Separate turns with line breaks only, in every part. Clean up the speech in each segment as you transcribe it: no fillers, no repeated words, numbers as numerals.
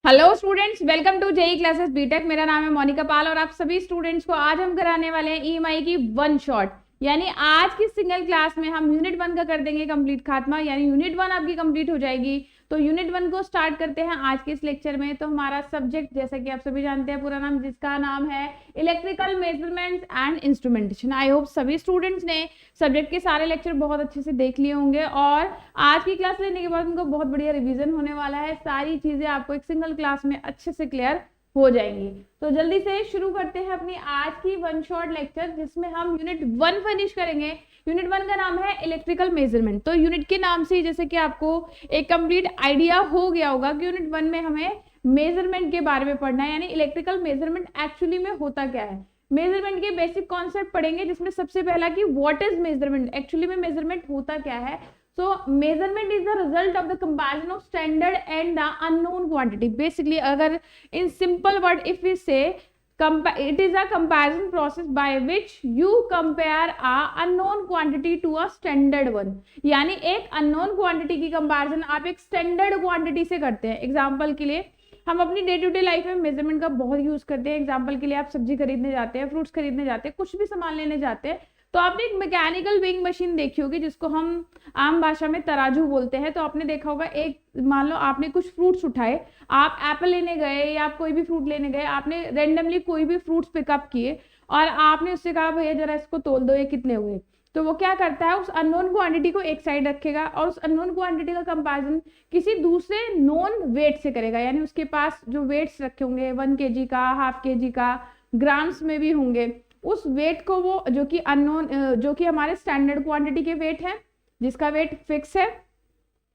Hello students, welcome to JEE classes BTech. मेरा नाम है मोनिका पाल और आप सभी स्टूडेंट्स को आज हम कराने वाले हैं ईएमआई की वन शॉट, यानी आज की सिंगल क्लास में हम यूनिट 1 का कर देंगे कंप्लीट खात्मा, यानी यूनिट 1 आपकी कंप्लीट हो जाएगी। तो यूनिट 1 को स्टार्ट करते हैं आज के इस लेक्चर में। तो हमारा सब्जेक्ट, जैसा कि आप सभी जानते हैं पूरा नाम, जिसका नाम है electrical measurements and instrumentation. I hope सभी स्टूडेंट्स ने सब्जेक्ट के सारे लेक्चर बहुत अच्छे से देख लिए होंगे और आज की क्लास लेने के बाद उनको बहुत बढ़िया रिवीजन होने वाला है। सारी चीजें आपको एक सिंगल क्लास में अच्छे से क्लियर हो जाएंगी। तो जल्दी से शुरू करते हैं अपनी आज की वन शॉट लेक्चर, जिसमें हम यूनिट 1 फिनिश करेंगे। यूनिट 1 का नाम है इलेक्ट्रिकल मेजरमेंट। तो यूनिट के नाम से जैसे कि आपको एक कंप्लीट आइडिया हो गया होगा कि यूनिट 1 में हमें मेजरमेंट के बारे में पढ़ना है, यानी इलेक्ट्रिकल मेजरमेंट एक्चुअली में होता क्या है। मेजरमेंट के बेसिक कॉन्सेप्ट पढ़ेंगे, जिसमें सबसे पहला कि व्हाट इज मेजरमेंट, एक्चुअली में मेजरमेंट होता क्या है। So measurement is the result of the comparison of standard and the unknown quantity. Basically, अगर in simple word if we say it is a comparison process by which you compare a unknown quantity to a standard one. यानी एक unknown quantity की comparison आप एक standard quantity से करते हैं। Example के लिए हम अपनी डे टू डे लाइफ में मेजरमेंट का बहुत यूज करते हैं। एग्जाम्पल के लिए आप सब्जी खरीदने जाते हैं, फ्रूट्स खरीदने जाते हैं, कुछ भी सामान लेने जाते हैं, तो आपने एक मैकेनिकल वेइंग मशीन देखी होगी, जिसको हम आम भाषा में तराजू बोलते हैं। तो आपने देखा होगा, एक मान लो आपने कुछ फ्रूट्स उठाए, आप एप्पल लेने गए या आप कोई भी फ्रूट लेने गए, आपने रेंडमली कोई भी फ्रूट्स पिकअप किए और आपने उससे कहा भैया जरा इसको तोल दो, ये कितने हुए। तो वो क्या करता है, उस अननोन क्वांटिटी को एक साइड रखेगा और उस अननोन क्वांटिटी का कंपैरिजन किसी दूसरे नोन वेट से करेगा। यानी उसके पास जो वेट्स रखे होंगे 1 kg का, हाफ kg का, ग्राम्स में भी होंगे, उस वेट को वो जो कि अननोन, जो कि हमारे स्टैंडर्ड क्वांटिटी के वेट है, जिसका वेट फिक्स है,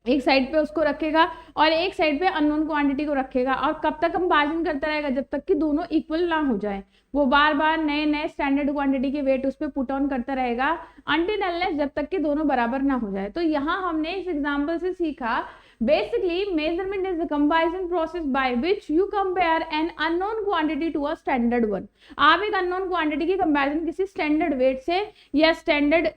एक साइड पे उसको रखेगा और एक साइड पे अननोन क्वांटिटी को रखेगा। और कब तक कंपैरिजन करता रहेगा, जब तक कि दोनों इक्वल ना हो जाए। वो बार बार नए नए स्टैंडर्ड क्वांटिटी के वेट उस पर पुट ऑन करता रहेगा अनटिल अनलेस जब तक कि दोनों बराबर ना हो जाए। तो यहाँ हमने इस एग्जाम्पल से सीखा, basically measurement is the comparison process by which you compare an unknown quantity to a standard one. आप एक unknown quantity की comparison किसी standard weight से या standard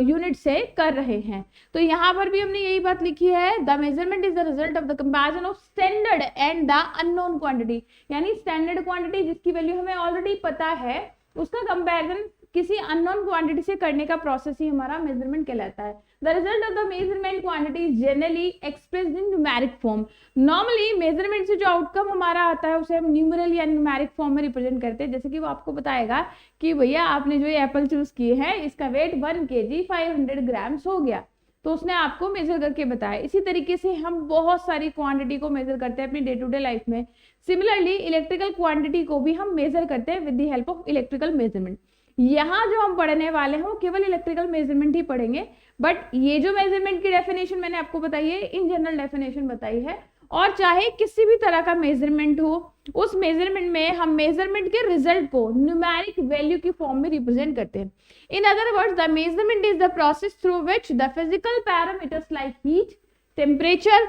unit से कर रहे हैं। तो यहाँ पर भी हमने यही बात लिखी है, the measurement is the result of the comparison of standard and the unknown quantity. यानी standard quantity जिसकी वैल्यू हमें ऑलरेडी पता है, उसका कंपैरिजन किसी अननोन क्वांटिटी से करने का प्रोसेस ही हमारा मेजरमेंट कहलाता है। The result of the measurement quantity is generally expressed in numeric form. Normally measurement से जो आउटकम हमारा आता है उसे हम न्यूमेरल या न्यूमेरिक फॉर्म में रिप्रेजेंट करते हैं। जैसे कि वो आपको बताएगा कि भैया आपने जो ये एप्पल चूज किए हैं, इसका वेट 1 kg 500 ग्राम्स हो गया, तो उसने आपको मेजर करके बताया। इसी तरीके से हम बहुत सारी क्वांटिटी को मेजर करते हैं अपनी डे टू डे लाइफ में। सिमिलरली इलेक्ट्रिकल क्वांटिटी को भी हम मेजर करते हैं with the help of electrical measurement. यहाँ जो हम पढ़ने वाले हैं वो केवल इलेक्ट्रिकल मेजरमेंट ही पढ़ेंगे, बट ये जो मेजरमेंट की डेफिनेशन मैंने आपको बताई है, इन जनरल डेफिनेशन बताई है। और चाहे किसी भी तरह का मेजरमेंट हो, उस मेजरमेंट में हम मेजरमेंट के रिजल्ट को न्यूमेरिक वैल्यू की फॉर्म में रिप्रेजेंट करते हैं। In other words, the measurement is the process through which the physical parameters like heat, temperature,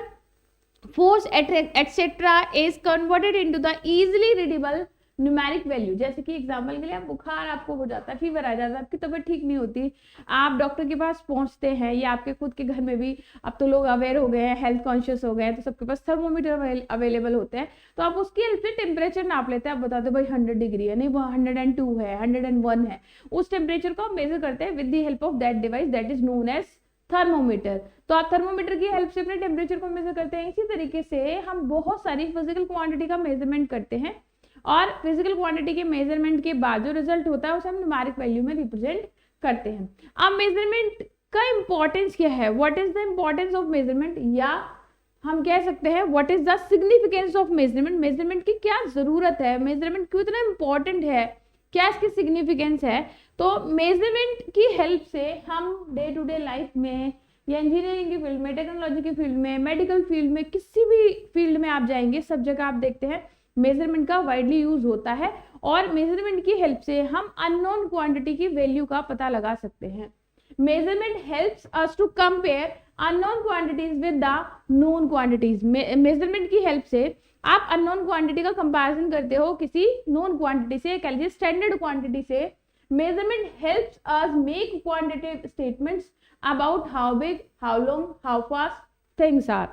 force etcetera is converted into the easily readable numeric value. जैसे कि example के लिए बुखार आपको हो जाता है, फीवर आ जाता है, आपकी तबीयत ठीक नहीं होती, आप डॉक्टर के पास पहुंचते हैं, या आपके खुद के घर में भी अब तो लोग अवेयर हो गए हैं, हेल्थ कॉन्शियस हो गए हैं, तो सबके पास थर्मोमीटर अवेलेबल होते हैं। तो आप उसकी हेल्प से टेम्परेचर नाप लेते हैं। आप बता दो भाई 100 डिग्री है, नहीं वो 102 है, 101 है। उस टेम्परेचर को आप मेजर करते हैं with the help of that device that is known as thermometer. तो आप थर्मोमीटर की हेल्प से अपने टेम्परेचर को मेजर करते हैं। इसी तरीके से हम बहुत सारी फिजिकल क्वांटिटी का मेजरमेंट करते हैं और फिजिकल क्वांटिटी के मेजरमेंट के बाद जो रिजल्ट होता है उसे हम न्यूमेरिक वैल्यू में रिप्रेजेंट करते हैं। अब मेजरमेंट का इंपॉर्टेंस क्या है, what is the importance of measurement, या हम कह सकते हैं what is the significance of measurement. Measurement की क्या जरूरत है, मेजरमेंट क्यों इतना इंपॉर्टेंट है, क्या इसकी सिग्निफिकेंस है। तो मेजरमेंट की हेल्प से हम डे टू डे लाइफ में या इंजीनियरिंग की फील्ड में, टेक्नोलॉजी की फील्ड में, मेडिकल फील्ड में, किसी भी फील्ड में आप जाएंगे, सब जगह आप देखते हैं मेजरमेंट का वाइडली यूज होता है। और मेजरमेंट की हेल्प से हम अननोन क्वांटिटी की वैल्यू का पता लगा सकते हैं। Measurement helps us to compare unknown quantities with the known quantities. Measurement की हेल्प से आप अननोन क्वांटिटी का कंपैरिजन करते हो किसी नोन क्वांटिटी से, कह लीजिए स्टैंडर्ड क्वांटिटी से। Measurement helps us make quantitative statements about how big, how long, how fast things are.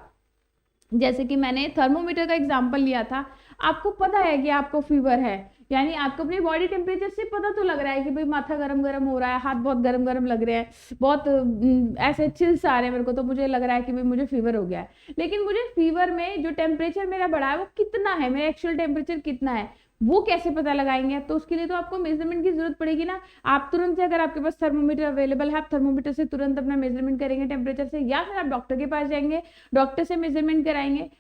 जैसे कि मैंने थर्मोमीटर का एग्जांपल लिया था, आपको पता है कि आपको फीवर है, यानी आपको अपनी बॉडी टेम्परेचर से पता तो लग रहा है कि भाई माथा गरम गरम हो रहा है, हाथ बहुत गरम गरम लग रहे हैं, बहुत ऐसे चिल्स आ रहे हैं मेरे को, तो मुझे लग रहा है कि भाई मुझे फीवर हो गया है। लेकिन मुझे फीवर में जो टेम्परेचर मेरा बढ़ा है वो कितना है, मेरा एक्चुअल टेम्परेचर कितना है, वो कैसे पता लगाएंगे? तो उसके लिए तो आपको मेजरमेंट की जरूरत पड़ेगी ना। आप तुरंत से, अगर आपके पास थर्मोमीटर अवेलेबल है, आप थर्मोमीटर से तुरंत अपना मेजरमेंट करेंगे टेम्परेचर से, या फिर आप डॉक्टर के पास जाएंगे, डॉक्टर से मेजरमेंट कराएंगे।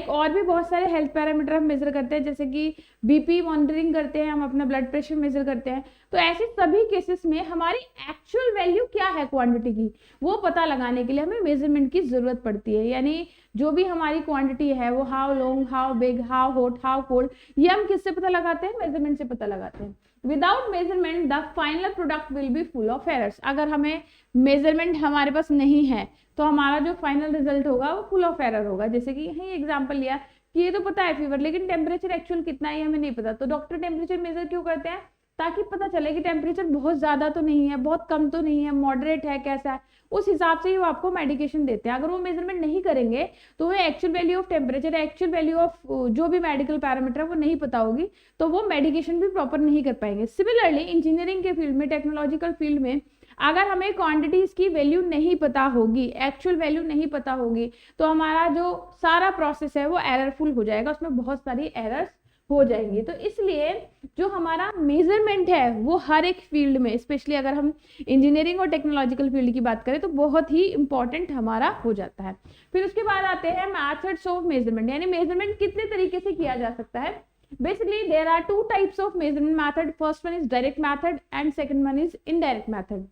और भी बहुत सारे हेल्थ पैरामीटर हम मेजर करते हैं, जैसे कि बीपी मॉनिटरिंग करते हैं, हम अपना ब्लड प्रेशर मेजर करते हैं। तो ऐसे सभी केसेस में हमारी एक्चुअल वैल्यू क्या है क्वांटिटी की, वो पता लगाने के लिए हमें मेजरमेंट की जरूरत पड़ती है। यानी जो भी हमारी क्वांटिटी है, वो how long, how big, how hot, how cold, ये हम किससे पता लगाते हैं? मेजरमेंट से पता लगाते हैं। Without measurement the final product will be full of errors. अगर हमें मेजरमेंट हमारे पास नहीं है तो हमारा जो फाइनल रिजल्ट होगा वो फुल ऑफ एरर होगा। जैसे कि यही एग्जांपल लिया कि ये तो पता है फीवर, लेकिन टेम्परेचर एक्चुअल कितना है हमें नहीं पता, तो डॉक्टर टेम्परेचर मेजर क्यों करते हैं? ताकि पता चले कि टेम्परेचर बहुत ज्यादा तो नहीं है, बहुत कम तो नहीं है, मॉडरेट है, कैसा है, उस हिसाब से ही वो आपको मेडिकेशन देते हैं। अगर वो मेजरमेंट नहीं करेंगे तो वो actual value of temperature, actual value of जो भी मेडिकल पैरामीटर है वो नहीं पता होगी, तो वो मेडिकेशन भी प्रॉपर नहीं कर पाएंगे। सिमिलरली इंजीनियरिंग के फील्ड में, टेक्नोलॉजिकल फील्ड में, अगर हमें क्वांटिटीज की वैल्यू नहीं पता होगी, एक्चुअल वैल्यू नहीं पता होगी, तो हमारा जो सारा प्रोसेस है वो एररफुल हो जाएगा, उसमें बहुत सारी एरर्स हो जाएंगी। तो इसलिए जो हमारा मेजरमेंट है वो हर एक फील्ड में, स्पेशली अगर हम इंजीनियरिंग और टेक्नोलॉजिकल फील्ड की बात करें, तो बहुत ही इंपॉर्टेंट हमारा हो जाता है। फिर उसके बाद आते हैं मेथड्स ऑफ मेजरमेंट, यानी मेजरमेंट कितने तरीके से किया जा सकता है। Basically, there are two types of measurement method. First one is direct method and second one is indirect method.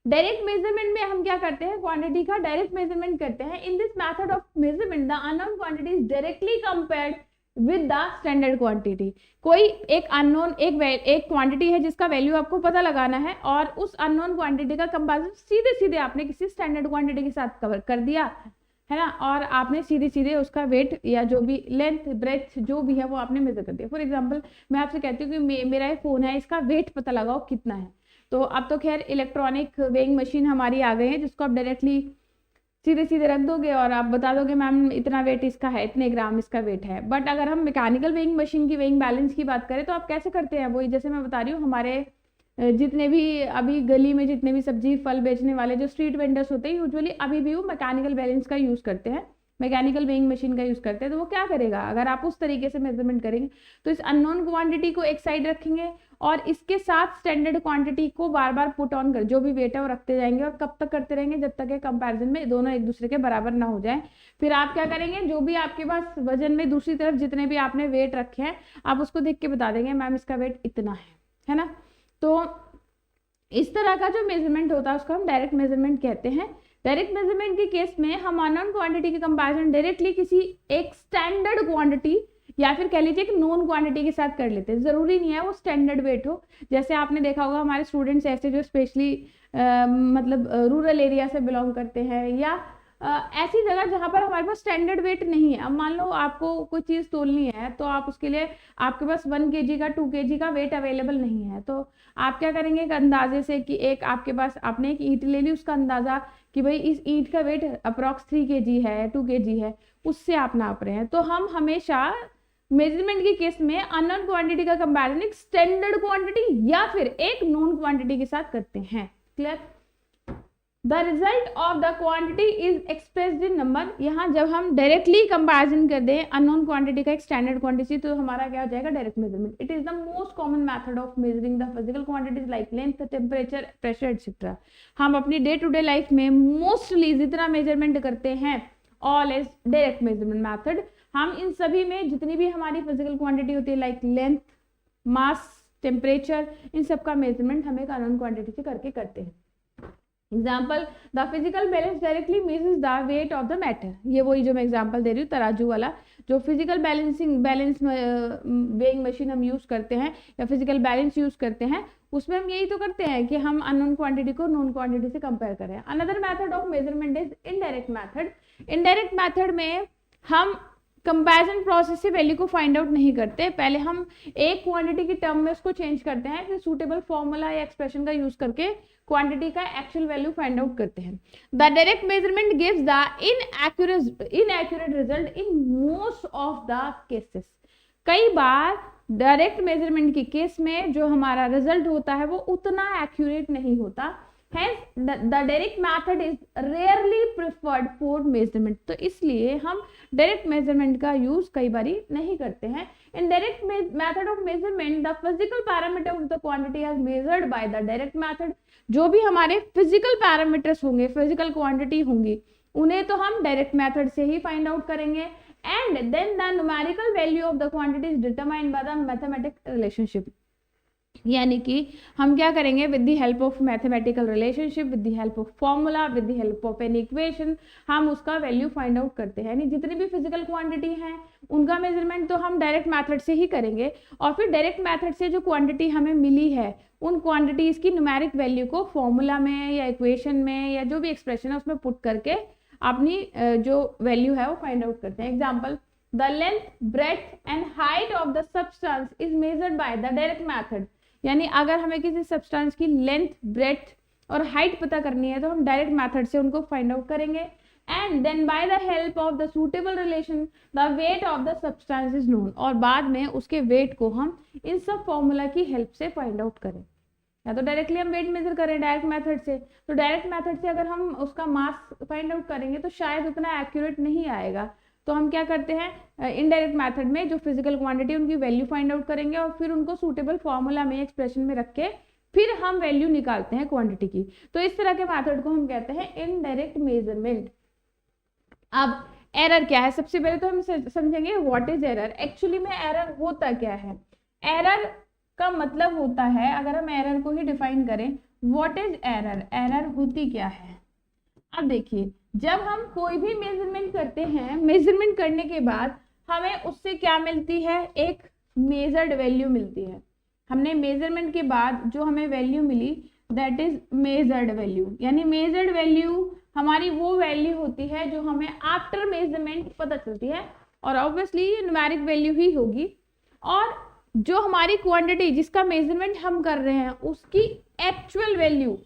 Direct measurement में हम क्या करते हैं? क्वांटिटी का डायरेक्ट मेजरमेंट करते हैं। In this method of measurement the unknown quantity is directly compared with the standard quantity. कोई एक अननोन, एक क्वांटिटी है जिसका वैल्यू आपको पता लगाना है, और उस अननोन क्वांटिटी का कंपैरिजन सीधे सीधे आपने किसी स्टैंडर्ड क्वांटिटी के साथ कवर कर दिया है ना, और आपने सीधे सीधे उसका वेट या जो भी लेंथ ब्रेथ जो भी है वो आपने मेजर कर दिया। फॉर एग्जांपल मैं आपसे कहती हूँ कि मेरा ये फोन है, इसका वेट पता लगाओ कितना है। तो अब तो खैर इलेक्ट्रॉनिक वेइंग मशीन हमारी आ गई है, जिसको आप डायरेक्टली सीधे सीधे रख दोगे और आप बता दोगे मैम इतना वेट इसका है, इतने ग्राम इसका वेट है। बट अगर हम मैकेनिकल वेइंग मशीन की वेइंग बैलेंस की बात करें तो आप कैसे करते हैं? वही जैसे मैं बता रही हूँ, हमारे जितने भी अभी गली में जितने भी सब्जी फल बेचने वाले जो स्ट्रीट वेंडर्स होते हैं, यूजुअली अभी भी वो मैकेनिकल बैलेंस का यूज करते हैं, मैकेनिकल वेइंग मशीन का यूज करते हैं। तो वो क्या करेगा, अगर आप उस तरीके से मेजरमेंट करेंगे तो इस अननोन क्वांटिटी को एक साइड रखेंगे और इसके साथ स्टैंडर्ड क्वांटिटी को बार बार पुट ऑन कर, जो भी वेट है वो रखते जाएंगे, और कब तक करते रहेंगे? जब तक कंपैरिजन में दोनों एक दूसरे के बराबर ना हो जाए। फिर आप क्या करेंगे, जो भी आपके पास वजन में दूसरी तरफ जितने भी आपने वेट रखे हैं, आप उसको देख के बता देंगे मैम इसका वेट इतना है ना। तो इस तरह का जो मेजरमेंट होता है उसको हम डायरेक्ट मेजरमेंट कहते हैं। डायरेक्ट मेजरमेंट के केस में हम अननोन क्वांटिटी के कंपैरिजन डायरेक्टली किसी एक स्टैंडर्ड क्वांटिटी या फिर कह लीजिए कि नोन क्वांटिटी के साथ कर लेते हैं। जरूरी नहीं है वो स्टैंडर्ड वेट हो। जैसे आपने देखा होगा हमारे स्टूडेंट्स ऐसे जो स्पेशली मतलब रूरल एरिया से बिलोंग करते हैं, या ऐसी जगह जहां पर हमारे पास स्टैंडर्ड वेट नहीं है। अब मान लो आपको कोई चीज तोलनी है, तो आप उसके लिए आपके पास 1 kg का 2 kg का वेट अवेलेबल नहीं है, तो आप क्या करेंगे, एक अंदाजे से कि एक आपके पास आपने एक ईंट ले ली, उसका अंदाजा कि भाई इस ईंट का वेट अप्रॉक्स 3 kg है, 2 kg है, उससे आप नाप रहे हैं। तो हम हमेशा मेजरमेंट के केस में अननोन क्वांटिटी का कंपैरिजन एक स्टैंडर्ड क्वांटिटी या फिर एक नोन क्वांटिटी के साथ करते हैं। Clear? The result of the quantity is expressed in number. यहाँ जब हम डायरेक्टली कंपैरिजन कर दें अननोन क्वांटिटी का एक स्टैंडर्ड क्वांटिटी, तो हमारा क्या हो जाएगा? Direct measurement. It is the most common method of measuring the physical quantities like length, temperature, pressure etcetera. हम अपनी डे टू डे लाइफ में मोस्टली जितना मेजरमेंट करते हैं all is direct measurement method. हम इन सभी में जितनी भी हमारी फिजिकल क्वांटिटी होती है लाइक लेंथ, मास, टेम्परेचर, इन सब का मेजरमेंट हम एक अननोन क्वांटिटी से करके करते हैं। Example, the physical balance directly measures the weight of the matter. ये वही जो मैं एग्जाम्पल दे रही हूँ तराजू वाला, जो फिजिकल बैलेंस वेइंग मशीन हम यूज करते हैं या फिजिकल बैलेंस यूज करते हैं, उसमें हम यही तो करते हैं कि हम अननोन क्वांटिटी को नोन क्वांटिटी से कंपेयर करें। Another method of measurement is indirect method. Indirect method में हम कंपैरिजन प्रोसेस से वैल्यू को फाइंड आउट नहीं करते, पहले हम एक क्वांटिटी की टर्म में उसको चेंज करते हैं, फिर सूटेबल फॉर्मूला या एक्सप्रेशन का यूज करके क्वांटिटी का एक्चुअल वैल्यू फाइंड आउट करते हैं। The direct measurement gives the inaccurate result in most of the cases. कई बार डायरेक्ट मेजरमेंट के केस में जो हमारा रिजल्ट होता है वो उतना एक्यूरेट नहीं होता, Hence, the direct method is rarely preferred for measurement। तो इसलिए हम डायरेक्ट मेजरमेंट का यूज कई बारी नहीं करते हैं। In direct method of measurement, the physical parameter of the quantity as measured by the direct method। जो भी हमारे फिजिकल पैरामीटर्स होंगे, फिजिकल क्वांटिटी होंगी, उन्हें तो हम डायरेक्ट मेथड से ही फाइंड आउट करेंगे। And then the numerical value of the quantity is determined by the mathematical relationship। यानी कि हम क्या करेंगे, with the help of mathematical relationship, with the help of formula, with the help of an equation, हम उसका value find out करते हैं। यानी जितनी भी फिजिकल क्वांटिटी हैं उनका मेजरमेंट तो हम डायरेक्ट मेथड से ही करेंगे, और फिर डायरेक्ट मेथड से जो क्वांटिटी हमें मिली है उन क्वांटिटीज की न्यूमेरिक वैल्यू को फॉर्मूला में या इक्वेशन में या जो भी एक्सप्रेशन है उसमें पुट करके अपनी जो वैल्यू है वो फाइंड आउट करते हैं। Example, the length, breadth and height of the substance is measured by the direct method. यानी अगर हमें किसी सब्सटेंस की लेंथ, ब्रेड्थ और हाइट पता करनी है तो हम डायरेक्ट मेथड से उनको फाइंड आउट करेंगे। And then by the help of the suitable relation the weight of the substance is known. और बाद में उसके वेट को हम इन सब फॉर्मूला की हेल्प से फाइंड आउट करें। या तो डायरेक्टली हम वेट मेजर करें डायरेक्ट मेथड से, तो डायरेक्ट मेथड से अगर हम उसका मास फाइंड आउट करेंगे तो शायद उतना एक्यूरेट नहीं आएगा। तो हम क्या करते हैं, इनडायरेक्ट मेथड में जो फिजिकल क्वांटिटी उनकी वैल्यू फाइंड आउट करेंगे और फिर उनको सूटेबल फॉर्मूला में, एक्सप्रेशन में रख के फिर हम वैल्यू निकालते हैं क्वांटिटी की। तो इस तरह के मेथड को हम कहते हैं इनडायरेक्ट मेजरमेंट। अब एरर क्या है, सबसे पहले तो हम समझेंगे व्हाट इज एरर। एक्चुअली में एरर होता क्या है। एरर का मतलब होता है, अगर हम एरर को ही डिफाइन करें, व्हाट इज एरर, एरर होती क्या है। अब देखिए, जब हम कोई भी मेजरमेंट करते हैं, मेजरमेंट करने के बाद हमें उससे क्या मिलती है, एक मेजर्ड वैल्यू मिलती है। हमने मेजरमेंट के बाद जो हमें वैल्यू मिली दैट इज मेजर्ड वैल्यू। यानी मेजर्ड वैल्यू हमारी वो वैल्यू होती है जो हमें आफ्टर मेजरमेंट पता चलती है, और ऑब्वियसली ये न्यूमेरिक वैल्यू ही होगी। और जो हमारी क्वांटिटी जिसका मेजरमेंट हम कर रहे हैं उसकी एक्चुअल वैल्यू,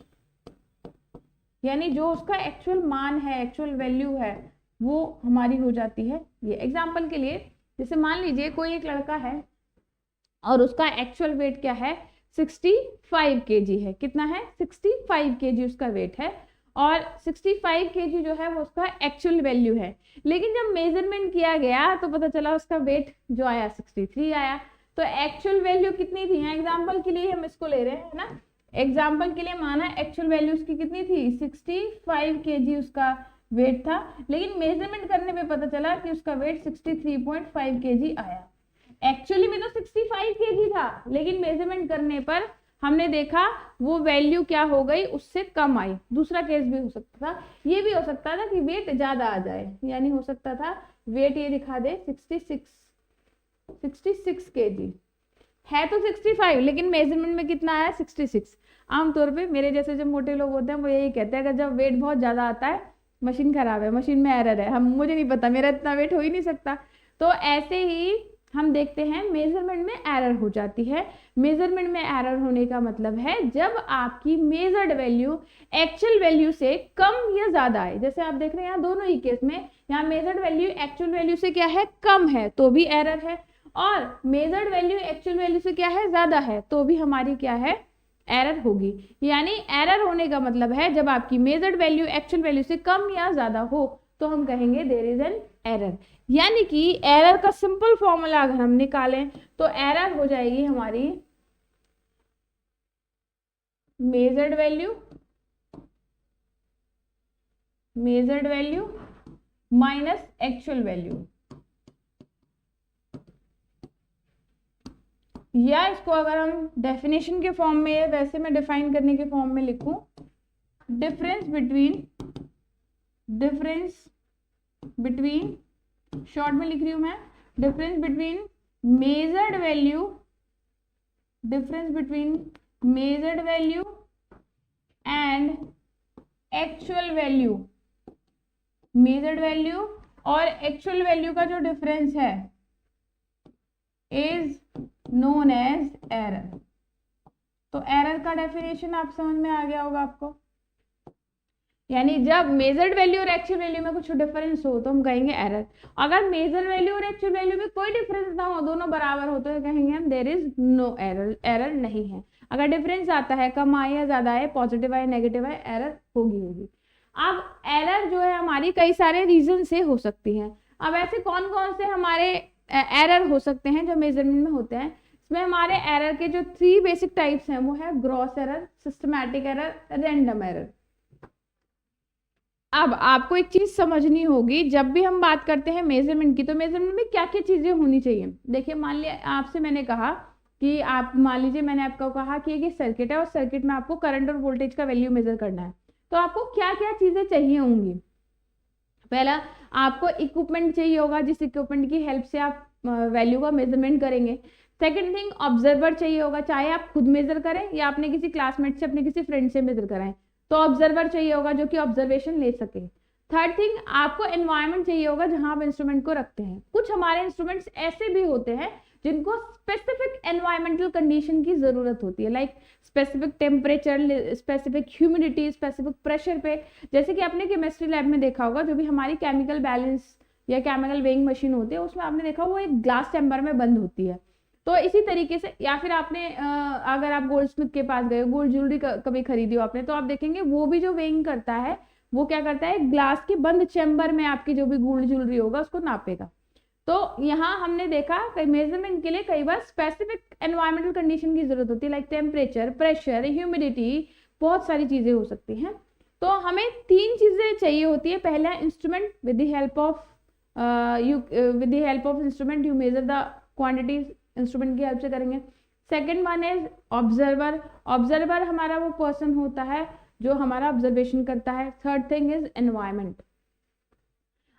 यानी जो उसका एक्चुअल मान है, एक्चुअल वैल्यू है, वो हमारी हो जाती है ये। एग्जाम्पल के लिए, जैसे मान लीजिए कोई एक लड़का है और उसका एक्चुअल वेट क्या है, 65 kg है। कितना है, 65 kg उसका वेट है, और 65 kg जो है वो उसका एक्चुअल वैल्यू है। लेकिन जब मेजरमेंट किया गया तो पता चला उसका वेट जो आया 63 आया। तो एक्चुअल वैल्यू कितनी थी, एग्जाम्पल के लिए हम इसको ले रहे हैं ना, एग्जाम्पल के लिए माना एक्चुअल वैल्यू उसकी कितनी थी, 65 kg उसका वेट था, लेकिन मेजरमेंट करने पे पता चला कि उसका वेट 63.5 kg आया। एक्चुअली में तो 65 kg था, लेकिन मेजरमेंट करने पर हमने देखा वो वैल्यू क्या हो गई, उससे कम आई। दूसरा केस भी हो सकता था, ये भी हो सकता था कि वेट ज्यादा आ जाए, यानी हो सकता था वेट ये दिखा दे 66 kg है, तो 65 लेकिन मेजरमेंट में कितना आया, 66। आमतौर पे मेरे जैसे जो मोटे लोग होते हैं वो यही कहते हैं कि जब वेट बहुत ज़्यादा आता है मशीन खराब है, मशीन में एरर है, मुझे नहीं पता, मेरा इतना वेट हो ही नहीं सकता। तो ऐसे ही हम देखते हैं मेजरमेंट में एरर हो जाती है। मेजरमेंट में एरर होने का मतलब है जब आपकी मेजर्ड वैल्यू एक्चुअल वैल्यू से कम या ज़्यादा है। जैसे आप देख रहे हैं यहाँ दोनों ही केस में, यहाँ मेजर्ड वैल्यू एक्चुअल वैल्यू से क्या है, कम है, तो भी एरर है, और मेजर्ड वैल्यू एक्चुअल वैल्यू से क्या है, ज़्यादा है, तो भी हमारी क्या है, एरर होगी। यानी एरर होने का मतलब है जब आपकी मेजर्ड वैल्यू एक्चुअल वैल्यू से कम या ज़्यादा हो तो हम कहेंगे देयर इज एन एरर। यानी कि एरर का सिंपल फॉर्मूला अगर हम निकालें तो एरर हो जाएगी हमारी measured value minus actual value, या इसको अगर हम डेफिनेशन के फॉर्म में, वैसे मैं डिफाइन करने के फॉर्म में लिखूं, डिफरेंस बिटवीन शॉर्ट में लिख रही हूं मैं, difference between measured value and actual value, measured value और एक्चुअल वैल्यू का जो डिफरेंस है इज नोन एज एरर। तो एरर का डेफिनेशन आप समझ में आ गया होगा आपको, यानी जब मेजर्ड वैल्यू और एक्चुअल वैल्यू में कुछ डिफरेंस हो तो हम कहेंगे एरर। अगर मेजर वैल्यू और एक्चुअल वैल्यू में कोई डिफरेंस ना हो, दोनों बराबर हो, तो कहेंगे हम there is no error, error नहीं है। अगर डिफरेंस आता है, कम आए या ज्यादा आए, पॉजिटिव आए नेगेटिव आए, एरर होगी। अब एरर जो है हमारी कई सारे रीजन से हो सकती है। अब ऐसे कौन कौन से हमारे एरर हो सकते हैं जो मेजरमेंट में होते हैं? इसमें हमारे एरर के जो 3 बेसिक टाइप्स हैं वो है gross error, systematic error, random error. अब आपको एक चीज समझनी होगी, जब भी हम बात करते हैं मेजरमेंट की, तो मेजरमेंट में क्या क्या चीजें होनी चाहिए। देखिए, मान लिया आपसे मैंने कहा कि आप मान लीजिए मैंने आपको कहा कि ये सर्किट है और सर्किट में आपको करंट और वोल्टेज का वैल्यू मेजर करना है, तो आपको क्या क्या चीजें चाहिए होंगी। पहला, आपको इक्विपमेंट चाहिए होगा, जिस इक्विपमेंट की हेल्प से आप वैल्यू का मेजरमेंट करेंगे। सेकंड थिंग, ऑब्जर्वर चाहिए होगा, चाहे आप खुद मेजर करें या अपने किसी क्लासमेट से, अपने किसी फ्रेंड से मेजर कराएं, तो ऑब्जर्वर चाहिए होगा जो कि ऑब्जर्वेशन ले सके। थर्ड थिंग, आपको एनवायरनमेंट चाहिए होगा जहां आप इंस्ट्रूमेंट को रखते हैं। कुछ हमारे इंस्ट्रूमेंट्स ऐसे भी होते हैं जिनको स्पेसिफिक एनवायरमेंटल कंडीशन की जरूरत होती है, like specific temperature, specific humidity, specific pressure पे। जैसे कि आपने केमिस्ट्री लैब में देखा होगा, जो भी हमारी केमिकल बैलेंस या केमिकल वेइंग मशीन होती है, उसमें आपने देखा वो एक ग्लास चैम्बर में बंद होती है। तो इसी तरीके से, या फिर आपने अगर आप गोल्ड स्मिथ के पास गए, गोल्ड ज्वेलरी कभी खरीदी हो आपने, तो आप देखेंगे वो भी जो वेइंग करता है वो क्या करता है, ग्लास के बंद चैम्बर में आपकी जो भी गोल्ड ज्वेलरी होगा उसको नापेगा। तो यहाँ हमने देखा मेजरमेंट के लिए कई बार स्पेसिफिक एनवायरमेंटल कंडीशन की जरूरत होती है, लाइक टेम्परेचर, प्रेशर, ह्यूमिडिटी, बहुत सारी चीजें हो सकती हैं। तो हमें 3 चीजें चाहिए होती है। पहला, instrument, with the help of instrument you measure the quantity, instrument की हेल्प से करेंगे। Second one is observer, observer हमारा वो पर्सन होता है जो हमारा ऑब्जर्वेशन करता है। Third thing is environment.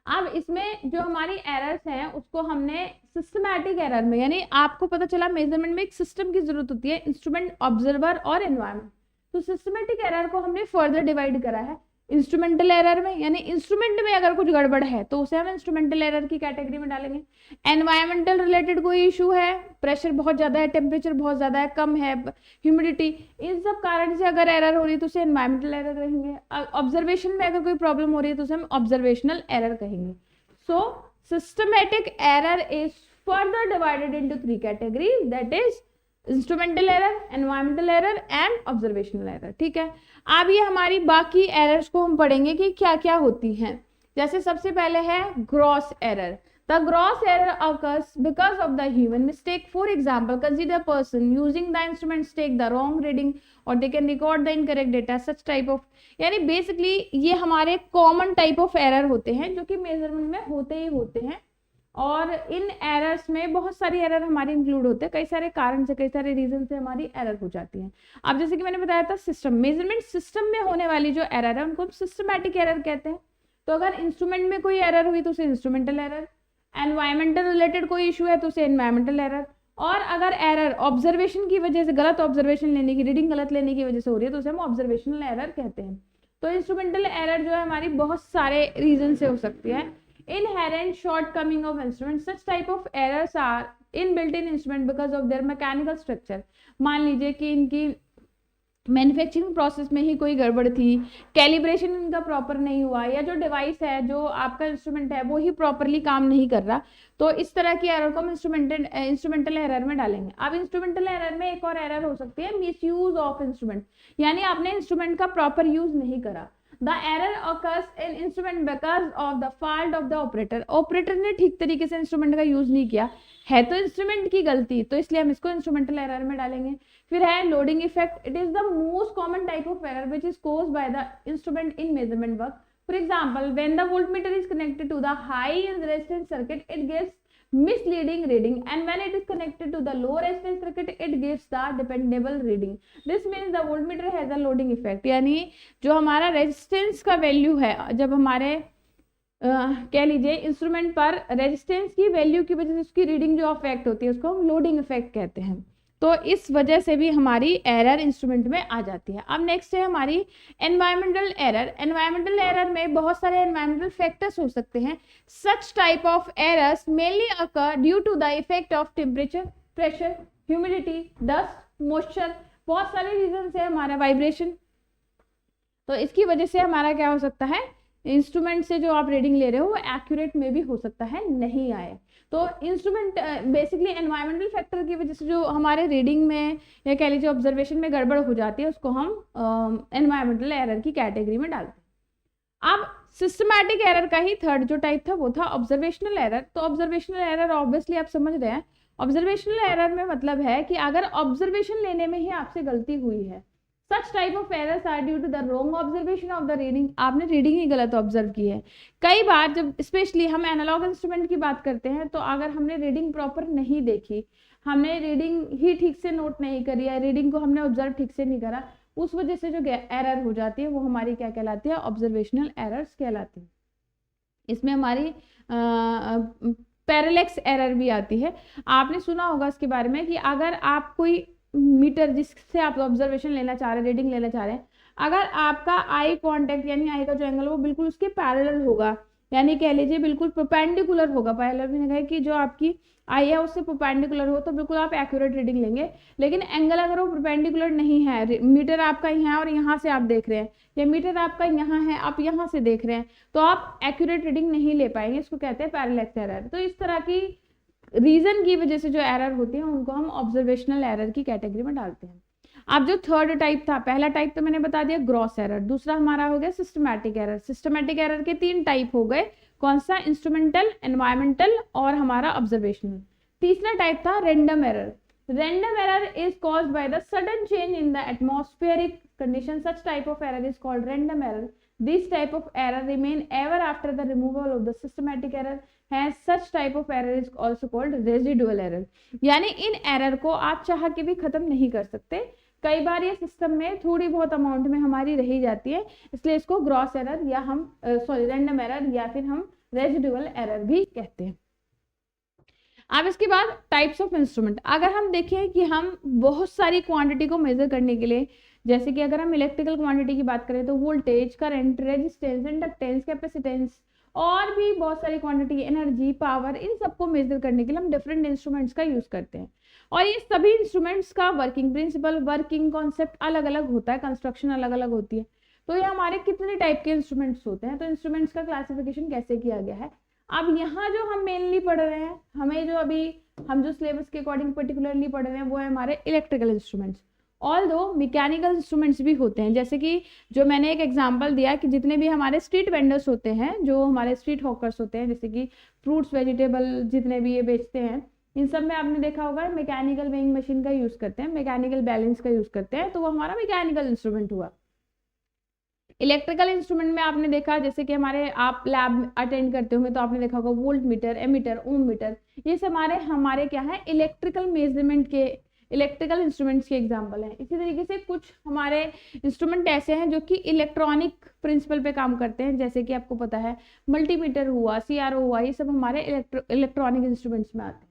अब इसमें जो हमारी एरर्स हैं उसको हमने सिस्टमैटिक एरर में, यानी आपको पता चला मेजरमेंट में एक सिस्टम की जरूरत होती है, इंस्ट्रूमेंट, ऑब्जर्वर और एनवायरमेंट। तो सिस्टमैटिक एरर को हमने फर्दर डिवाइड करा है इंस्ट्रूमेंटल एरर में, यानी इंस्ट्रूमेंट में अगर कुछ गड़बड़ है तो उसे हम इंस्ट्रूमेंटल एरर की कैटेगरी में डालेंगे। एनवायरमेंटल रिलेटेड कोई इशू है, प्रेशर बहुत ज्यादा है, टेम्परेचर बहुत ज्यादा है, कम है, ह्यूमिडिटी, इन सब कारण से अगर एरर हो रही है तो उसे एनवायरमेंटल एरर कहेंगे। ऑब्जर्वेशन में अगर कोई प्रॉब्लम हो रही है तो उसे हम ऑब्जर्वेशनल एरर कहेंगे। So systematic error is further divided into 3 categories, that is instrumental error, environmental error and observational error. ठीक है, अब ये हमारी बाकी एरर्स को हम पढ़ेंगे कि क्या क्या होती हैं। जैसे सबसे पहले है gross error. The gross error occurs because of the human mistake. For example, consider a person using the instruments take the wrong reading or they can record the incorrect data. Such type of, यानी basically ये हमारे common type of error होते हैं जो कि measurement में होते ही होते हैं। और इन एरर्स में बहुत सारी एरर हमारी इंक्लूड होते हैं, कई सारे कारण से, कई सारे रीजन से हमारी एरर हो जाती है। अब जैसे कि मैंने बताया था, सिस्टम, मेजरमेंट सिस्टम में होने वाली जो एरर है उनको हम सिस्टमैटिक एरर कहते हैं। तो अगर इंस्ट्रूमेंट में कोई एरर हुई तो उसे इंस्ट्रूमेंटल एरर, एनवायरमेंटल रिलेटेड कोई इशू है तो उसे एनवायरमेंटल एरर, और अगर एरर ऑब्जर्वेशन की वजह से, गलत ऑब्जर्वेशन लेने की, रीडिंग गलत लेने की वजह से हो रही है तो उसे हम ऑब्जर्वेशनल एरर कहते हैं। तो इंस्ट्रूमेंटल एरर जो है हमारी बहुत सारे रीजन से हो सकती है। Inherent shortcoming of instruments, such type of errors are inbuilt in instrument because of their mechanical structure. मान लीजिए कि इनकी मैन्युफैक्चरिंग प्रोसेस में ही कोई गड़बड़ थी, कैलिब्रेशन इनका प्रॉपर नहीं हुआ, या जो डिवाइस है, जो आपका इंस्ट्रूमेंट है, वो ही प्रॉपरली काम नहीं कर रहा, तो इस तरह की एरर को हम इंस्ट्रूमेंटल एरर में डालेंगे। अब इंस्ट्रूमेंटल एरर में एक और एरर हो सकती है मिसयूज ऑफ इंस्ट्रूमेंट, यानी आपने इंस्ट्रूमेंट का प्रॉपर यूज नहीं करा। The error occurs in instrument because of the fault of the operator. Operator ने ठीक तरीके से इंस्ट्रूमेंट का यूज नहीं किया है, तो इंस्ट्रूमेंट की गलती, तो इसलिए हम इसको इंस्ट्रूमेंटल एरर में डालेंगे। फिर है loading effect. It is the most common type of error which is caused by the instrument in measurement work. For example, when the voltmeter is connected to the high resistance circuit, it gives misleading reading, and when it is connected to the low resistance circuit, it gives the dependable reading. This means the voltmeter has a loading effect. यानी जो हमारा resistance का value है, जब हमारे कह लीजिए instrument पर रेजिस्टेंस की वैल्यू की वजह से उसकी रीडिंग जो अफेक्ट होती है उसको हम लोडिंग इफेक्ट कहते हैं। तो इस वजह से भी हमारी एरर इंस्ट्रूमेंट में आ जाती है। अब नेक्स्ट है हमारी एनवायरमेंटल एरर। एनवायरमेंटल एरर में बहुत सारे एनवायरमेंटल फैक्टर्स हो सकते हैं। Such type of errors mainly occur due to the effect of temperature, pressure, humidity, dust, moisture. बहुत सारे रीजन है, हमारा वाइब्रेशन। तो इसकी वजह से हमारा क्या हो सकता है, इंस्ट्रूमेंट से जो आप रीडिंग ले रहे हो वो एक्यूरेट में भी हो सकता है नहीं आए। तो इंस्ट्रूमेंट बेसिकली एनवायरमेंटल फैक्टर की वजह से जो हमारे रीडिंग में या कह लीजिए ऑब्जर्वेशन में गड़बड़ हो जाती है, उसको हम एनवायरमेंटल एरर की कैटेगरी में डालते हैं। अब सिस्टमैटिक एरर का ही थर्ड जो टाइप था वो था ऑब्जर्वेशनल एरर। तो ऑब्जर्वेशनल एरर ऑब्वियसली आप समझ रहे हैं, ऑब्जर्वेशनल एरर में मतलब है कि अगर ऑब्जर्वेशन लेने में ही आपसे गलती हुई है, such type of errors are due to the wrong observation of the reading. आपने रीडिंग ही गलत ऑब्जर्व की है। कई बार जब स्पेशली हम एनालॉग इंस्ट्रूमेंट की बात करते हैं, तो अगर हमने रीडिंग प्रॉपर नहीं देखी, हमने रीडिंग ही ठीक से नोट नहीं करी है, रीडिंग को हमने ऑब्जर्व ठीक से नहीं करा, उस वजह से जो एरर हो जाती है वो हमारी क्या कहलाती है, ऑब्जर्वेशनल एरर्स कहलाती है। इसमें हमारी पैरेलैक्स एरर भी आती है। आपने सुना होगा इसके बारे में कि अगर आप कोई मीटर जिससे आप ऑब्जर्वेशन लेना चाह रहे हैं, रीडिंग लेना चाह रहे हैं, अगर आपका आई कांटेक्ट यानी आई का जो एंगल वो बिल्कुल उसके पैरेलल होगा, यानी कह लीजिए बिल्कुल परपेंडिकुलर होगा, पैरेलल भी नहीं कि जो आपकी आई है उससे परपेंडिकुलर हो, तो बिल्कुल आप एक्यूरेट रीडिंग लेंगे। लेकिन एंगल अगर वो परपेंडिकुलर नहीं है, मीटर आपका यहाँ और यहाँ से आप देख रहे हैं, या मीटर आपका यहाँ है आप यहाँ से देख रहे हैं, तो आप एक्यूरेट रीडिंग नहीं ले पाएंगे। इसको कहते हैं पैरेलैक्स एरर। तो इस तरह की रीजन की वजह से जो एरर होती है उनको हम ऑब्जर्वेशनल एरर की कैटेगरी में डालते हैं। अब जो थर्ड टाइप था, पहला टाइप तो मैंने बता दिया ग्रॉस एरर, दूसरा हमारा हो गया सिस्टमैटिक एरर। सिस्टमैटिक एरर के 3 टाइप हो गए, कौन सा, इंस्ट्रूमेंटल, एनवायरमेंटल और हमारा ऑब्जर्वेशनल। तीसरा टाइप था random error. Random error is caused by the sudden change in the atmospheric condition. Such type of error is called random error. This type of error remain ever after the removal of the systematic error. Hence, such type of error is also called residual error. यानी इन error को आप चाह के भी खत्म नहीं कर सकते, कई बार ये सिस्टम में थोड़ी बहुत अमाउंट में हमारी रही जाती है, इसलिए इसको ग्रॉस एरर या हम रैंडम एरर या फिर हम रेजिडुअल एरर भी कहते हैं। अब इसके बाद टाइप्स ऑफ इंस्ट्रूमेंट। अगर हम देखें कि हम बहुत सारी क्वांटिटी को मेजर करने के लिए, जैसे कि अगर हम इलेक्ट्रिकल क्वांटिटी की बात करें तो voltage, current, resistance, inductance, capacitance और भी बहुत सारी क्वांटिटी, एनर्जी, पावर, इन सबको मेजर करने के लिए हम डिफरेंट इंस्ट्रूमेंट्स का यूज करते हैं। और ये सभी इंस्ट्रूमेंट्स का वर्किंग प्रिंसिपल, वर्किंग कॉन्सेप्ट अलग अलग होता है, कंस्ट्रक्शन अलग अलग होती है। तो ये हमारे कितने टाइप के इंस्ट्रूमेंट्स होते हैं, तो इंस्ट्रूमेंट्स का क्लासिफिकेशन कैसे किया गया है। अब यहाँ जो हम मेनली पढ़ रहे हैं, हमें जो अभी हम जो सिलेबस के अकॉर्डिंग पर्टिकुलरली पढ़ रहे हैं वो है हमारे इलेक्ट्रिकल इंस्ट्रूमेंट्स। ऑल दो मैकेनिकल इंस्ट्रूमेंट्स भी होते हैं, जैसे कि जो मैंने एक एग्जांपल दिया कि जितने भी हमारे स्ट्रीट वेंडर्स होते हैं, जो हमारे स्ट्रीट हॉकर्स होते हैं, जैसे कि फ्रूट्स, वेजिटेबल जितने भी ये बेचते हैं, इन सब में आपने देखा होगा मैकेनिकल वेइंग मशीन का यूज करते हैं, मैकेनिकल बैलेंस का यूज करते हैं, तो वो हमारा मैकेनिकल इंस्ट्रूमेंट हुआ। इलेक्ट्रिकल इंस्ट्रूमेंट में आपने देखा, जैसे कि हमारे आप लैब अटेंड करते होंगे तो आपने देखा होगा वोल्ट मीटर, एमीटर, ओम मीटर, ये सब हमारे क्या है, इलेक्ट्रिकल मेजरमेंट के, इलेक्ट्रिकल इंस्ट्रूमेंट्स के एग्जांपल हैं। इसी तरीके से कुछ हमारे इंस्ट्रूमेंट ऐसे हैं जो कि इलेक्ट्रॉनिक प्रिंसिपल पे काम करते हैं, जैसे कि आपको पता है मल्टीमीटर हुआ, CRO हुआ, ये सब हमारे इलेक्ट्रॉनिक इंस्ट्रूमेंट्स में आते हैं।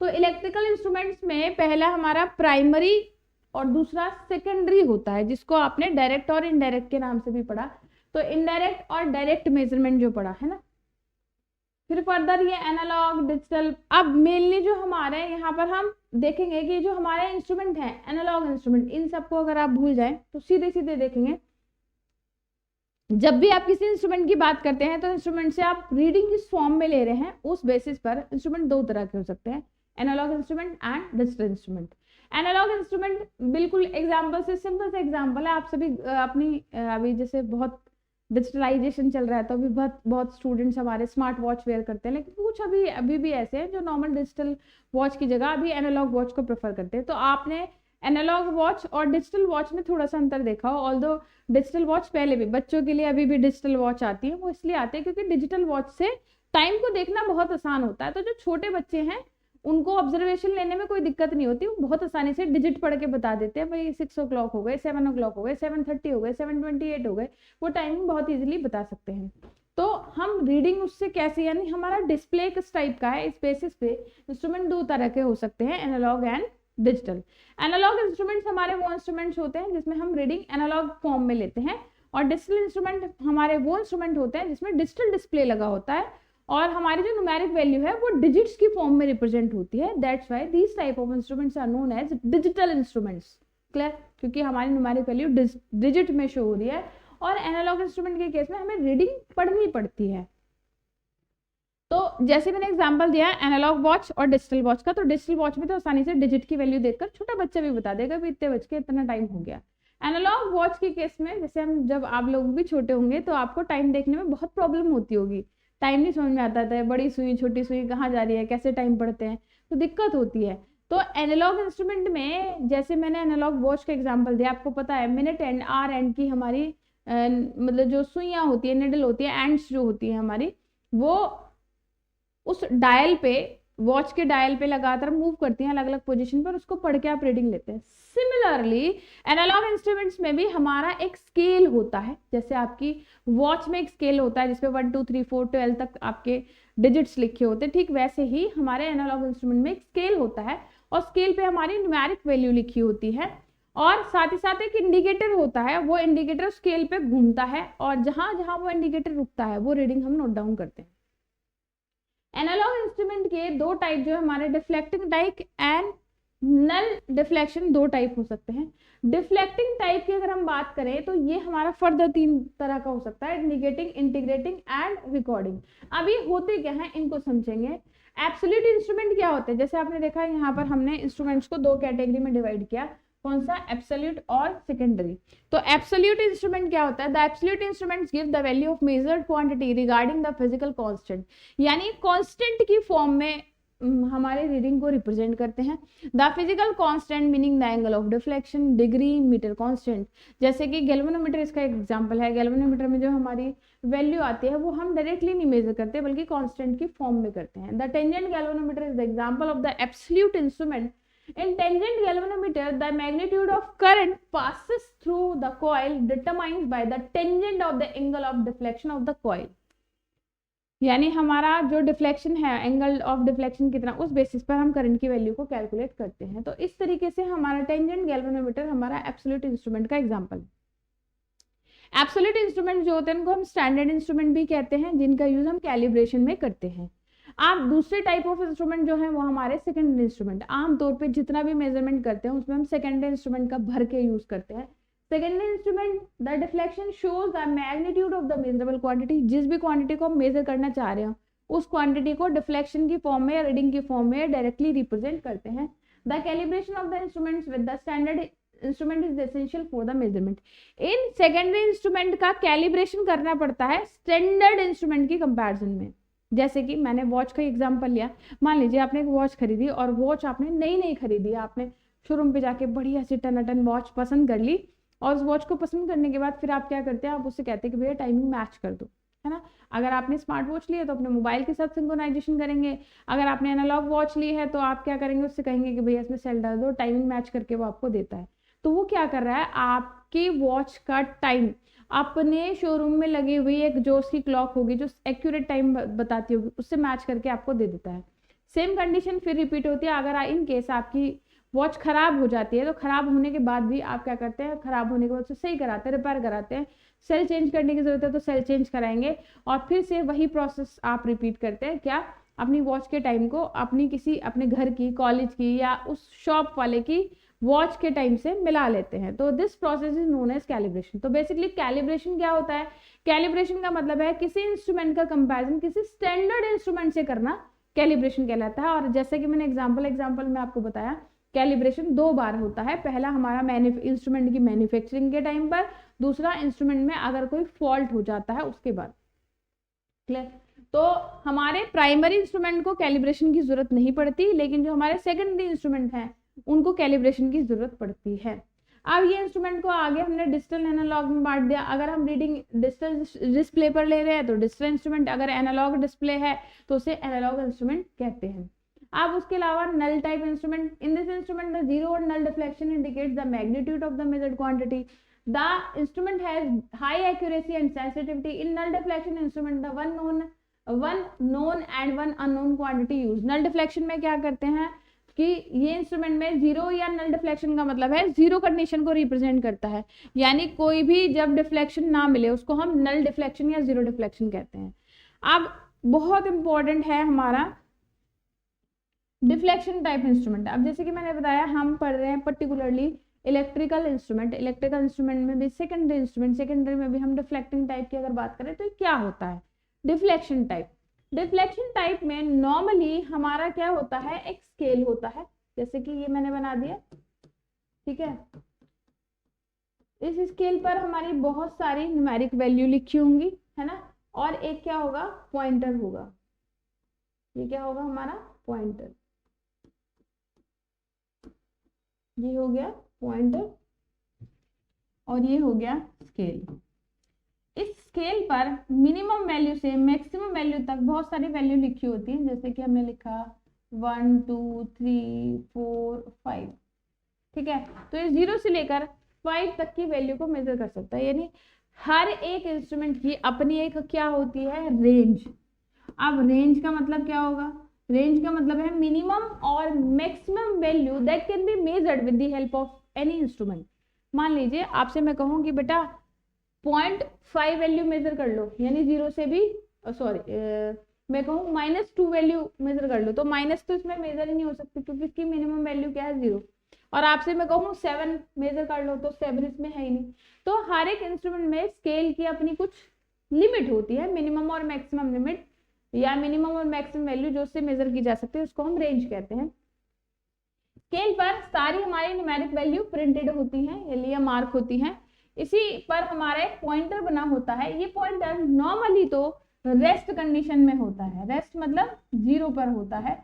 तो इलेक्ट्रिकल इंस्ट्रूमेंट्स में पहला हमारा प्राइमरी और दूसरा सेकेंडरी होता है, जिसको आपने डायरेक्ट और इनडायरेक्ट के नाम से भी पढ़ा। तो इनडायरेक्ट और डायरेक्ट मेजरमेंट जो पढ़ा है ना, फिर फर्दर ये एनालॉग, डिजिटल। अब मेनली जो हमारे यहाँ पर हम देखेंगे कि जो हमारे इंस्ट्रूमेंट हैं, एनालॉग इंस्ट्रूमेंट, इन सबको अगर आप भूल जाएं तो सीधे सीधे देखेंगे, जब भी आप किसी इंस्ट्रूमेंट की बात करते हैं तो इंस्ट्रूमेंट से आप रीडिंग किस फॉर्म में ले रहे हैं, उस बेसिस पर इंस्ट्रूमेंट 2 तरह के हो सकते हैं, analog instrument and digital instrument. Analog instrument बिल्कुल एग्जाम्पल से, सिंपल से एग्जाम्पल है, आप सभी अपनी अभी जैसे बहुत डिजिटलाइजेशन चल रहा है, तो अभी बहुत स्टूडेंट्स हमारे स्मार्ट वॉच वेयर करते हैं, लेकिन कुछ अभी भी ऐसे हैं जो नॉर्मल डिजिटल वॉच की जगह अभी एनालॉग वॉच को प्रेफर करते हैं। तो आपने एनालॉग वॉच और डिजिटल वॉच में थोड़ा सा अंतर देखा हो, ऑल्दो डिजिटल वॉच पहले भी बच्चों के लिए अभी भी डिजिटल वॉच आती है, वो इसलिए आती है क्योंकि डिजिटल वॉच से टाइम को देखना बहुत आसान होता है। तो जो छोटे बच्चे हैं उनको ऑब्जर्वेशन लेने में कोई दिक्कत नहीं होती, वो बहुत आसानी से डिजिट पढ़ के बता देते हैं, भाई 6 o'clock हो गए, 7 o'clock हो गए, 7:30 हो गए, 7:28 हो गए, वो टाइमिंग बहुत इजीली बता सकते हैं। तो हम रीडिंग उससे कैसे, यानी हमारा डिस्प्ले किस टाइप का है, इस बेसिस पे इंस्ट्रूमेंट 2 तरह के हो सकते हैं, analog and digital. Analog instruments हमारे वो इंस्ट्रूमेंट्स होते हैं जिसमें हम रीडिंग एनालॉग फॉर्म में लेते हैं, और डिजिटल इंस्ट्रूमेंट हमारे वो इंस्ट्रूमेंट होते हैं जिसमें डिजिटल डिस्प्ले लगा होता है और हमारी जो न्यूमेरिक वैल्यू है वो डिजिट्स की फॉर्म में रिप्रेजेंट होती है। That's why these type of instruments are known as digital instruments. Clear? क्योंकि हमारी न्यूमेरिक वैल्यू डिजिट में शो हो रही है, और एनालॉग इंस्ट्रूमेंट के केस में हमें रीडिंग पढ़नी पड़ती है। तो जैसे मैंने एग्जांपल दिया है एनालॉग वॉच और डिजिटल वॉच का, तो डिजिटल वॉच में तो आसानी से डिजिट की वैल्यू देखकर छोटा बच्चा भी बता देगा भी इतने बज के इतना टाइम हो गया। एनालॉग वॉच के केस में जैसे हम, जब आप लोग भी छोटे होंगे तो आपको टाइम देखने में बहुत प्रॉब्लम होती होगी, टाइम नहीं समझ में आता था, बड़ी सुई छोटी सुई कहाँ जा रही है, कैसे टाइम पढ़ते हैं, तो दिक्कत होती है। तो एनालॉग इंस्ट्रूमेंट में जैसे मैंने एनालॉग वॉच का एग्जांपल दिया, आपको पता है मिनट एंड आर एंड की हमारी मतलब जो सुइयां होती है, निडल होती है, एंड्स जो होती है हमारी, वो उस डायल पे, वॉच के डायल पे लगातार मूव करती हैं अलग अलग पोजीशन पर, उसको पढ़ के आप रीडिंग लेते हैं। सिमिलरली एनालॉग इंस्ट्रूमेंट्स में भी हमारा एक स्केल होता है, जैसे आपकी वॉच में एक स्केल होता है जिसपे 1 2 3 4 12 तक आपके डिजिट्स लिखे होते हैं, ठीक वैसे ही हमारे एनालॉग इंस्ट्रूमेंट में एक स्केल होता है, और स्केल पे हमारी न्यूमेरिक वैल्यू लिखी होती है, और साथ ही साथ एक इंडिकेटर होता है, वो इंडिकेटर स्केल पे घूमता है, और जहां जहां वो इंडिकेटर रुकता है वो रीडिंग हम नोट डाउन करते हैं। एनालॉग इंस्ट्रूमेंट के दो टाइप जो है हमारे, deflecting type and null deflection, दो टाइप हो सकते हैं। डिफ्लेक्टिंग टाइप की अगर हम बात करें तो ये हमारा फर्दर 3 तरह का हो सकता है, इंडिकेटिंग, इंटीग्रेटिंग एंड रिकॉर्डिंग। अब ये होते क्या है इनको समझेंगे। एब्सोल्यूट इंस्ट्रूमेंट क्या होते हैं, जैसे आपने देखा यहाँ पर हमने इंस्ट्रूमेंट्स को 2 कैटेगरी में डिवाइड किया, कौन सा, एब्सोल्यूट और सेकेंडरी। तो एब्सोल्यूट इंस्ट्रूमेंट क्या होता है, the absolute instruments give the value of measured quantity regarding the physical constant, यानी कांस्टेंट की फॉर्म में हमारे रीडिंग को रिप्रेजेंट करते हैं। The physical constant meaning the angle of deflection, degree, metre constant, जैसे कि गैल्वेनोमीटर इसका एक एग्जांपल है। गैल्वेनोमीटर में जो हमारी वैल्यू आती है वो हम डायरेक्टली नहीं मेजर करते बल्कि कांस्टेंट की फॉर्म में करते हैं। The tangent galvanometer is the example of the absolute instrument. In tangent galvanometer, the magnitude of current passes through the coil determined by the tangent of the angle of deflection of the coil. यानी हमारा जो deflection है, angle of deflection कितना, उस basis पर हम current की value को कैलकुलेट करते हैं। तो इस तरीके से हमारा टेंजेंट गैल्वेनोमीटर हमारा एब्सोल्यूट इंस्ट्रूमेंट का एग्जांपल है। एब्सोल्यूट इंस्ट्रूमेंट जो होते हैं उनको हम स्टैंडर्ड इंस्ट्रूमेंट भी कहते हैं, जिनका यूज हम कैलिब्रेशन में करते हैं। आप दूसरे टाइप ऑफ इंस्ट्रूमेंट जो है वो हमारे सेकेंडरी इंस्ट्रूमेंट, आमतौर पे जितना भी मेजरमेंट करते हैं उसमें हम सेकेंडरी इंस्ट्रूमेंट का भर के यूज करते हैं। Secondary instrument, the deflection shows the magnitude of the measurable quantity, जिस भी क्वांटिटी को हम मेजर करना चाह रहे हो उस क्वांटिटी को डिफ्लेक्शन की फॉर्म में या रीडिंग की फॉर्म में डायरेक्टली रिप्रेजेंट करते हैं। The calibration of the instruments with the standard instrument is essential for the measurement. In secondary instrument का कैलिब्रेशन करना पड़ता है स्टैंडर्ड इंस्ट्रूमेंट की कंपैरिजन में। जैसे कि मैंने वॉच का एग्जांपल लिया, मान लीजिए आपने एक वॉच खरीदी और वॉच आपने नई खरीदी, आपने शोरूम पे जाके बढ़िया सी टनाटन वॉच पसंद कर ली, और उस वॉच को पसंद करने के बाद फिर आप क्या करते हैं, आप उससे कहते हैं कि भैया टाइमिंग मैच कर दो, है ना। अगर आपने स्मार्ट वॉच ली है तो अपने मोबाइल के साथ सिंक्रोनाइजेशन करेंगे, अगर आपने एनालॉग वॉच ली है तो आप क्या करेंगे, उससे कहेंगे कि भैया इसमें सेल डाल दो, टाइमिंग मैच करके वो आपको देता है। तो वो क्या कर रहा है, आपकी वॉच का टाइम अपने शोरूम में लगी हुई एक जो उसकी क्लॉक होगी जो एक्यूरेट टाइम बताती होगी उससे मैच करके आपको दे देता है। सेम कंडीशन फिर रिपीट होती है, अगर इन केस आपकी वॉच खराब हो जाती है तो खराब होने के बाद भी आप क्या करते हैं, खराब होने के बाद उसे सही कराते हैं, रिपेयर कराते हैं, सेल चेंज करने की जरूरत है तो सेल चेंज कराएंगे, और फिर से वही प्रोसेस आप रिपीट करते हैं। क्या, अपनी वॉच के टाइम को अपने घर की, कॉलेज की या उस शॉप वाले की वॉच के टाइम से मिला लेते हैं। तो this process is known as calibration. तो बेसिकली कैलिब्रेशन क्या होता है, कैलिब्रेशन का मतलब है किसी इंस्ट्रूमेंट का कंपैरिजन किसी स्टैंडर्ड इंस्ट्रूमेंट से करना कैलिब्रेशन कहलाता है। और जैसे कि मैंने एग्जांपल में आपको बताया, कैलिब्रेशन 2 बार होता है, पहला हमारा इंस्ट्रूमेंट की मैन्युफैक्चरिंग के टाइम पर, दूसरा इंस्ट्रूमेंट में अगर कोई फॉल्ट हो जाता है उसके बाद। क्लियर? तो हमारे प्राइमरी इंस्ट्रूमेंट को कैलिब्रेशन की जरूरत नहीं पड़ती, लेकिन जो हमारे सेकेंडरी इंस्ट्रूमेंट हैं उनको कैलिब्रेशन की जरूरत पड़ती है। अब ये इंस्ट्रूमेंट को आगे हमने डिजिटल एनालॉग में बांट दिया। अगर हम रीडिंग डिजिटल डिस्प्ले पर ले रहे हैं तो डिजिटल इंस्ट्रूमेंट, अगर एनालॉग डिस्प्ले है तो उसे एनालॉग इंस्ट्रूमेंट कहते हैं। अब उसके अलावा null type instrument, in this instrument the zero और null deflection indicates the magnitude of the measured quantity, the instrument has high accuracy and sensitivity. In null deflection instrument the one known and one unknown quantity use. Null deflection में क्या करते हैं, कि ये instrument में zero या null deflection का मतलब है जीरो कंडीशन को रिप्रेजेंट करता है, यानी कोई भी जब डिफ्लेक्शन ना मिले उसको हम नल डिफ्लेक्शन या जीरो डिफ्लेक्शन कहते हैं। अब बहुत इंपॉर्टेंट है हमारा डिफ्लेक्शन टाइप इंस्ट्रूमेंट। अब जैसे कि मैंने बताया हम पढ़ रहे हैं पर्टिकुलरली इलेक्ट्रिकल इंस्ट्रूमेंट में भी सेकेंडरी में भी हम डिफ्लेक्टिंग टाइप की अगर बात करें तो क्या होता है डिफ्लेक्शन टाइप में नॉर्मली हमारा क्या होता है, एक स्केल होता है, जैसे कि ये मैंने बना दिया, ठीक है। इस स्केल पर हमारी बहुत सारी न्यूमेरिक वैल्यू लिखी होंगी, है ना, और एक क्या होगा, पॉइंटर होगा। ये क्या होगा हमारा पॉइंटर, ये हो गया पॉइंटर और ये हो गया स्केल। इस स्केल पर मिनिमम वैल्यू से मैक्सिमम वैल्यू तक बहुत सारी वैल्यू लिखी होती है, जैसे कि हमने लिखा 1 2 3 4 5, ठीक है। तो ये 0 से लेकर 5 तक की वैल्यू को मेजर कर सकता है, यानी हर एक इंस्ट्रूमेंट की अपनी एक क्या होती है, रेंज। अब रेंज का मतलब क्या होगा, रेंज का मतलब है मिनिमम और maximum value that can be measured with the help of any instrument. मान लीजिए आपसे मैं कहूँ कि बेटा 0.5 वैल्यू मेजर कर लो, यानी 0 से भी मैं कहूँ -2 वैल्यू मेजर कर लो, तो माइनस तो इसमें मेजर ही नहीं हो सकती क्योंकि इसकी मिनिमम वैल्यू क्या है 0। और आपसे मैं कहूँ 7 मेजर कर लो तो 7 इसमें है ही नहीं। तो हर एक इंस्ट्रूमेंट में स्केल की अपनी कुछ लिमिट होती है, मिनिमम और मैक्सिमम लिमिट या मिनिमम और मैक्सिमम वैल्यू जो उससे मेजर की जा सकती है उसको हम रेंज कहते हैं। स्केल पर सारी हमारी न्यूमेरिक वैल्यू प्रिंटेड होती हैं या मार्क होती हैं। इसी पर हमारा एक पॉइंटर बना होता है। ये पॉइंटर नॉर्मली तो रेस्ट कंडीशन में होता है, रेस्ट मतलब 0 पर होता है,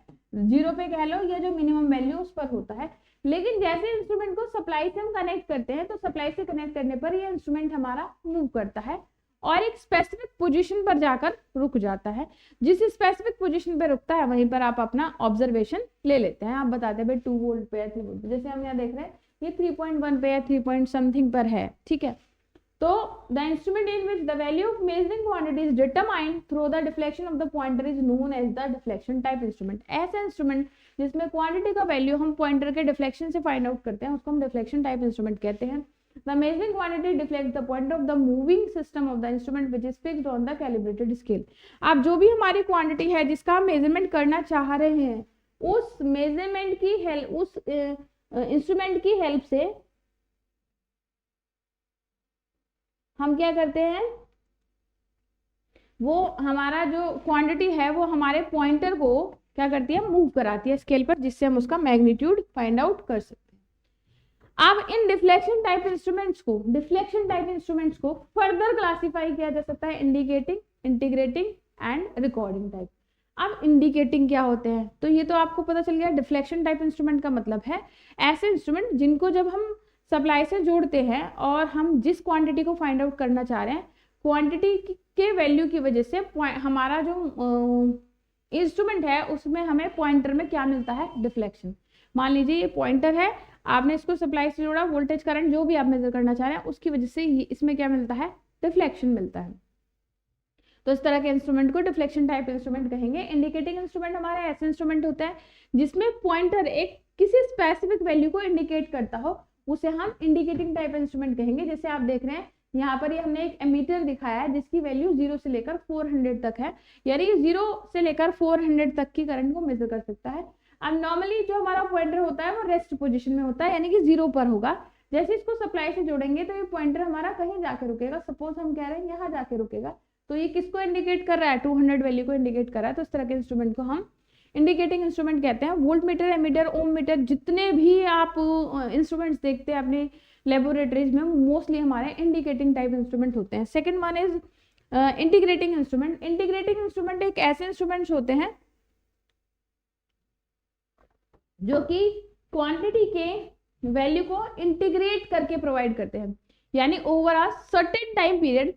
0 पे कह लो या जो मिनिमम वैल्यू उस पर होता है। लेकिन जैसे इंस्ट्रूमेंट को सप्लाई से हम कनेक्ट करते हैं तो सप्लाई से कनेक्ट करने पर ये इंस्ट्रूमेंट हमारा मूव करता है और एक स्पेसिफिक पोजीशन पर जाकर रुक जाता है। जिस स्पेसिफिक पोजीशन पर रुकता है वहीं पर आप अपना ऑब्जर्वेशन ले लेते हैं। आप बताते हैं भाई 2 वोल्ट पे या 3 वोल्ट पे, जैसे हम यहाँ देख रहे हैं ये 3.1 पे या 3 पॉइंट समथिंग पर है, ठीक है। तो the instrument in which the value of measuring quantity is determined through the deflection of the pointer is known as the deflection type instrument. ऐसा इंस्ट्रूमेंट जिसमें क्वांटिटी का वैल्यू हम पॉइंटर के डिफ्लेक्शन से फाइंड आउट करते हैं उसको हम डिफ्लेक्शन टाइप इंस्ट्रूमेंट कहते हैं। The measuring quantity deflects the pointer of the moving system of the instrument which is fixed on the calibrated scale। अब जो भी हमारी क्वांटिटी है जिसका हम मेजरमेंट करना चाह रहे हैं उस मेजरमेंट की हेल्प, उस इंस्ट्रूमेंट की हेल्प से हम क्या करते हैं, वो हमारा जो क्वांटिटी है वो हमारे पॉइंटर को क्या करती है, मूव कराती है स्केल पर, जिससे हम उसका मैग्नीट्यूड फाइंड आउट कर सकते हैं। अब इन डिफ्लेक्शन टाइप इंस्ट्रूमेंट्स को फर्दर क्लासिफाई किया जा सकता है indicating, integrating and recording type. अब इंडिकेटिंग क्या होते हैं, तो ये तो आपको पता चल गया। डिफ्लेक्शन टाइप इंस्ट्रूमेंट का मतलब है ऐसे इंस्ट्रूमेंट जिनको जब हम सप्लाई से जोड़ते हैं और हम जिस क्वांटिटी को फाइंड आउट करना चाह रहे हैं, क्वांटिटी के वैल्यू की वजह से हमारा जो इंस्ट्रूमेंट है उसमें हमें पॉइंटर में क्या मिलता है, डिफ्लेक्शन। मान लीजिए ये पॉइंटर है, आपने इसको सप्लाई से जोड़ा, वोल्टेज करंट जो भी आप मेजर करना चाह रहे हैं उसकी वजह से इसमें क्या मिलता है, डिफ्लेक्शन मिलता है। तो इस तरह के इंस्ट्रूमेंट को डिफ्लेक्शन टाइप इंस्ट्रूमेंट कहेंगे। इंडिकेटिंग इंस्ट्रूमेंट हमारा ऐसे इंस्ट्रूमेंट होता है जिसमें पॉइंटर एक किसी स्पेसिफिक वैल्यू को इंडिकेट करता हो, उसे हम इंडिकेटिंग टाइप इंस्ट्रूमेंट कहेंगे। जैसे आप देख रहे हैं यहाँ पर ये हमने एक एमीटर दिखाया है जिसकी वैल्यू 0 से लेकर 400 तक है, यानी 0 से लेकर 400 तक की करंट को मेजर कर सकता है। अब नॉर्मली जो हमारा पॉइंटर होता है वो रेस्ट पोजीशन में होता है, यानी कि 0 पर होगा। जैसे इसको सप्लाई से जोड़ेंगे तो ये पॉइंटर हमारा कहीं जाके रुकेगा, सपोज हम कह रहे हैं यहाँ जाके रुकेगा, तो ये किसको इंडिकेट कर रहा है, 200 वैल्यू को इंडिकेट कर रहा है। तो इस तरह के इंस्ट्रूमेंट को हम इंडिकेटिंग इंस्ट्रूमेंट कहते हैं। वोल्ट मीटर, एमीटर, ओम मीटर, जितने भी आप इंस्ट्रूमेंट्स देखते हैं अपने लेबोरेटरीज में, मोस्टली हमारे इंडिकेटिंग टाइप इंस्ट्रूमेंट होते हैं। Second one is integrating instrument. Integrating instrument एक ऐसे इंस्ट्रूमेंट्स होते हैं जो कि क्वांटिटी के वैल्यू को इंटीग्रेट करके प्रोवाइड करते हैं, यानी over a certain time period,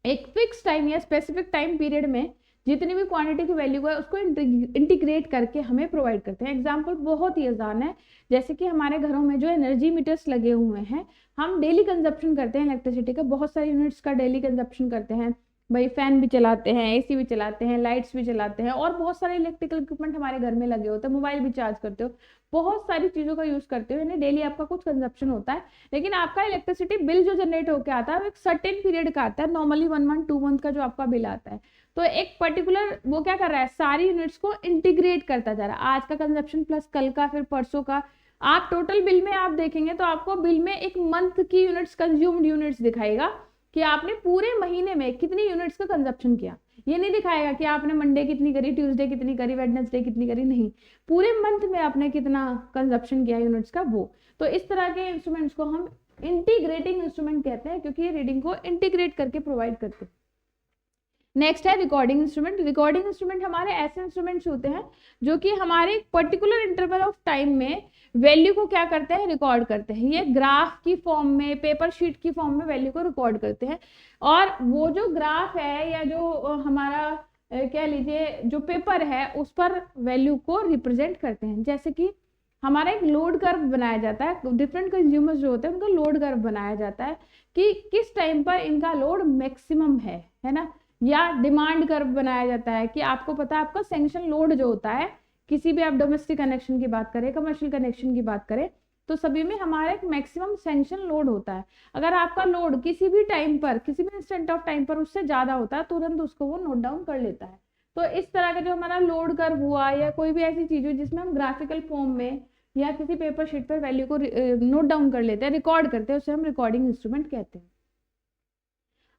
एक फिक्स टाइम या स्पेसिफिक टाइम पीरियड में जितनी भी क्वांटिटी की वैल्यू है उसको इंटीग्रेट करके हमें प्रोवाइड करते हैं। एग्जांपल बहुत ही आसान है, जैसे कि हमारे घरों में जो एनर्जी मीटर्स लगे हुए हैं, हम डेली कंजप्शन करते हैं इलेक्ट्रिसिटी का, बहुत सारे यूनिट्स का डेली कंजप्शन करते हैं। भाई फैन भी चलाते हैं, एसी भी चलाते हैं, लाइट्स भी चलाते हैं, और बहुत सारे इलेक्ट्रिकल इक्विपमेंट हमारे घर में लगे होते हैं, मोबाइल भी चार्ज करते हो, बहुत सारी चीजों का यूज करते हो, यानी डेली आपका कुछ कंजप्शन होता है। लेकिन आपका इलेक्ट्रिसिटी बिल जो जनरेट होकर आता है वो एक सर्टेन पीरियड का आता है, नॉर्मली 1 मंथ 2 मंथ का जो आपका बिल आता है। तो एक पर्टिकुलर वो क्या कर रहा है, सारी यूनिट्स को इंटीग्रेट करता जा रहा है, आज का कंजप्शन प्लस कल का, फिर परसों का। आप टोटल बिल में आप देखेंगे तो आपको बिल में एक मंथ की यूनिट्स, कंज्यूम्ड यूनिट्स दिखाएगा कि आपने पूरे महीने में कितनी यूनिट्स का कंजप्शन किया। ये नहीं दिखाएगा कि आपने मंडे कितनी करी, ट्यूसडे कितनी करी, वेडनेसडे कितनी करी, नहीं, पूरे मंथ में आपने कितना कंजप्शन किया यूनिट्स का वो। तो इस तरह के इंस्ट्रूमेंट्स को हम इंटीग्रेटिंग इंस्ट्रूमेंट कहते हैं, क्योंकि ये रीडिंग को इंटीग्रेट करके प्रोवाइड करते हैं। नेक्स्ट है रिकॉर्डिंग इंस्ट्रूमेंट। रिकॉर्डिंग इंस्ट्रूमेंट हमारे ऐसे इंस्ट्रूमेंट्स होते हैं जो कि हमारे पर्टिकुलर इंटरवल ऑफ टाइम में वैल्यू को क्या करते हैं, रिकॉर्ड करते हैं। ये ग्राफ की फॉर्म में, पेपर शीट की फॉर्म में वैल्यू को रिकॉर्ड करते हैं, और वो जो ग्राफ है या जो हमारा कह लीजिए जो पेपर है उस पर वैल्यू को रिप्रेजेंट करते हैं। जैसे कि हमारा एक लोड कर्व बनाया जाता है, डिफरेंट कंज्यूमर्स जो होते हैं उनका लोड कर्व बनाया जाता है कि किस टाइम पर इनका लोड मैक्सिमम है ना, या डिमांड कर्व बनाया जाता है कि आपको पता है आपका सैंक्शन लोड जो होता है, किसी भी आप डोमेस्टिक कनेक्शन की बात करें, कमर्शियल कनेक्शन की बात करें, तो सभी में हमारा एक मैक्सिमम सैंक्शन लोड होता है। अगर आपका लोड किसी भी टाइम पर, किसी भी इंस्टेंट ऑफ टाइम पर उससे ज्यादा होता है, तुरंत उसको वो नोट डाउन कर लेता है। तो इस तरह का जो हमारा लोड कर्व हुआ या कोई भी ऐसी चीज हुई जिसमें हम ग्राफिकल फॉर्म में या किसी पेपर शीट पर वैल्यू को नोट डाउन कर लेते हैं, रिकॉर्ड करते हैं, उसे हम रिकॉर्डिंग इंस्ट्रूमेंट कहते हैं।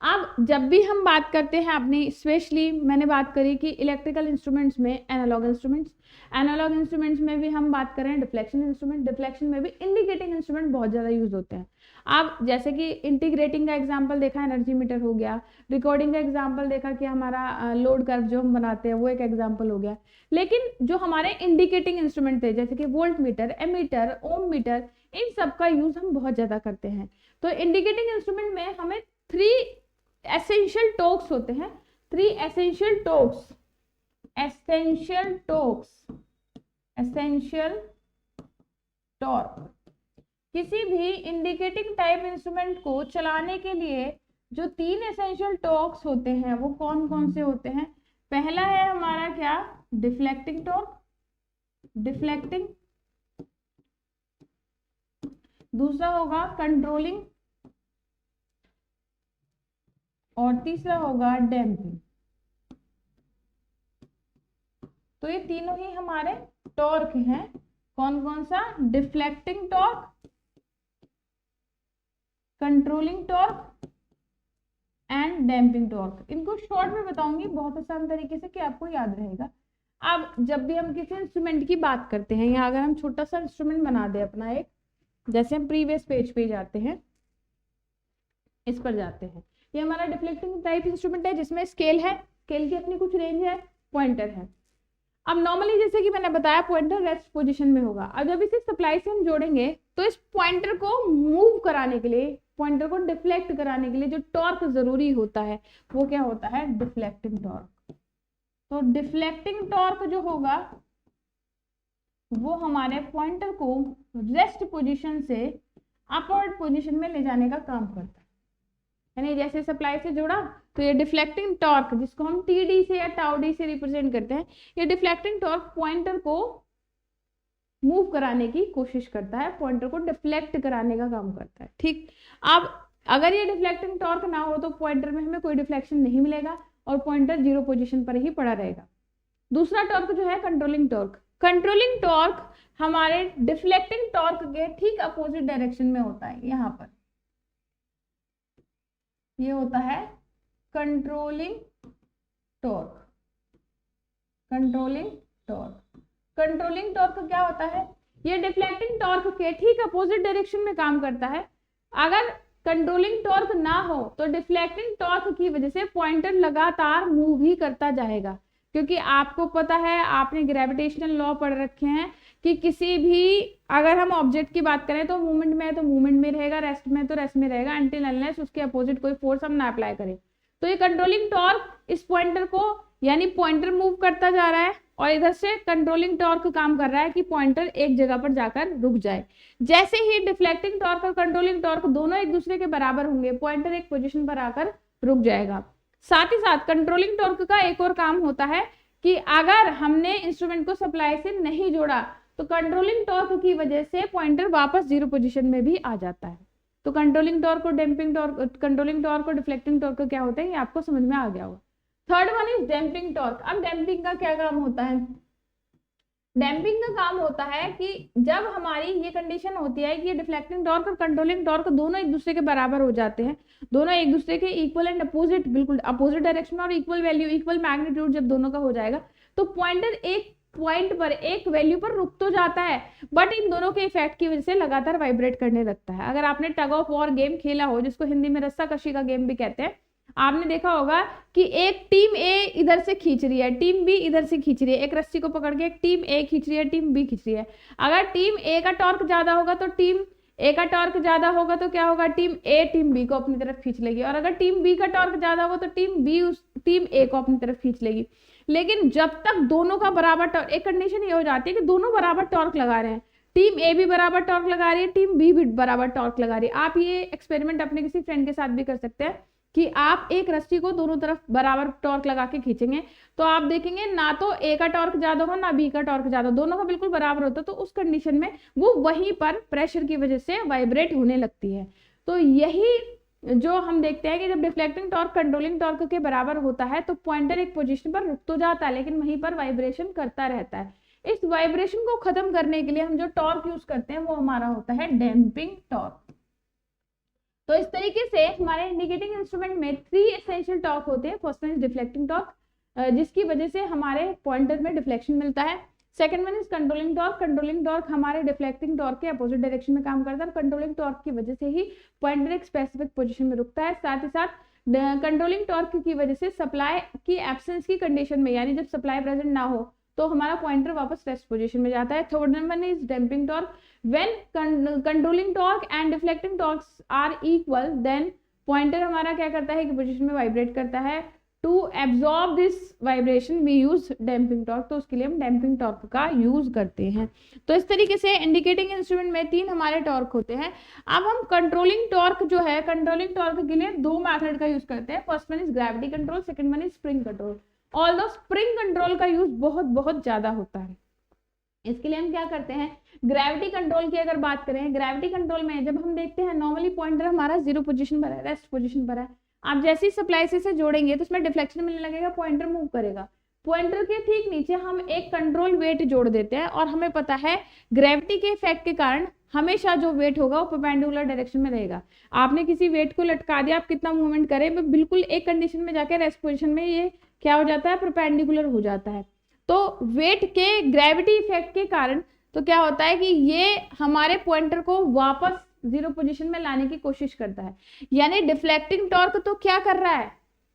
अब जब भी हम बात करते हैं अपनी, स्पेशली मैंने बात करी कि इलेक्ट्रिकल इंस्ट्रूमेंट्स में एनालॉग इंस्ट्रूमेंट्स में भी हम बात करें डिफ्लेक्शन इंस्ट्रूमेंट, डिफ्लेक्शन में भी इंडिकेटिंग इंस्ट्रूमेंट बहुत ज़्यादा यूज होते हैं। अब जैसे कि इंटीग्रेटिंग का एग्जांपल देखा, एनर्जी मीटर हो गया, रिकॉर्डिंग का एग्जांपल देखा कि हमारा लोड कर्व जो हम बनाते हैं वो एक एग्जांपल हो गया। लेकिन जो हमारे इंडिकेटिंग इंस्ट्रूमेंट थे जैसे कि वोल्ट मीटर, एमीटर, ओम मीटर, इन सब का यूज हम बहुत ज़्यादा करते हैं। तो इंडिकेटिंग इंस्ट्रूमेंट में हमें 3 एसेंशियल टॉर्क्स होते हैं, 3 एसेंशियल टॉर्क्स, एसेंशियल टॉर्क। किसी भी इंडिकेटिंग टाइप इंस्ट्रूमेंट को चलाने के लिए जो 3 एसेंशियल टॉर्क्स होते हैं वो कौन कौन से होते हैं? पहला है हमारा क्या, डिफ्लेक्टिंग टॉर्क, डिफ्लेक्टिंग। दूसरा होगा कंट्रोलिंग, और तीसरा होगा डैम्पिंग। तो ये तीनों ही हमारे टॉर्क हैं। कौन कौन सा? Deflecting torque, controlling torque and damping torque. इनको शॉर्ट में बताऊंगी बहुत आसान तरीके से कि आपको याद रहेगा। अब जब भी हम किसी इंस्ट्रूमेंट की बात करते हैं, या अगर हम छोटा सा इंस्ट्रूमेंट बना दे अपना एक, जैसे हम प्रीवियस पेज पे जाते हैं, इस पर जाते हैं, ये हमारा डिफ्लेक्टिंग टाइप इंस्ट्रूमेंट है जिसमें स्केल है, स्केल की अपनी कुछ रेंज है, पॉइंटर है। अब नॉर्मली जैसे कि मैंने बताया पॉइंटर रेस्ट पोजीशन में होगा। अब जब इसे सप्लाई से हम जोड़ेंगे तो इस पॉइंटर को मूव कराने के लिए, पॉइंटर को डिफ्लेक्ट कराने के लिए जो टॉर्क जरूरी होता है वो क्या होता है? Deflecting torque. तो डिफ्लेक्टिंग टॉर्क जो होगा वो हमारे पॉइंटर को रेस्ट पोजीशन से अपवर्ड पोजीशन में ले जाने का काम करता है। यानी जैसे सप्लाई से जोड़ा तो ये डिफ्लेक्टिंग टॉर्क, जिसको हम टीडी से या टाउ डी से रिप्रेजेंट करते हैं, ये डिफ्लेक्टिंग टॉर्क पॉइंटर को मूव कराने की कोशिश करता है, पॉइंटर को डिफ्लेक्ट कराने का काम करता है। ठीक, अब अगर ये डिफ्लेक्टिंग टॉर्क ना हो तो पॉइंटर में हमें कोई डिफ्लेक्शन नहीं मिलेगा और पॉइंटर 0 पोजीशन पर ही पड़ा रहेगा। दूसरा टॉर्क जो है कंट्रोलिंग टॉर्क। कंट्रोलिंग टॉर्क हमारे डिफ्लेक्टिंग टॉर्क के ठीक अपोजिट डायरेक्शन में होता है। यहाँ पर ये होता है controlling torque. Controlling torque, controlling torque क्या होता है? ये डिफ्लेक्टिंग टॉर्क के ठीक अपोजिट डायरेक्शन में काम करता है। अगर कंट्रोलिंग टॉर्क ना हो तो डिफ्लेक्टिंग टॉर्क की वजह से पॉइंटर लगातार मूव ही करता जाएगा, क्योंकि आपको पता है, आपने ग्रेविटेशनल लॉ पढ़ रखे हैं कि किसी भी, अगर हम ऑब्जेक्ट की बात करें तो मूवमेंट में है तो मूवमेंट में रहेगा, रेस्ट में तो रेस्ट में रहेगा, अनटिल अनलेस उसके अपोजिट कोई फोर्स हम ना अप्लाई करें। तो ये कंट्रोलिंग टॉर्क इस पॉइंटर को, यानी पॉइंटर मूव करता जा रहा है और इधर से कंट्रोलिंग टॉर्क काम कर रहा है कि पॉइंटर एक जगह पर जाकर रुक जाए। जैसे ही डिफ्लेक्टिंग टॉर्क और कंट्रोलिंग टॉर्क दोनों एक दूसरे के बराबर होंगे, पॉइंटर एक पोजीशन पर आकर रुक जाएगा। साथ ही साथ कंट्रोलिंग टॉर्क का एक और काम होता है कि अगर हमने इंस्ट्रूमेंट को सप्लाई से नहीं जोड़ा तो कंट्रोलिंग टॉर्क की वजह से पॉइंटर वापस 0 पोजीशन में भी आ जाता है। तो कंट्रोलिंग टॉर्क और डैम्पिंग टॉर्क, कंट्रोलिंग टॉर्क और डिफ्लेक्टिंग टॉर्क क्या होता है, ये आपको समझ में आ गया होगा। Third one is damping torque. अब डैम्पिंग का क्या काम होता है? डैम्पिंग का काम होता है कि जब हमारी ये कंडीशन होती है कि डिफ्लेक्टिंग टॉर्क और कंट्रोलिंग टॉर्क दोनों एक दूसरे के बराबर हो जाते हैं, दोनों एक दूसरे के इक्वल एंड अपोजिट, बिल्कुल अपोजिट डायरेक्शन और इक्वल वैल्यू, इक्वल मैग्नीट्यूड जब दोनों का हो जाएगा तो पॉइंटर एक पॉइंट पर, एक वैल्यू पर रुक तो जाता है, बट इन दोनों के इफेक्ट की वजह से लगातार वाइब्रेट करने लगता है। अगर आपने टग ऑफ वॉर गेम खेला हो, जिसको हिंदी में रस्साकशी का गेम भी कहते हैं, आपने देखा होगा कि एक टीम ए इधर से खींच रही है, टीम बी इधर से खींच रही है, एक रस्सी को पकड़ के एक टीम ए खींच रही है, टीम बी खींच रही है। अगर टीम ए का टॉर्क ज्यादा होगा तो टीम ए का टॉर्क ज्यादा होगा तो क्या होगा, टीम ए टीम बी को अपनी तरफ खींच लेगी, और अगर टीम बी का टॉर्क ज्यादा होगा तो टीम बी उस टीम ए को अपनी तरफ खींच लेगी। लेकिन जब तक दोनों का बराबर टॉर्क, एक कंडीशन ये हो जाती है कि दोनों बराबर टॉर्क लगा रहे हैं, टीम ए भी बराबर टॉर्क लगा रही है, टीम बी भी बराबर टॉर्क लगा रही है। आप ये एक्सपेरिमेंट अपने किसी फ्रेंड के साथ भी कर सकते हैं कि आप एक रस्सी को दोनों तरफ बराबर टॉर्क लगा के खींचेंगे तो आप देखेंगे ना तो ए का टॉर्क ज्यादा हो ना बी का टॉर्क ज्यादा, दोनों का बिल्कुल बराबर होता है। तो उस कंडीशन में वो वहीं पर प्रेशर की वजह से वाइब्रेट होने लगती है। तो यही जो हम देखते हैं कि जब डिफ्लेक्टिंग टॉर्क कंट्रोलिंग टॉर्क के बराबर होता है तो पॉइंटर एक पोजीशन पर रुक तो जाता है लेकिन वहीं पर वाइब्रेशन करता रहता है। इस वाइब्रेशन को खत्म करने के लिए हम जो टॉर्क यूज करते हैं वो हमारा होता है डैम्पिंग टॉर्क। तो इस तरीके से हमारे इंडिकेटिंग इंस्ट्रूमेंट में 3 एसेंशियल टॉर्क होते हैं। First one is deflecting torque, जिसकी वजह से हमारे पॉइंटर में डिफ्लेक्शन मिलता है। Second one is controlling torque, controlling torque हमारे डिफ्लेक्टिंग टॉर्क के अपोजिट डायरेक्शन में काम करता है। कंट्रोलिंग टॉर्क की वजह से ही पॉइंटर एक स्पेसिफिक पोजीशन में रुकता है। साथ ही साथ कंट्रोलिंग टॉर्क की वजह से सप्लाई की एब्सेंस की कंडीशन में, यानी जब सप्लाई प्रेजेंट ना हो तो हमारा पॉइंटर वापस रेस्ट पोजीशन में जाता है। Third one is damping torque, when controlling torque and deflecting torques are equal then pointer हमारा क्या करता है कि पोजीशन में वाइब्रेट करता है। To absorb this vibration we use damping torque, तो उसके लिए हम डैम्पिंग टॉर्क का यूज करते हैं। तो इस तरीके से इंडिकेटिंग इंस्ट्रूमेंट में 3 हमारे टॉर्क होते हैं। अब हम कंट्रोलिंग टॉर्क जो है, कंट्रोलिंग टॉर्क के लिए 2 मेथड का यूज करते हैं। First one is gravity control, second one is spring control. Although spring control का यूज बहुत ज्यादा होता है। इसके लिए हम क्या करते हैं, ग्रेविटी कंट्रोल की अगर बात करें, ग्रेविटी कंट्रोल में जब हम देखते हैं नॉर्मली पॉइंटर हमारा 0 पोजीशन पर है, रेस्ट पोजीशन पर है, आप जैसे ही सप्लाई से जोड़ेंगे तो उसमें डिफ्लेक्शन मिलने लगेगा, पॉइंटर मूव करेगा। पॉइंटर के ठीक नीचे हम एक कंट्रोल वेट जोड़ देते हैं और हमें पता है ग्रेविटी के इफेक्ट के कारण हमेशा जो वेट होगा वो परपेंडिकुलर डायरेक्शन में रहेगा। आपने किसी वेट को लटका दिया, आप कितना मूवमेंट करें, वो बिल्कुल एक कंडीशन में जाकर रेस्ट पोजीशन में ये क्या हो जाता है, परपेंडिकुलर हो जाता है। तो वेट के ग्रेविटी इफेक्ट के कारण तो क्या होता है कि ये हमारे पॉइंटर को वापस 0 पोजीशन में लाने की कोशिश करता है। यानी डिफ्लेक्टिंग टॉर्क तो क्या कर रहा है,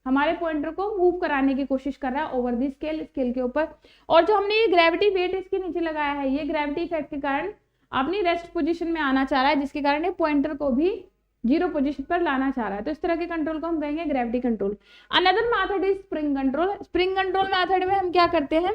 हमारे पॉइंटर को मूव कराने की कोशिश कर रहा है ओवर दी स्केल, स्केल के ऊपर। और जो हमने ये ग्रेविटी वेट इसके नीचे लगाया है, ये ग्रेविटी इफेक्ट के कारण अपनी रेस्ट पोजीशन में आना चाह रहा है, जिसके कारण ये पॉइंटर को भी 0 पोजीशन पर लाना चाह रहा है। तो इस तरह के कंट्रोल को हम कहेंगे gravity control. Another method is spring control. Spring control method में हम क्या करते हैं,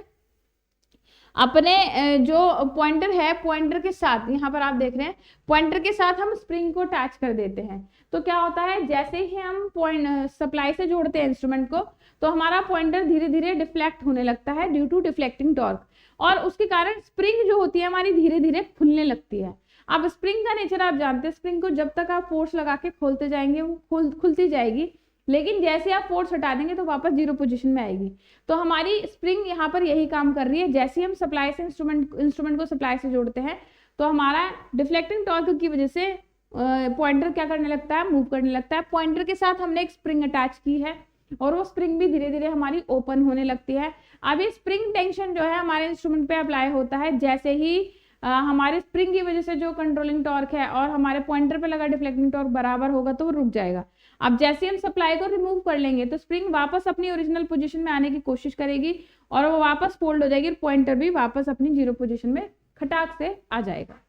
अपने जो पॉइंटर है, पॉइंटर के साथ, यहाँ पर आप देख रहे हैं पॉइंटर के साथ हम स्प्रिंग को अटैच कर देते हैं। तो क्या होता है, जैसे ही हम पॉइंट सप्लाई से जोड़ते हैं इंस्ट्रूमेंट को तो हमारा पॉइंटर धीरे धीरे डिफ्लेक्ट होने लगता है ड्यू टू डिफ्लेक्टिंग टॉर्क, और उसके कारण स्प्रिंग जो होती है हमारी धीरे धीरे खुलने लगती है। अब स्प्रिंग का नेचर आप जानते हैं, स्प्रिंग को जब तक आप फोर्स लगा के खोलते जाएंगे वो खुलती जाएगी, लेकिन जैसे आप फोर्स हटा देंगे तो वापस 0 पोजीशन में आएगी। तो हमारी स्प्रिंग यहाँ पर यही काम कर रही है। जैसे ही हम सप्लाई से इंस्ट्रूमेंट को सप्लाई से जोड़ते हैं तो हमारा डिफ्लेक्टिंग टॉर्क की वजह से पॉइंटर क्या करने लगता है, मूव करने लगता है। पॉइंटर के साथ हमने एक स्प्रिंग अटैच की है और वो स्प्रिंग भी धीरे धीरे हमारी ओपन होने लगती है। अब ये स्प्रिंग टेंशन जो है हमारे इंस्ट्रूमेंट पे अप्लाई होता है जैसे ही हमारे स्प्रिंग की वजह से जो कंट्रोलिंग टॉर्क है और हमारे पॉइंटर पे लगा डिफ्लेक्टिंग टॉर्क बराबर होगा तो वो रुक जाएगा। अब जैसे हम सप्लाई को रिमूव कर लेंगे तो स्प्रिंग वापस अपनी ओरिजिनल पोजीशन में आने की कोशिश करेगी और वो वापस फोल्ड हो जाएगी और पॉइंटर भी वापस अपनी 0 पोजीशन में खटाक से आ जाएगा।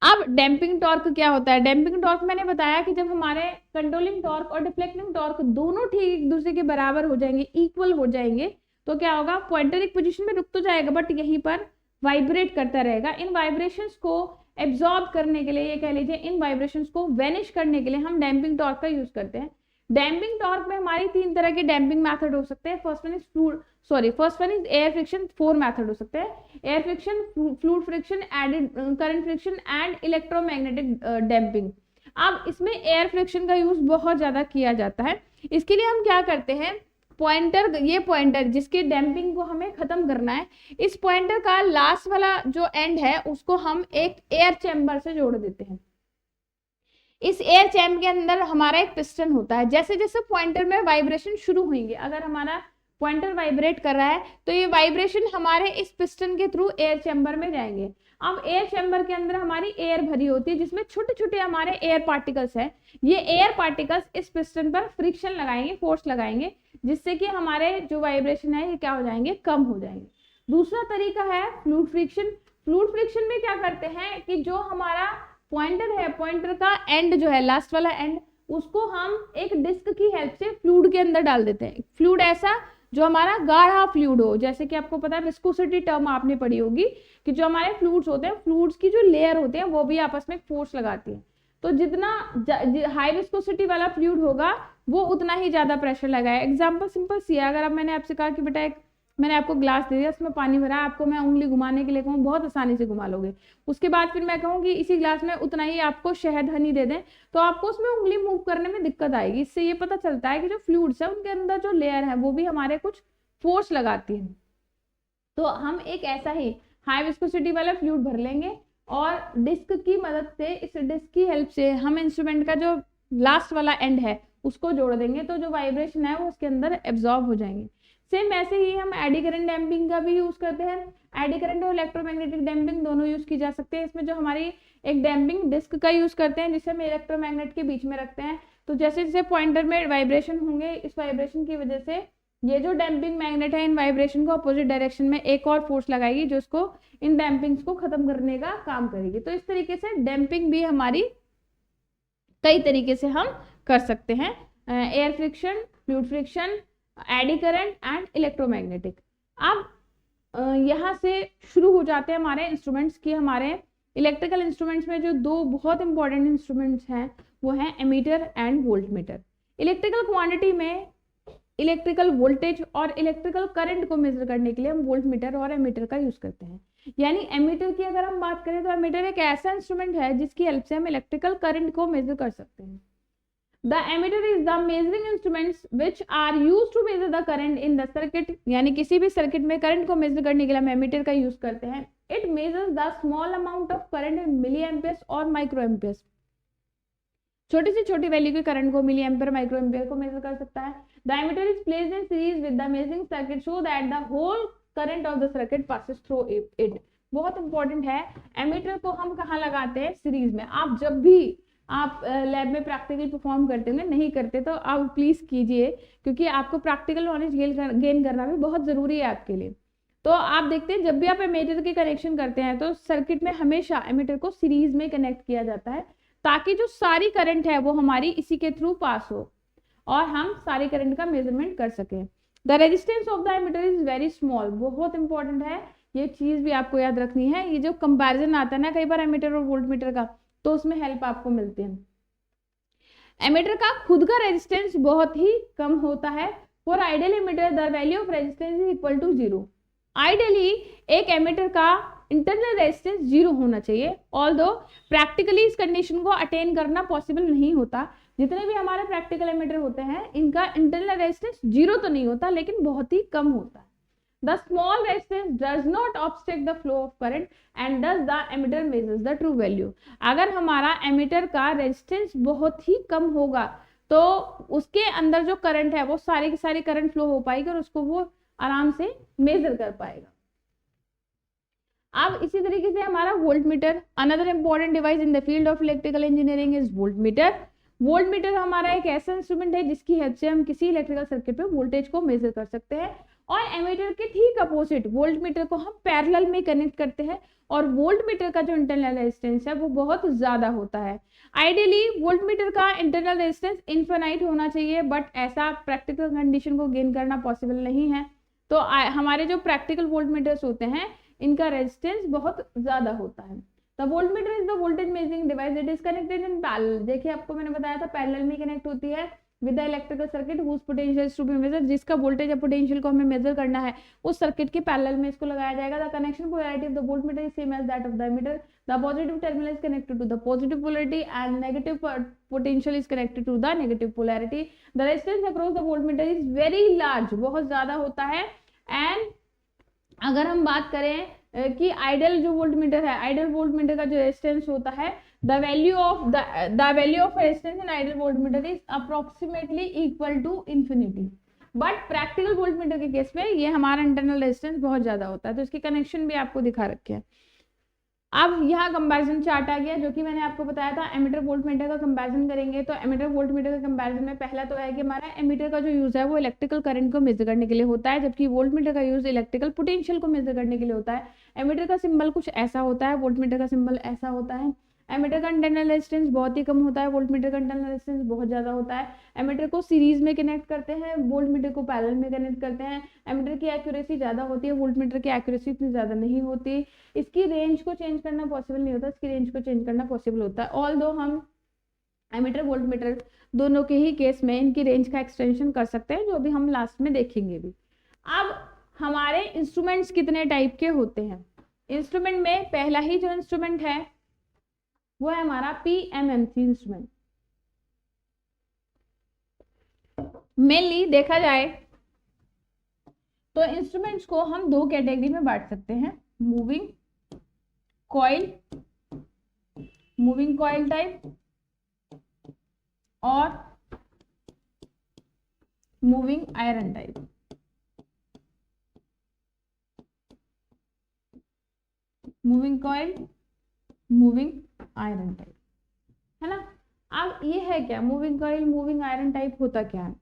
अब डैम्पिंग टॉर्क क्या होता है, डैम्पिंग टॉर्क मैंने बताया कि जब हमारे कंट्रोलिंग टॉर्क और डिफ्लेक्टिंग टॉर्क दोनों ठीक एक दूसरे के बराबर हो जाएंगे, इक्वल हो जाएंगे, तो क्या होगा, पॉइंटर एक पोजीशन में रुक तो जाएगा बट यहीं पर वाइब्रेट करता रहेगा। इन वाइब्रेशंस को एब्जॉर्ब करने के लिए, ये कह लीजिए इन वाइब्रेशंस को वेनिश करने के लिए हम डैम्पिंग टॉर्क का यूज करते हैं। डैम्पिंग टॉर्क में हमारी 3 तरह के डैम्पिंग मेथड हो सकते हैं। First one is air friction. 4 method हो सकते हैं, air friction, fluid friction, eddy current friction and electromagnetic damping. अब इसमें एयर फ्रिक्शन का यूज बहुत ज्यादा किया जाता है। इसके लिए हम क्या करते हैं, ये पॉइंटर जिसके डैम्पिंग को हमें खत्म करना है, इस पॉइंटर का लास्ट वाला जो एंड है उसको हम एक एयर चैम्बर से जोड़ देते हैं। इस एयर चैम्बर के अंदर हमारा एक पिस्टन होता है। जैसे जैसे पॉइंटर में वाइब्रेशन शुरू होंगे, अगर हमारा पॉइंटर वाइब्रेट कर रहा है तो ये वाइब्रेशन हमारे इस पिस्टन के थ्रू एयर चैम्बर में जाएंगे। अब एयर चैम्बर के अंदर हमारी एयर भरी होती है जिसमें छोटे छोटे हमारे एयर पार्टिकल्स हैं। ये एयर पार्टिकल्स इस पिस्टन पर फ्रिक्शन लगाएंगे, फोर्स लगाएंगे, जिससे कि हमारे जो वाइब्रेशन है ये क्या हो जाएंगे, कम हो जाएंगे। दूसरा तरीका है फ्लूइड फ्रिक्शन। फ्लूइड फ्रिक्शन में क्या करते हैं कि जो हमारा पॉइंटर है, पॉइंटर का एंड जो है, लास्ट वाला एंड, उसको हम एक डिस्क की हेल्प से फ्लूइड के अंदर डाल देते हैं। फ्लूइड ऐसा जो हमारा गाढ़ा फ्लूइड हो, जैसे कि आपको पता है विस्कोसिटी टर्म आपने पढ़ी होगी कि जो हमारे फ्लूइड्स होते हैं, फ्लूइड्स की जो लेयर होते हैं वो भी आपस में फोर्स लगाती है। तो जितना हाई विस्कोसिटी वाला फ्लूइड होगा वो उतना ही ज्यादा प्रेशर लगाए। एग्जाम्पल सिंपल सी है, अगर अब मैंने आपसे कहा कि बेटा मैंने आपको ग्लास दे दिया, उसमें पानी भरा है, आपको मैं उंगली घुमाने के लिए कहूँ, बहुत आसानी से घुमा लोगे। उसके बाद फिर मैं कहूँ कि इसी ग्लास में उतना ही आपको शहद हनी दे दें, तो आपको उसमें उंगली मूव करने में दिक्कत आएगी। इससे ये पता चलता है कि जो फ्लूइड्स है उनके अंदर जो लेयर है वो भी हमारे कुछ फोर्स लगाती है। तो हम एक ऐसा ही हाई विस्कोसिटी वाला फ्लूइड भर लेंगे और डिस्क की मदद से, इस डिस्क की हेल्प से हम इंस्ट्रूमेंट का जो लास्ट वाला एंड है उसको जोड़ देंगे, तो जो वाइब्रेशन है वो उसके अंदर एब्जॉर्ब हो जाएंगे। सेम ऐसे ही हम एडी करंट डैम्पिंग का भी यूज करते हैं। एडी करंट और इलेक्ट्रोमैग्नेटिक डैम्पिंग दोनों यूज की जा सकते हैं। इसमें जो हमारी एक डैम्पिंग डिस्क का यूज करते हैं जिसे हम इलेक्ट्रोमैग्नेट के बीच में रखते हैं। तो जैसे जैसे पॉइंटर में वाइब्रेशन होंगे, इस वाइब्रेशन की वजह से ये जो डैम्पिंग मैग्नेट है इन वाइब्रेशन को अपोजिट डायरेक्शन में एक और फोर्स लगाएगी जो इसको, इन डैम्पिंग्स को खत्म करने का काम करेगी। तो इस तरीके से डैम्पिंग भी हमारी कई तरीके से हम कर सकते हैं, air friction, fluid friction, eddy current and electromagnetic. अब यहाँ से शुरू हो जाते हैं हमारे इंस्ट्रूमेंट्स की। हमारे इलेक्ट्रिकल इंस्ट्रूमेंट्स में जो 2 बहुत इंपॉर्टेंट इंस्ट्रूमेंट्स हैं वो हैं ammeter and voltmeter. Electrical quantity में इलेक्ट्रिकल वोल्टेज और इलेक्ट्रिकल करंट को मेजर करने के लिए हम वोल्टमीटर और एमीटर का यूज करते हैं। यानी एमीटर की अगर हम बात करें तो एमीटर एक ऐसा इंस्ट्रूमेंट है जिसकी हेल्प से हम इलेक्ट्रिकल करंट को मेजर कर सकते हैं। The emitter is the measuring instruments which are used to measure the current in the circuit। यानी किसी भी सर्किट में करंट को मेजर करने के लिए हम एमीटर का यूज करते हैं। It measures the small amount of current in milliamperes और microamperes। छोटी से छोटी वैल्यू के करंट को मिलीएम्पियर, माइक्रोएम्पियर को मेजर कर सकता है। The emitter is placed in series with the measuring circuit so that the whole current of the circuit passes through it। बहुत इंपॉर्टेंट है, एमीटर को हम कहाँ लगाते हैं, सीरीज में। आप जब भी आप लैब में प्रैक्टिकल परफॉर्म करते होंगे, नहीं करते तो आप प्लीज कीजिए, क्योंकि आपको प्रैक्टिकल नॉलेज गेन करना भी बहुत जरूरी है आपके लिए। तो आप देखते हैं जब भी आप एमीटर के कनेक्शन करते हैं तो सर्किट में हमेशा एमीटर को सीरीज में कनेक्ट किया जाता है ताकि जो सारी करंट है वो हमारी इसी के थ्रू पास हो और हम सारी करंट का मेजरमेंट कर सकें। The resistance of the ammeter is very small. बहुत इंपॉर्टेंट है, ये चीज भी आपको याद रखनी है। ये जो कंपैरिजन आता है ना कई बार एमीटर और वोल्टमीटर का, तो उसमें हेल्प आपको मिलती है। एमीटर का खुद का रेजिस्टेंस बहुत ही कम होता है। For ideal ammeter the value of resistance is equal to 0। Ideally एक एमीटर का इंटरनल रेजिस्टेंस 0 होना चाहिए, ऑल्दो प्रैक्टिकली इस कंडीशन को अटेन करना पॉसिबल नहीं होता। जितने भी हमारे प्रैक्टिकल एमीटर होते हैं इनका इंटरनल रेजिस्टेंस 0 तो नहीं होता, लेकिन बहुत ही कम होता है। The small resistance does not obstruct the flow of current and thus the emitter measures the true value। अगर हमारा एमीटर का रेजिस्टेंस बहुत ही कम होगा तो उसके अंदर जो करंट है वो सारी की सारी करंट फ्लो हो पाएगी और उसको वो आराम से मेजर कर पाएगा। अब इसी तरीके से हमारा voltmeter, another important device in the field of electrical engineering is voltmeter. Voltmeter हमारा एक ऐसा इंस्ट्रूमेंट है जिसकी हेल्प से हम किसी इलेक्ट्रिकल सर्किट पे वोल्टेज को मेजर कर सकते हैं। और एमीटर के ठीक अपोजिट वोल्टमीटर को हम पैरेलल में कनेक्ट करते हैं और वोल्टमीटर का जो इंटरनल रेजिस्टेंस है वो बहुत ज्यादा होता है। आइडियली वोल्टमीटर का इंटरनल रेजिस्टेंस इनफिनाइट होना चाहिए, बट ऐसा प्रैक्टिकल कंडीशन को गेन करना पॉसिबल नहीं है। तो हमारे जो प्रैक्टिकल वोल्टमीटर्स होते हैं इनका रेजिस्टेंस बहुत ज्यादा होता है। The voltmeter is the voltage measuring device, it is connected in parallel. देखिए आपको मैंने बताया था पैरेलल में कनेक्ट होती है with the electrical circuit whose potential is to be measure, जिसका वोल्टेज या पोटेंशियल को हमें मेजर करना है उस सर्किट के पैरेलल में इसको लगाया जाएगा। The connection polarity of the voltmeter is same as that of the ammeter, the positive terminal is connected to the positive polarity and negative potential is connected to the negative polarity. The resistance across the voltmeter is very large, बहुत ज्यादा होता है। And अगर हम बात करें कि ideal जो वोल्टमीटर है, आइडियल वोल्टमीटर का जो रेजिस्टेंस होता है, the value of resistance in ideal voltmeter is approximately equal to infinity. But practical voltmeter के केस में ये हमारा इंटरनल रेजिस्टेंस बहुत ज्यादा होता है, तो इसकी कनेक्शन भी आपको दिखा रखे हैं। अब यहाँ कंपैरिजन चार्ट आ गया, जो कि मैंने आपको बताया था एमीटर वोल्टमीटर का कंपैरिजन करेंगे। तो एमीटर वोल्टमीटर का कंपैरिजन में पहला तो है कि हमारा एमीटर का जो यूज है वो इलेक्ट्रिकल करंट को मेजर करने के लिए होता है, जबकि वोल्टमीटर का यूज इलेक्ट्रिकल पोटेंशियल को मेजर करने के लिए होता है। एमीटर का सिंबल कुछ ऐसा होता है, वोल्टमीटर का सिंबल ऐसा होता है। एमीटर का इंटरनल रेजिस्टेंस बहुत ही कम होता है, वोल्टमीटर का इंटरनल रेजिस्टेंस बहुत ज्यादा होता है। एमीटर को सीरीज में कनेक्ट करते हैं, वोल्टमीटर को पैरेलल में कनेक्ट करते हैं। एमीटर की एक्यूरेसी ज्यादा होती है, वोल्टमीटर की एक्यूरेसी इतनी ज्यादा नहीं होती। इसकी रेंज को चेंज करना पॉसिबल नहीं होता, इसकी रेंज को चेंज करना पॉसिबल होता है। ऑल्दो हम एमीटर वोल्टमीटर दोनों के ही केस में इनकी रेंज का एक्सटेंशन कर सकते हैं, जो भी हम लास्ट में देखेंगे भी। अब हमारे इंस्ट्रूमेंट्स कितने टाइप के होते हैं? इंस्ट्रूमेंट में पहला ही जो इंस्ट्रूमेंट है वो है हमारा पीएमएमसी इंस्ट्रूमेंट। मेनली देखा जाए तो इंस्ट्रूमेंट्स को हम दो कैटेगरी में बांट सकते हैं, मूविंग कॉइल टाइप और moving iron type. Moving coil, moving iron type, है ना। अब ये है क्या moving coil, moving iron type होता क्या है?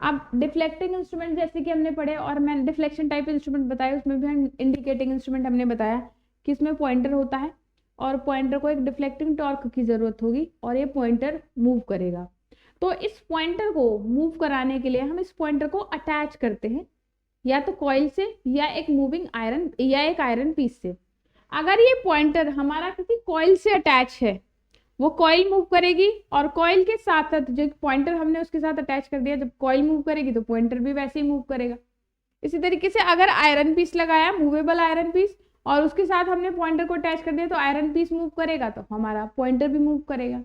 अब डिफ्लेक्टिंग इंस्ट्रूमेंट जैसे कि हमने पढ़े और मैंने डिफ्लेक्शन टाइप इंस्ट्रूमेंट बताया, उसमें भी हम इंडिकेटिंग इंस्ट्रूमेंट हमने बताया कि इसमें पॉइंटर होता है और पॉइंटर को एक डिफ्लेक्टिंग टॉर्क की जरूरत होगी और ये पॉइंटर मूव करेगा। तो इस पॉइंटर को मूव कराने के लिए हम इस पॉइंटर को अटैच करते हैं या तो कॉइल से या एक मूविंग आयरन या एक आयरन पीस से। अगर ये पॉइंटर हमारा किसी कॉइल से अटैच है, वो कॉइल मूव करेगी और कॉइल के साथ साथ जो पॉइंटर हमने उसके साथ अटैच कर दिया, जब कॉइल मूव करेगी तो पॉइंटर भी वैसे ही मूव करेगा। इसी तरीके से अगर आयरन पीस लगाया, मूवेबल आयरन पीस, और उसके साथ हमने पॉइंटर को अटैच कर दिया तो आयरन पीस मूव करेगा तो हमारा पॉइंटर भी मूव करेगा।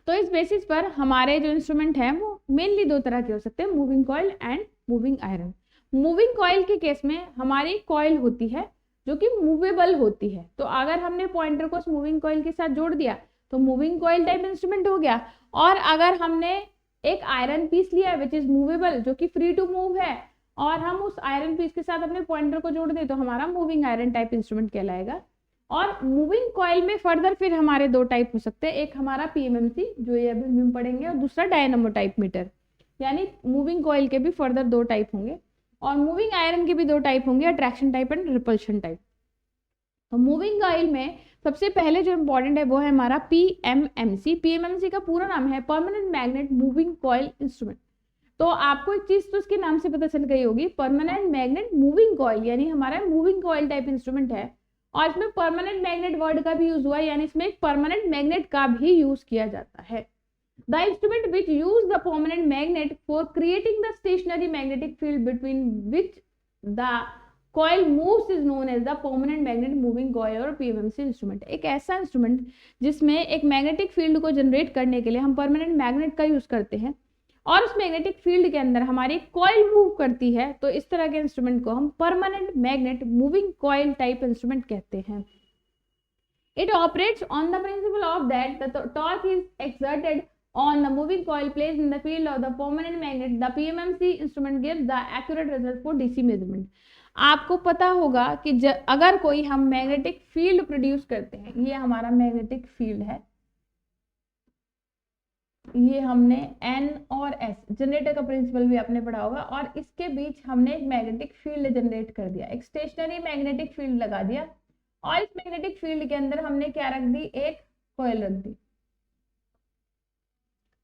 तो इस बेसिस पर हमारे जो इंस्ट्रूमेंट हैं वो मेनली दो तरह के हो सकते हैं, moving coil and moving iron. Moving coil के केस में हमारी कॉइल होती है जो कि मूवेबल होती है, तो अगर हमने पॉइंटर को उस मूविंग कॉइल के साथ जोड़ दिया तो मूविंग कॉइल टाइप इंस्ट्रूमेंट हो गया। और अगर हमने एक आयरन पीस लिया विच इज मूवेबल, जो कि फ्री टू मूव है, और हम उस आयरन पीस के साथ अपने पॉइंटर को जोड़ दें तो हमारा मूविंग आयरन टाइप इंस्ट्रूमेंट कहलाएगा। और मूविंग कॉइल में फर्दर फिर हमारे दो टाइप हो सकते हैं, एक हमारा पीएमएमसी जो ये अभी हम पढ़ेंगे, और दूसरा डायनामो टाइप मीटर। यानी मूविंग कॉइल के भी फर्दर दो टाइप होंगे और मूविंग आयरन के भी दो टाइप होंगे, attraction type and repulsion type. तो मूविंग कॉइल में सबसे पहले जो इंपॉर्टेंट है वो है हमारा पीएमएमसी। पीएमएमसी का पूरा नाम है permanent magnet moving coil instrument. तो आपको एक चीज तो इसके नाम से पता चल गई होगी, परमानेंट मैग्नेट मूविंग कॉइल, यानी हमारा मूविंग कॉइल टाइप इंस्ट्रूमेंट है। और इसमें परमानेंट मैग्नेट वर्ड का भी यूज हुआ है, यानी इसमें एक परमानेंट मैग्नेट का भी यूज किया जाता है। The instrument which use the permanent magnet for creating the stationary magnetic field between which the coil moves is known as the permanent magnet moving coil और PMMC इंस्ट्रूमेंट। एक ऐसा instrument जिसमें एक मैग्नेटिक फील्ड को generate करने के लिए हम परमानेंट मैग्नेट का यूज करते हैं और उस मैग्नेटिक फील्ड के अंदर हमारी कॉइल मूव करती है, तो इस तरह के इंस्ट्रूमेंट को हम permanent magnet moving coil type instrument कहते हैं। It operates on the principle of that the torque is exerted on the moving coil placed in the field of the permanent magnet. The PMMC instrument gives the accurate result for DC measurement. आपको पता होगा कि अगर कोई हम magnetic field produce करते हैं, ये हमारा मैग्नेटिक फील्ड है, ये हमने N और S जनरेटर का प्रिंसिपल भी आपने पढ़ा होगा, और इसके बीच हमने एक मैग्नेटिक फील्ड जनरेट कर दिया, एक स्टेशनरी मैग्नेटिक फील्ड लगा दिया, और इस मैग्नेटिक फील्ड के अंदर हमने क्या रख दी, एक कॉइल रख दी।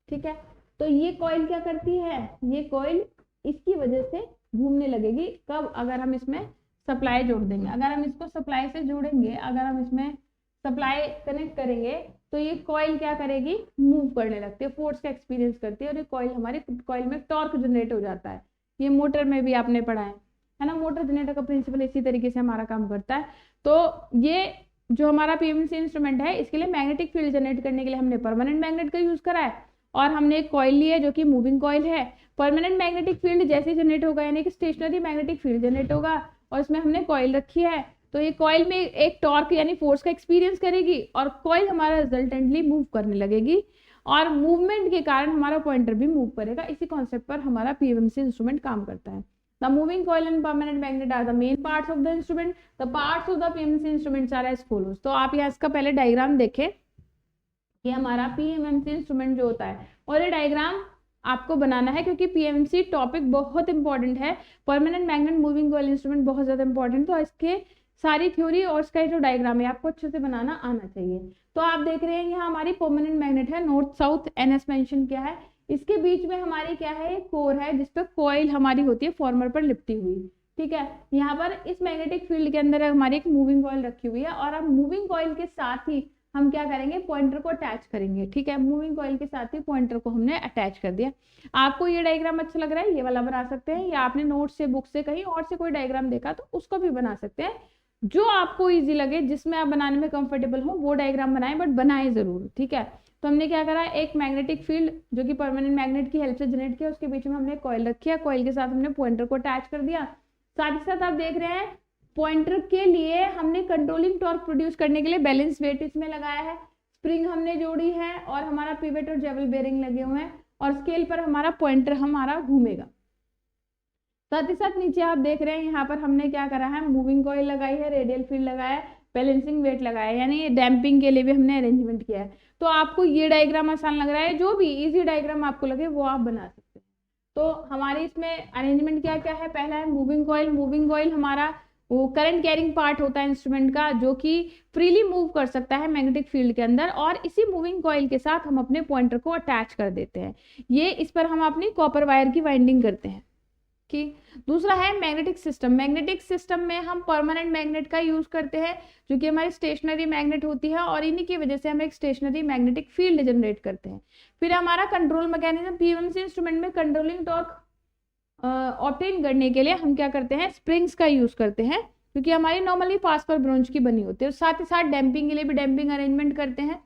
ठीक है, तो ये कॉइल क्या करती है, ये कॉइल इसकी वजह से घूमने लगेगी। कब? अगर हम इसमें सप्लाई जोड़ देंगे। अगर हम इसको सप्लाई से जोड़ेंगे, अगर हम इसमें सप्लाई कनेक्ट करेंगे तो ये कॉइल क्या करेगी, मूव करने लगती है, फोर्स का एक्सपीरियंस करती है और ये कॉइल हमारे कॉइल में टॉर्क जनरेट हो जाता है। ये मोटर में भी आपने पढ़ा है ना, मोटर जनरेटर का प्रिंसिपल इसी तरीके से हमारा काम करता है। तो ये जो हमारा पीएमसी इंस्ट्रूमेंट है, इसके लिए मैग्नेटिक फील्ड जनरेट करने के लिए हमने परमानेंट मैग्नेट का यूज करा है और हमने एक कॉइल ली है जो कि मूविंग कॉइल है। परमानेंट मैग्नेटिक फील्ड जैसे जनरेट होगा यानी कि स्टेशनरी मैग्नेटिक फील्ड जनरेट होगा और इसमें हमने कॉइल रखी है, तो ये कॉइल में एक टॉर्क यानी फोर्स का एक्सपीरियंस करेगी और कॉइल हमारा रिजल्टेंटली मूव करने लगेगी और मूवमेंट के कारण हमारा पॉइंटर भी मूव करेगा। इसी कॉन्सेप्ट पर हमारा पीएमसी इंस्ट्रूमेंट काम करता है। The moving coil and permanent magnet are the main parts of the instrument. The parts of the PMC instruments are as follows. तो आप यहाँ इसका पहले डायग्राम देखें कि हमारा पीएमसी इंस्ट्रूमेंट जो होता है, और ये डायग्राम आपको बनाना है क्योंकि पीएमसी टॉपिक बहुत इंपॉर्टेंट है। Permanent magnet, moving coil instrument बहुत ज्यादा इंपॉर्टेंट, तो इसके सारी थ्योरी और इसका जो डायग्राम है आपको अच्छे से बनाना आना चाहिए। तो आप देख रहे हैं यहाँ हमारी परमानेंट मैग्नेट है, नॉर्थ साउथ एनएस मेंशन किया है, इसके बीच में हमारी क्या है, कोर है जिसपे कॉइल हमारी होती है फॉर्मर पर लिपटी हुई, ठीक है। यहाँ पर इस मैग्नेटिक फील्ड के अंदर हमारी एक मूविंग कॉइल रखी हुई है और अब मूविंग कॉइल के साथ ही हम क्या करेंगे, पॉइंटर को अटैच करेंगे, ठीक है। मूविंग कॉइल के साथ ही पॉइंटर को हमने अटैच कर दिया। आपको ये डायग्राम अच्छा लग रहा है, ये वाला बना सकते हैं, या आपने नोट से, बुक से, कहीं और से कोई डायग्राम देखा तो उसको भी बना सकते हैं। जो आपको इजी लगे, जिसमें आप बनाने में कंफर्टेबल हो वो डायग्राम बनाएं, बट बनाएं जरूर, ठीक है। तो हमने क्या करा, एक मैग्नेटिक फील्ड जो कि परमानेंट मैग्नेट की हेल्प से जनरेट किया, उसके बीच में हमने कॉइल रखी है, कॉइल के साथ हमने पॉइंटर को अटैच कर दिया। साथ ही साथ आप देख रहे हैं पॉइंटर के लिए हमने कंट्रोलिंग टॉर्क प्रोड्यूस करने के लिए बैलेंस वेट इसमें लगाया है, स्प्रिंग हमने जोड़ी है और हमारा पिवेट और जेवल बेरिंग लगे हुए हैं और स्केल पर हमारा पॉइंटर हमारा घूमेगा। साथ ही साथ नीचे आप देख रहे हैं यहाँ पर हमने क्या करा है, मूविंग कॉइल लगाई है, रेडियल फील्ड लगाया है, बैलेंसिंग वेट लगाया है, यानी डैम्पिंग के लिए भी हमने अरेंजमेंट किया है। तो आपको ये डायग्राम आसान लग रहा है, जो भी इजी डायग्राम आपको लगे वो आप बना सकते हैं। तो हमारे इसमें अरेंजमेंट क्या क्या है, पहला है मूविंग कॉइल। मूविंग कॉइल हमारा वो करंट कैरिंग पार्ट होता है इंस्ट्रूमेंट का, जो कि फ्रीली मूव कर सकता है मैग्नेटिक फील्ड के अंदर, और इसी मूविंग कॉइल के साथ हम अपने पॉइंटर को अटैच कर देते हैं। ये इस पर हम अपनी कॉपर वायर की वाइंडिंग करते हैं, ठीक। दूसरा है मैग्नेटिक सिस्टम। मैग्नेटिक सिस्टम में हम परमानेंट मैग्नेट का यूज करते हैं जो कि हमारी स्टेशनरी मैग्नेट होती है और इन्हीं की वजह से हम एक स्टेशनरी मैग्नेटिक फील्ड जनरेट करते हैं। फिर हमारा कंट्रोल मैकेनिज्म, पीएमसी इंस्ट्रूमेंट में कंट्रोलिंग टॉर्क ऑब्टेन करने के लिए हम क्या करते हैं, स्प्रिंग्स का यूज करते हैं, क्योंकि हमारी नॉर्मली फास्फर ब्रोंज की बनी होती है। साथ ही साथ डैम्पिंग के लिए भी डैम्पिंग अरेंजमेंट करते हैं,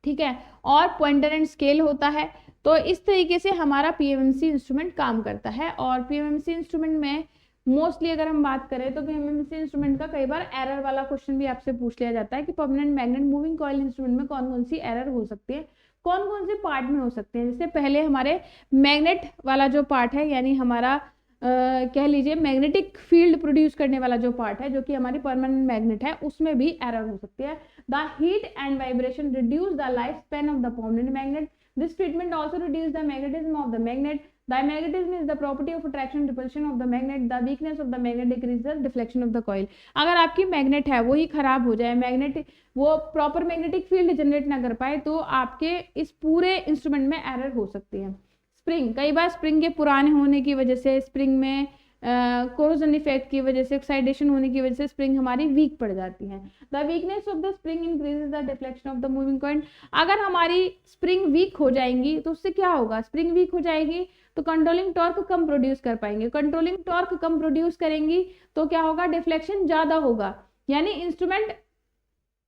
ठीक है, और पॉइंटर एंड स्केल होता है। तो इस तरीके से हमारा पीएमसी इंस्ट्रूमेंट काम करता है। और पीएमसी इंस्ट्रूमेंट में मोस्टली अगर हम बात करें तो पीएमसी इंस्ट्रूमेंट का कई बार एरर वाला क्वेश्चन भी आपसे पूछ लिया जाता है कि permanent magnet moving coil instrument में कौन कौन सी एरर हो सकती है, कौन कौन से पार्ट में हो सकते हैं। जैसे पहले हमारे मैग्नेट वाला जो पार्ट है, यानी हमारा कह लीजिए मैग्नेटिक फील्ड प्रोड्यूस करने वाला जो पार्ट है, जो कि हमारी परमानेंट मैग्नेट है, उसमें भी एरर हो सकती है। The heat and vibration reduce the life span of the permanent magnet. This treatment also reduces the magnetism of the magnet. Dimagnetism is the property of attraction repulsion of the magnet. The weakness of the magnet decreases the deflection of the coil. अगर आपकी magnet है वही खराब हो जाए, magnet वो proper magnetic field generate ना कर पाए, तो आपके इस पूरे इंस्ट्रूमेंट में एरर हो सकती है। स्प्रिंग, कई बार स्प्रिंग के पुराने होने की वजह से, स्प्रिंग में कोरोजन इफेक्ट की वजह से, ऑक्साइडेशन होने की वजह से स्प्रिंग हमारी वीक पड़ जाती है। The weakness of the spring increases the deflection of the moving coil. अगर हमारी स्प्रिंग वीक हो जाएंगी तो उससे क्या होगा, स्प्रिंग वीक हो जाएगी तो कंट्रोलिंग टॉर्क कम प्रोड्यूस कर पाएंगे। कंट्रोलिंग टॉर्क कम प्रोड्यूस करेंगी तो क्या होगा, डिफ्लेक्शन ज्यादा होगा, यानी इंस्ट्रूमेंट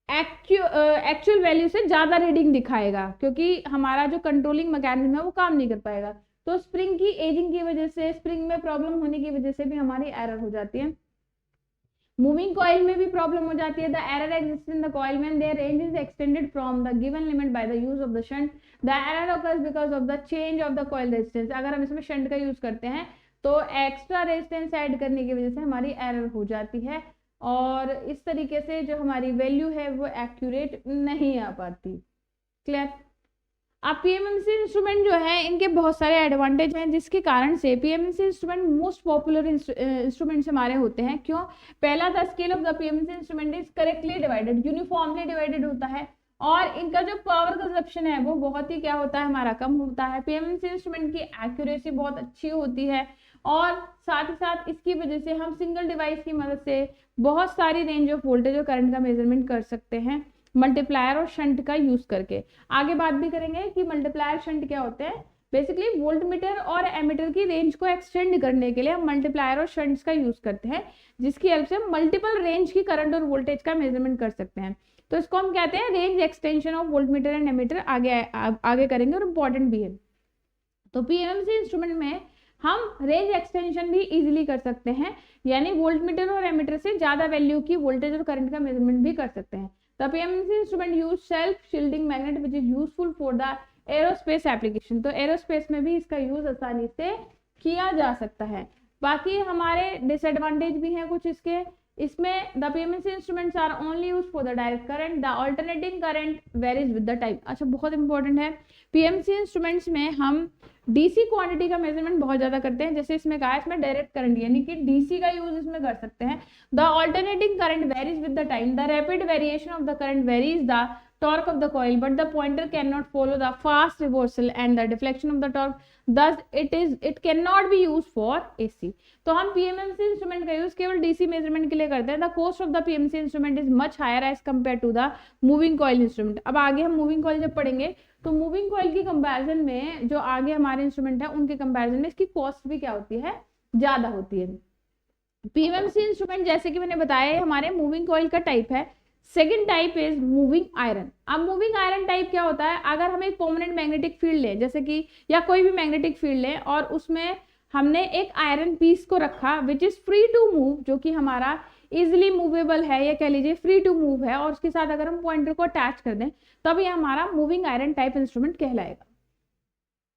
एक्चुअल वैल्यू से ज्यादा रीडिंग दिखाएगा, क्योंकि हमारा जो कंट्रोलिंग मैकेनिज्म है वो काम नहीं कर पाएगा। तो स्प्रिंग की एजिंग की वजह से, स्प्रिंग में प्रॉब्लम होने की वजह से भी हमारी एरर हो जाती है। मूविंग कॉइल में भी प्रॉब्लम हो जाती है। The error exist in the coil when their range is extended from the given limit by the use of the shunt. The error occurs because of the change of the coil resistance. अगर हम इसमें shunt का use करते हैं तो extra resistance add करने की वजह से हमारी एरर हो जाती है और इस तरीके से जो हमारी वैल्यू है वो एक्यूरेट नहीं आ पाती। क्लियर। अब पीएमसी इंस्ट्रूमेंट जो है इनके बहुत सारे एडवांटेज हैं, जिसके कारण से PMC instrument most popular instruments हमारे होते हैं। क्यों? पहला, the scale of the PMC instrument is correctly divided, uniformly divided होता है और इनका जो पावर कंजप्शन है वो बहुत ही क्या होता है, हमारा कम होता है। पीएमसी इंस्ट्रूमेंट की एक्यूरेसी बहुत अच्छी होती है और साथ ही साथ इसकी वजह से हम सिंगल डिवाइस की मदद से बहुत सारी रेंज ऑफ वोल्टेज और करंट का मेजरमेंट कर सकते हैं। मल्टीप्लायर और शंट का यूज करके। आगे बात भी करेंगे कि मल्टीप्लायर शंट क्या होते हैं। बेसिकली वोल्टमीटर और एमीटर की रेंज को एक्सटेंड करने के लिए हम मल्टीप्लायर और शंट्स का यूज करते हैं, जिसकी हेल्प से हम मल्टीपल रेंज की करंट और वोल्टेज का मेजरमेंट कर सकते हैं। तो इसको हम कहते हैं range extension of voltmeter and ammeter. आगे करेंगे और इम्पोर्टेंट भी है। तो पीएमएमसी इंस्ट्रूमेंट में हम रेंज एक्सटेंशन भी इजीली कर सकते हैं, यानी वोल्टमीटर और एमीटर से ज्यादा वैल्यू की वोल्टेज और करंट का मेजरमेंट भी कर सकते हैं। The PMMC instrument use self shielding magnet which is useful for the aerospace application. तो एरोस्पेस में भी इसका यूज आसानी से किया जा सकता है। बाकी हमारे डिसएडवांटेज भी हैं कुछ इसके। इसमें the PMMC instruments are only use for the direct current, the alternating current varies with the time. अच्छा, बहुत इंपॉर्टेंट है, पीएमएमसी इंस्ट्रूमेंट्स में हम डीसी क्वांटिटी का मेजरमेंट बहुत ज्यादा करते हैं। जैसे इसमें कहा है, इसमें डायरेक्ट करंट यानी कि डीसी का यूज इसमें कर सकते हैं। The alternating current varies with the time, the rapid variation of the current varies the torque of the coil, but the pointer cannot follow the fast reversal and the deflection of the torque, thus it cannot be used for AC। तो हम PMMC instrument का use केवल DC measurement के लिए करते हैं। The cost of the PMMC instrument is much higher as compared to the moving coil instrument. अब आगे हम मूविंग कॉइल जब पढ़ेंगे तो मूविंग कॉइल की कंपैरिजन में जो आगे हमारे इंस्ट्रूमेंट है उनके कंपैरिजन में इसकी कॉस्ट भी क्या होती है, ज्यादा होती है। PMMC इंस्ट्रूमेंट जैसे कि मैंने बताया हमारे मूविंग कॉइल का टाइप है। Second type is moving iron. अब मूविंग आयरन टाइप क्या होता है, अगर हम एक परमानेंट मैग्नेटिक फील्ड लें, जैसे कि या कोई भी मैग्नेटिक फील्ड लें और उसमें हमने एक आयरन पीस को रखा which is free to move, जो कि हमारा इजिली मूवेबल है या कह लीजिए फ्री टू मूव है, और उसके साथ अगर हम पॉइंटर को अटैच कर दें तब ये हमारा मूविंग आयरन टाइप इंस्ट्रूमेंट कहलाएगा।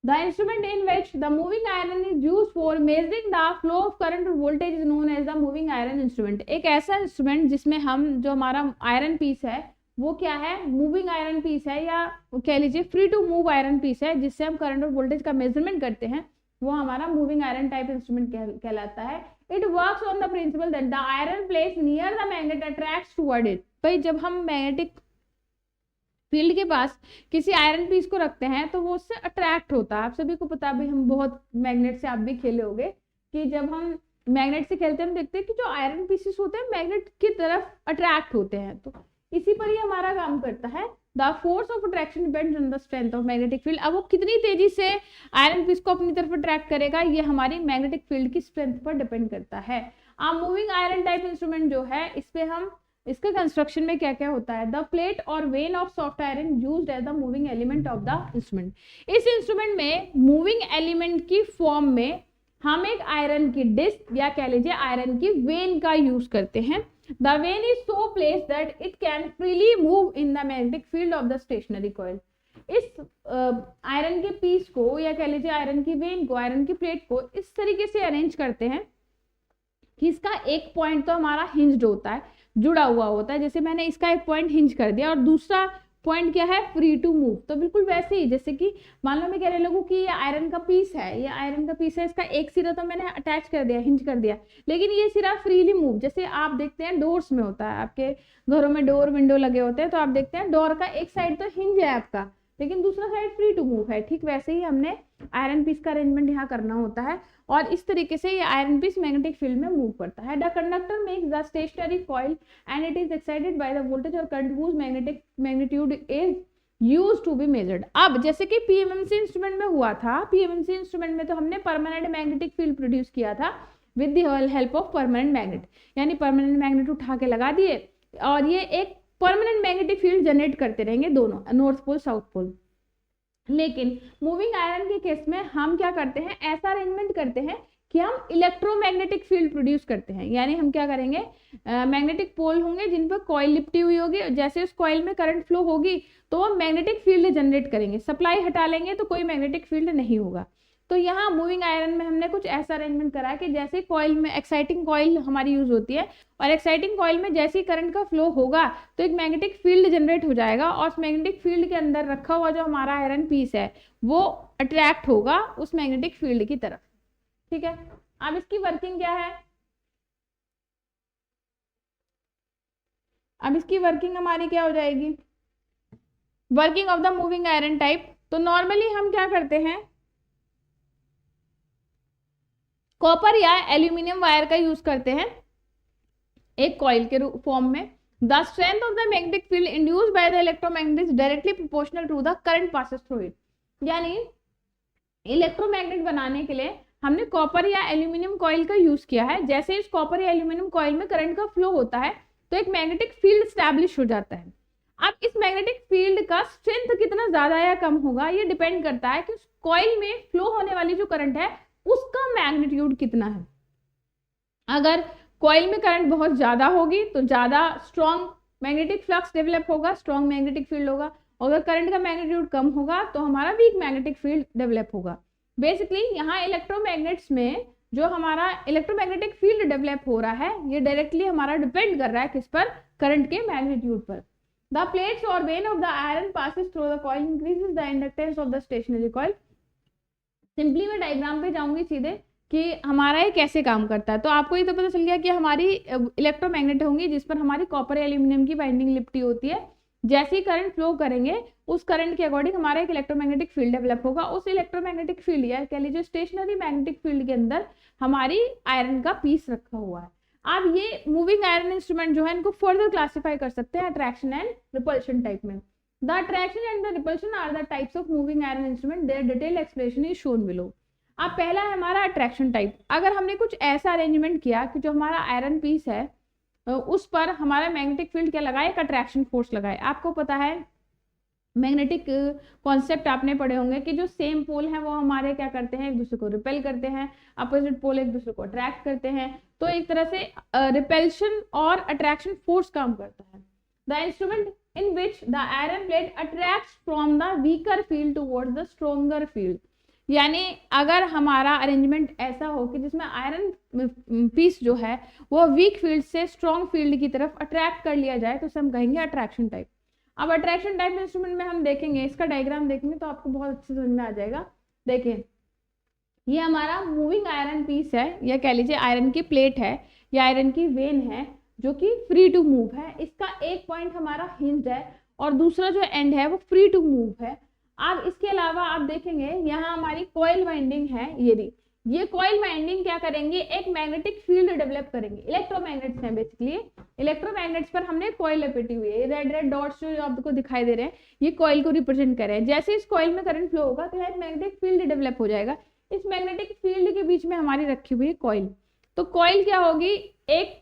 The instrument in which the moving iron is used for measuring the flow of current or voltage is known as the moving iron instrument। एक ऐसा इंस्ट्रूमेंट जिसमें हम जो हमारा आयरन पीस है वो क्या है, मूविंग आयरन पीस है या कह लीजिए free to move iron piece है, जिससे हम करंट और वोल्टेज का मेजरमेंट करते हैं, वो हमारा मूविंग आयरन टाइप इंस्ट्रूमेंट कहलाता है। It works on the principal that the iron place near the magnet attracts toward it. भाई जब हम मैग्नेटिक फील्ड के पास किसी आयरन पीस को रखते हैं तो वो उससे अट्रैक्ट होता है। आप सभी को पता भी, हम बहुत मैग्नेट से आप भी खेले होंगे कि जब हम मैग्नेट से खेलते हैं हम देखते हैं कि जो आयरन पीसेस होते हैं मैग्नेट की तरफ अट्रैक्ट होते हैं। तो इसी पर ही हमारा काम करता है। The force of attraction depends on the strength of magnetic field. अब वो कितनी तेजी से आयरन पीस को अपनी तरफ अट्रैक्ट करेगा ये हमारी मैग्नेटिक फील्ड की स्ट्रेंथ पर डिपेंड करता है। मूविंग आयरन टाइप इंस्ट्रूमेंट जो है इस पे हम इसका कंस्ट्रक्शन में क्या क्या होता है, द प्लेट और vane of soft iron used as the moving element of the instrument. इस इंस्ट्रूमेंट में मूविंग एलिमेंट की फॉर्म में हम एक आयरन की डिस्क या कह लीजिए आयरन की वेन का यूज करते हैं। The vane is so placed that it can freely move in the magnetic field of the stationary coil. इस आयरन के पीस को या कह लीजिए आयरन की वेन को, आयरन की प्लेट को इस तरीके से अरेंज करते हैं कि इसका एक पॉइंट तो हमारा हिंज्ड होता है, जुड़ा हुआ होता है। जैसे मैंने इसका एक पॉइंट हिंज कर दिया और दूसरा पॉइंट क्या है, फ्री टू मूव। तो बिल्कुल वैसे ही जैसे कि मान लो मैं कहने लगूं कि ये आयरन का पीस है, ये आयरन का पीस है, इसका एक सिरा तो मैंने अटैच कर दिया, हिंज कर दिया, लेकिन ये सिरा फ्रीली मूव, जैसे आप देखते हैं डोर्स में होता है, आपके घरों में डोर विंडो लगे होते हैं तो आप देखते हैं डोर का एक साइड तो हिंज है आपका, लेकिन दूसरा साइड फ्री टू मूव है। ठीक वैसे ही हमने आयरन पीस का अरेंजमेंट यहाँ करना होता है और इस तरीके से ये आयरन पीस मैग्नेटिक फील्ड में मूव करता है। The conductor makes the stationary coil and it is excited by the voltage और current whose magnetic magnitude is used to be measured. अब जैसे कि पीएमएमसी इंस्ट्रूमेंट में हुआ था, पीएमएमसी इंस्ट्रूमेंट में तो हमने परमानेंट मैग्नेटिक फील्ड प्रोड्यूस किया था with the help of permanent magnet, यानी परमानेंट मैग्नेट उठा के लगा दिए और ये एक परमानेंट मैग्नेटिक फील्ड जनरेट करते रहेंगे दोनों, नॉर्थ पोल साउथ पोल। लेकिन मूविंग आयरन के केस में हम क्या करते हैं, ऐसा अरेंजमेंट करते हैं कि हम इलेक्ट्रोमैग्नेटिक फील्ड प्रोड्यूस करते हैं। यानी हम क्या करेंगे, मैग्नेटिक पोल होंगे जिन पर कॉइल लिपटी हुई होगी, जैसे उस कॉइल में करंट फ्लो होगी तो वो मैग्नेटिक फील्ड जनरेट करेंगे। सप्लाई हटा लेंगे तो कोई मैग्नेटिक फील्ड नहीं होगा। तो यहाँ मूविंग आयरन में हमने कुछ ऐसा अरेंजमेंट करा है कि जैसे कॉइल में एक्साइटिंग कॉइल हमारी यूज होती है और एक्साइटिंग कॉइल में जैसे ही करंट का फ्लो होगा तो एक मैग्नेटिक फील्ड जनरेट हो जाएगा और उस मैग्नेटिक फील्ड के अंदर रखा हुआ जो हमारा आयरन पीस है वो अट्रैक्ट होगा उस मैग्नेटिक फील्ड की तरफ। ठीक है, अब इसकी वर्किंग क्या है, अब इसकी वर्किंग हमारी क्या हो जाएगी, working of the moving iron type. तो नॉर्मली हम क्या करते हैं, कॉपर या एल्यूमिनियम वायर का यूज करते हैं एक कॉइल के फॉर्म में। The strength of the magnetic field induced by the electromagnet is directly proportional to the current passes through it. यानी इलेक्ट्रोमैग्नेट बनाने के लिए हमने कॉपर या एल्यूमिनियम कॉइल का यूज किया है। जैसे इस कॉपर या एल्यूमिनियम कॉइल में करंट का फ्लो होता है तो एक मैग्नेटिक फील्ड स्टैब्लिश हो जाता है। अब इस मैग्नेटिक फील्ड का स्ट्रेंथ कितना ज्यादा या कम होगा ये डिपेंड करता है कि उस कॉइल में फ्लो होने वाली जो करंट है उसका मैग्नीट्यूड कितना है। अगर कॉइल में करंट बहुत ज्यादा होगी तो ज्यादा स्ट्रॉन्ग मैग्नेटिक फ्लक्स डेवलप होगा, स्ट्रॉन्ग मैग्नेटिक फील्ड होगा। अगर करंट का मैग्नीट्यूड कम होगा तो हमारा वीक मैग्नेटिक फील्ड डेवलप होगा। बेसिकली यहाँ इलेक्ट्रोमैग्नेट्स में जो हमारा इलेक्ट्रोमैग्नेटिक फील्ड डेवलप हो रहा है ये डायरेक्टली हमारा डिपेंड कर रहा है किस पर, करंट के मैग्नीट्यूड पर। द प्लेट्स और vane of the iron passes through the coil increases the inductance of the stationary coil. Simply मैं डायग्राम पे जाऊंगी सीधे कि हमारा ये कैसे काम करता है। तो आपको ये तो पता चल गया कि हमारी इलेक्ट्रोमैग्नेट होंगी जिस पर हमारी कॉपर या एल्यूमिनियम की बाइंडिंग लिपटी होती है। जैसे ही करंट फ्लो करेंगे उस करंट के अकॉर्डिंग हमारा एक इलेक्ट्रोमैग्नेटिक फील्ड डेवलप होगा। उस इलेक्ट्रोमैग्नेटिक फील्ड या कह लीजिए स्टेशनरी मैग्नेटिक फील्ड के अंदर हमारी आयरन का पीस रखा हुआ है। आप ये मूविंग आयरन इंस्ट्रूमेंट जो है इनको फर्दर क्लासिफाई कर सकते हैं अट्रैक्शन एंड रिपल्शन टाइप में। The attraction and the repulsion are the types of moving iron instrument, their detail explanation is shown below. अब पहला है हमारा अट्रैक्शन टाइप। अगर हमने कुछ ऐसा अरेंजमेंट किया कि जो हमारा आयरन पीस है उस पर हमारा मैग्नेटिक फील्ड क्या लगाए, एक अट्रैक्शन फोर्स लगाए। आपको पता है मैग्नेटिक कॉन्सेप्ट आपने पढ़े होंगे कि जो सेम पोल है वो हमारे क्या करते हैं, एक दूसरे को रिपेल करते हैं, अपोजिट पोल एक दूसरे को अट्रैक्ट करते हैं। तो एक तरह से रिपेल्शन और अट्रैक्शन फोर्स काम करता है। The instrument in which the iron plate attracts from the weaker field towards the stronger field. यानी अगर हमारा अरेंजमेंट ऐसा हो कि जिसमें आयरन पीस जो है वो वीक फील्ड से स्ट्रॉन्ग फील्ड की तरफ अट्रैक्ट कर लिया जाए तो उसे हम कहेंगे अट्रैक्शन टाइप। अब अट्रैक्शन टाइप इंस्ट्रूमेंट में हम देखेंगे, इसका डायग्राम देखेंगे तो आपको बहुत अच्छे समझ में आ जाएगा। देखिए ये हमारा मूविंग आयरन पीस है या कह लीजिए आयरन की प्लेट है या आयरन की वेन है जो कि फ्री टू मूव है। इसका एक पॉइंट हमारा हिंज है और दूसरा जो एंड है वो फ्री टू मूव है। अब इसके अलावा आप देखेंगे यहाँ हमारी कॉइल वाइंडिंग है, ये कॉइल वाइंडिंग क्या करेंगे, एक मैग्नेटिक फील्ड डेवलप करेंगे। इलेक्ट्रोमैग्नेट्स हैं बेसिकली, इलेक्ट्रोमैग्नेट्स पर हमने कॉइल लपेटी हुई है। रेड रेड डॉट्स जो आपको दिखाई दे रहे हैं ये कॉइल को रिप्रेजेंट कर रहे हैं। जैसे इस कॉइल में करंट फ्लो होगा तो एक मैग्नेटिक फील्ड डेवलप हो जाएगा। इस मैग्नेटिक फील्ड के बीच में हमारी रखी हुई है कॉइल। तो कॉइल क्या होगी, एक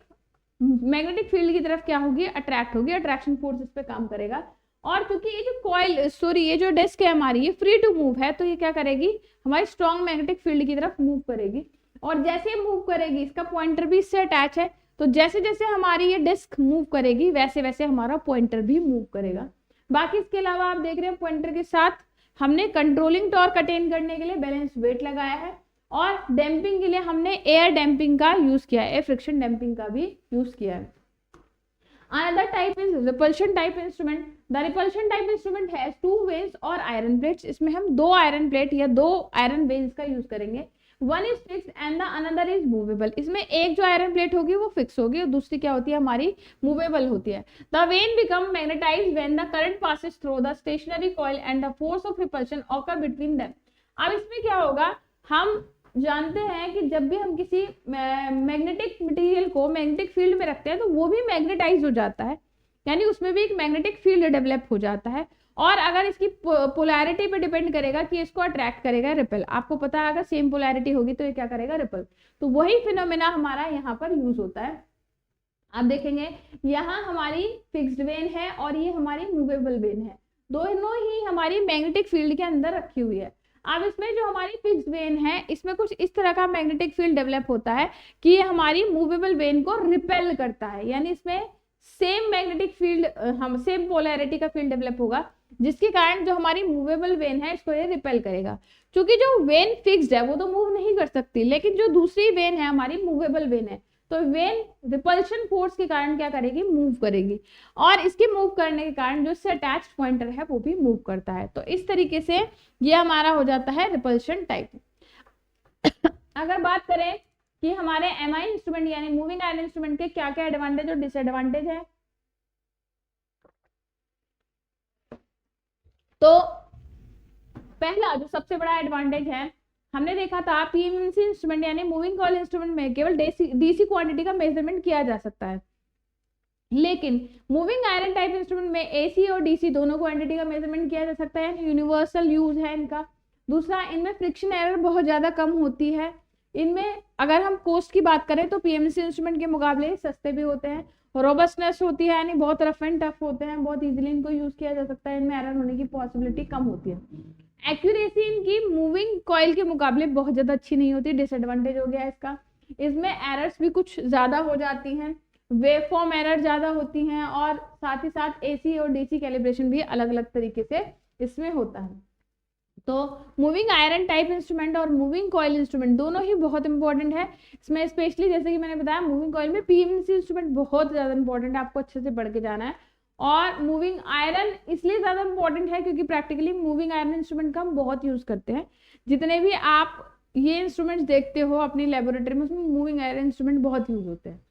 मैग्नेटिक फील्ड की तरफ क्या होगी, अट्रैक्ट होगी, अट्रैक्शन फोर्स इस पे काम करेगा। और क्योंकि ये जो कॉइल ये जो डिस्क है हमारी ये फ्री टू मूव है तो ये क्या करेगी, हमारी स्ट्रॉन्ग मैग्नेटिक फील्ड की तरफ मूव करेगी। और जैसे ये मूव करेगी इसका पॉइंटर भी इससे अटैच है तो जैसे जैसे हमारी ये डिस्क मूव करेगी वैसे वैसे हमारा पॉइंटर भी मूव करेगा। बाकी इसके अलावा आप देख रहे हैं पॉइंटर के साथ हमने कंट्रोलिंग टॉर्क अटेन करने के लिए बैलेंस वेट लगाया है और डैम्पिंग के लिए हमने एयर डैम्पिंग का यूज किया है, एयर फ्रिक्शन डैम्पिंग का भी यूज किया है। Another type is repulsion type instrument. The repulsion type instrument has two vanes और iron plates. इसमें हम दो iron plate या दो iron vanes का यूज करेंगे। One is fixed and the another is movable. इसमें एक जो iron plate होगी वो फिक्स होगी और दूसरी क्या होती है हमारी movable होती है। The vane become magnetized when the current passes through the stationary coil and the force of repulsion occur between them. अब इसमें क्या होगा, हम जानते हैं कि जब भी हम किसी मैग्नेटिक मटेरियल को मैग्नेटिक फील्ड में रखते हैं तो वो भी मैग्नेटाइज हो जाता है, यानी उसमें भी एक मैग्नेटिक फील्ड डेवलप हो जाता है। और अगर इसकी पोलैरिटी पे डिपेंड करेगा कि इसको अट्रैक्ट करेगा रिपेल। आपको पता है अगर सेम पोलैरिटी होगी तो ये क्या करेगा, रिपेल। तो वही फिनोमेना हमारा यहाँ पर यूज होता है। आप देखेंगे यहाँ हमारी फिक्स्ड वेन है और ये हमारी मूवेबल वेन है, दोनों ही हमारी मैग्नेटिक फील्ड के अंदर रखी हुई है। अब इसमें जो हमारी फिक्स्ड वेन है इसमें कुछ इस तरह का मैग्नेटिक फील्ड डेवलप होता है कि ये हमारी मूवेबल वेन को रिपेल करता है, यानी इसमें सेम मैग्नेटिक फील्ड हम सेम पोलैरिटी का फील्ड डेवलप होगा जिसके कारण जो हमारी मूवेबल वेन है इसको ये रिपेल करेगा। क्योंकि जो वेन फिक्स्ड है वो तो मूव नहीं कर सकती, लेकिन जो दूसरी वेन है हमारी मूवेबल वेन है तो वेन रिपल्शन फोर्स के कारण क्या करेगी, मूव करेगी। और इसके मूव करने के कारण जो इससे अटैच्ड पॉइंटर है वो भी मूव करता है। तो इस तरीके से ये हमारा हो जाता है रिपल्शन टाइप। अगर बात करें कि हमारे एमआई इंस्ट्रूमेंट यानी मूविंग आयरन इंस्ट्रूमेंट के क्या क्या एडवांटेज और डिसएडवांटेज है, तो पहला जो सबसे बड़ा एडवांटेज है हमने देखा था पीएमसी इंस्ट्रूमेंट यानी मूविंग कॉइल इंस्ट्रूमेंट में केवल डीसी क्वांटिटी का मेजरमेंट किया जा सकता है। लेकिन मूविंग आयरन टाइप इंस्ट्रूमेंट में एसी और डीसी दोनों क्वांटिटी का मेजरमेंट किया जा सकता है, यूनिवर्सल यूज है इनका। दूसरा, इनमें फ्रिक्शन एरर बहुत ज़्यादा कम होती है। इनमें अगर हम कॉस्ट की बात करें तो पीएमसी इंस्ट्रूमेंट के मुकाबले सस्ते भी होते हैं। रोबस्टनेस होती है, यानी बहुत रफ एंड टफ होते हैं, बहुत इजीली इनको यूज किया जा सकता है, इनमें एरर होने की पॉसिबिलिटी कम होती है। एक्यूरेसी इनकी मूविंग कॉइल के मुकाबले बहुत ज़्यादा अच्छी नहीं होती, डिसएडवांटेज हो गया इसका। इसमें एरर्स भी कुछ ज़्यादा हो जाती हैं, वेवफॉर्म एरर ज़्यादा होती हैं, और साथ ही साथ एसी और डीसी कैलिब्रेशन भी अलग अलग तरीके से इसमें होता है। तो मूविंग आयरन टाइप इंस्ट्रूमेंट और मूविंग कॉइल इंस्ट्रूमेंट दोनों ही बहुत इंपॉर्टेंट है। इसमें स्पेशली जैसे कि मैंने बताया, मूविंग कॉइल में पीएमसी इंस्ट्रूमेंट बहुत ज़्यादा इंपॉर्टेंट है, आपको अच्छे से पढ़ के जाना है। और मूविंग आयरन इसलिए ज़्यादा इंपॉर्टेंट है क्योंकि प्रैक्टिकली मूविंग आयरन इंस्ट्रूमेंट का हम बहुत यूज़ करते हैं। जितने भी आप ये इंस्ट्रूमेंट्स देखते हो अपनी लेबोरेटरी में, उसमें मूविंग आयरन इंस्ट्रूमेंट बहुत यूज होते हैं।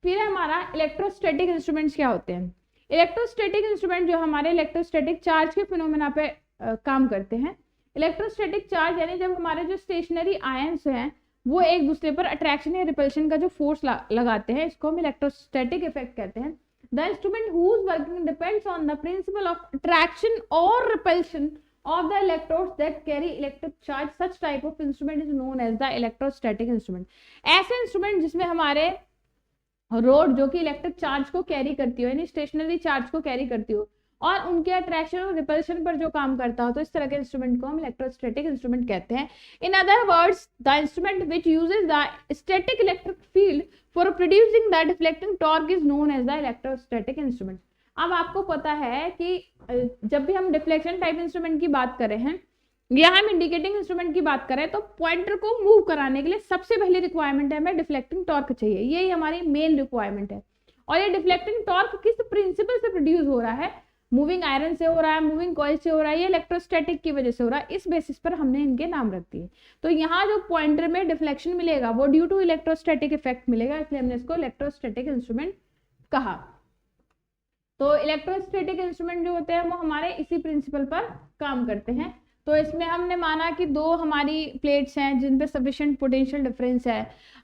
फिर हमारा इलेक्ट्रोस्टैटिक इंस्ट्रूमेंट्स क्या होते हैं। इलेक्ट्रोस्टैटिक इंस्ट्रूमेंट जो हमारे इलेक्ट्रोस्टैटिक चार्ज के फिनोमेना पे काम करते हैं। इलेक्ट्रोस्टैटिक चार्ज यानी जब हमारे जो स्टेशनरी आयंस हैं वो एक दूसरे पर अट्रैक्शन या रिपल्शन का जो फोर्स लगाते हैं, इसको हम इलेक्ट्रोस्टैटिक इफेक्ट कहते हैं। The instrument whose working depends on the principle of attraction और repulsion of the electrodes that carry electric charge. Such type of instrument is known as the electrostatic instrument. ऐसे instrument जिसमें हमारे road जो कि electric charge को carry करती हो, यानी स्टेशनरी चार्ज को कैरी करती हो, और उनके अट्रैक्शन और रिपल्शन पर जो काम करता हो, तो इस तरह के इंस्ट्रूमेंट को हम इलेक्ट्रोस्टैटिक इंस्ट्रूमेंट कहते हैं। In other words, the instrument which uses the static electric field for producing the deflecting torque is known as the electrostatic instrument. अब आपको पता है कि जब भी हम डिफ्लेक्शन टाइप इंस्ट्रूमेंट की बात करें हैं या हम इंडिकेटिंग इंस्ट्रूमेंट की बात करें, तो पॉइंटर को मूव कराने के लिए सबसे पहली रिक्वायरमेंट है हमें डिफ्लेक्टिंग टॉर्क चाहिए, यही हमारी मेन रिक्वायरमेंट है। और ये डिफ्लेक्टिंग टॉर्क किस प्रिंसिपल से प्रोड्यूस हो रहा है, मूविंग आयरन से हो रहा है, मूविंग कॉइल से हो रहा है, ये इलेक्ट्रोस्टैटिक की वजह से हो रहा है। इस बेसिस पर हमने इनके नाम रख दिए। तो यहाँ जो पॉइंटर में डिफ्लेक्शन मिलेगा वो ड्यू टू इलेक्ट्रोस्टैटिक इफेक्ट मिलेगा, इसलिए हमने इसको इलेक्ट्रोस्टैटिक इंस्ट्रूमेंट कहा। तो इलेक्ट्रोस्टैटिक इंस्ट्रूमेंट जो होते हैं वो हमारे इसी प्रिंसिपल पर काम करते हैं। तो इसमें हमने माना कि दो हमारी प्लेट्स हैं जिन पे सफिशिएंट पोटेंशियल डिफरेंस है।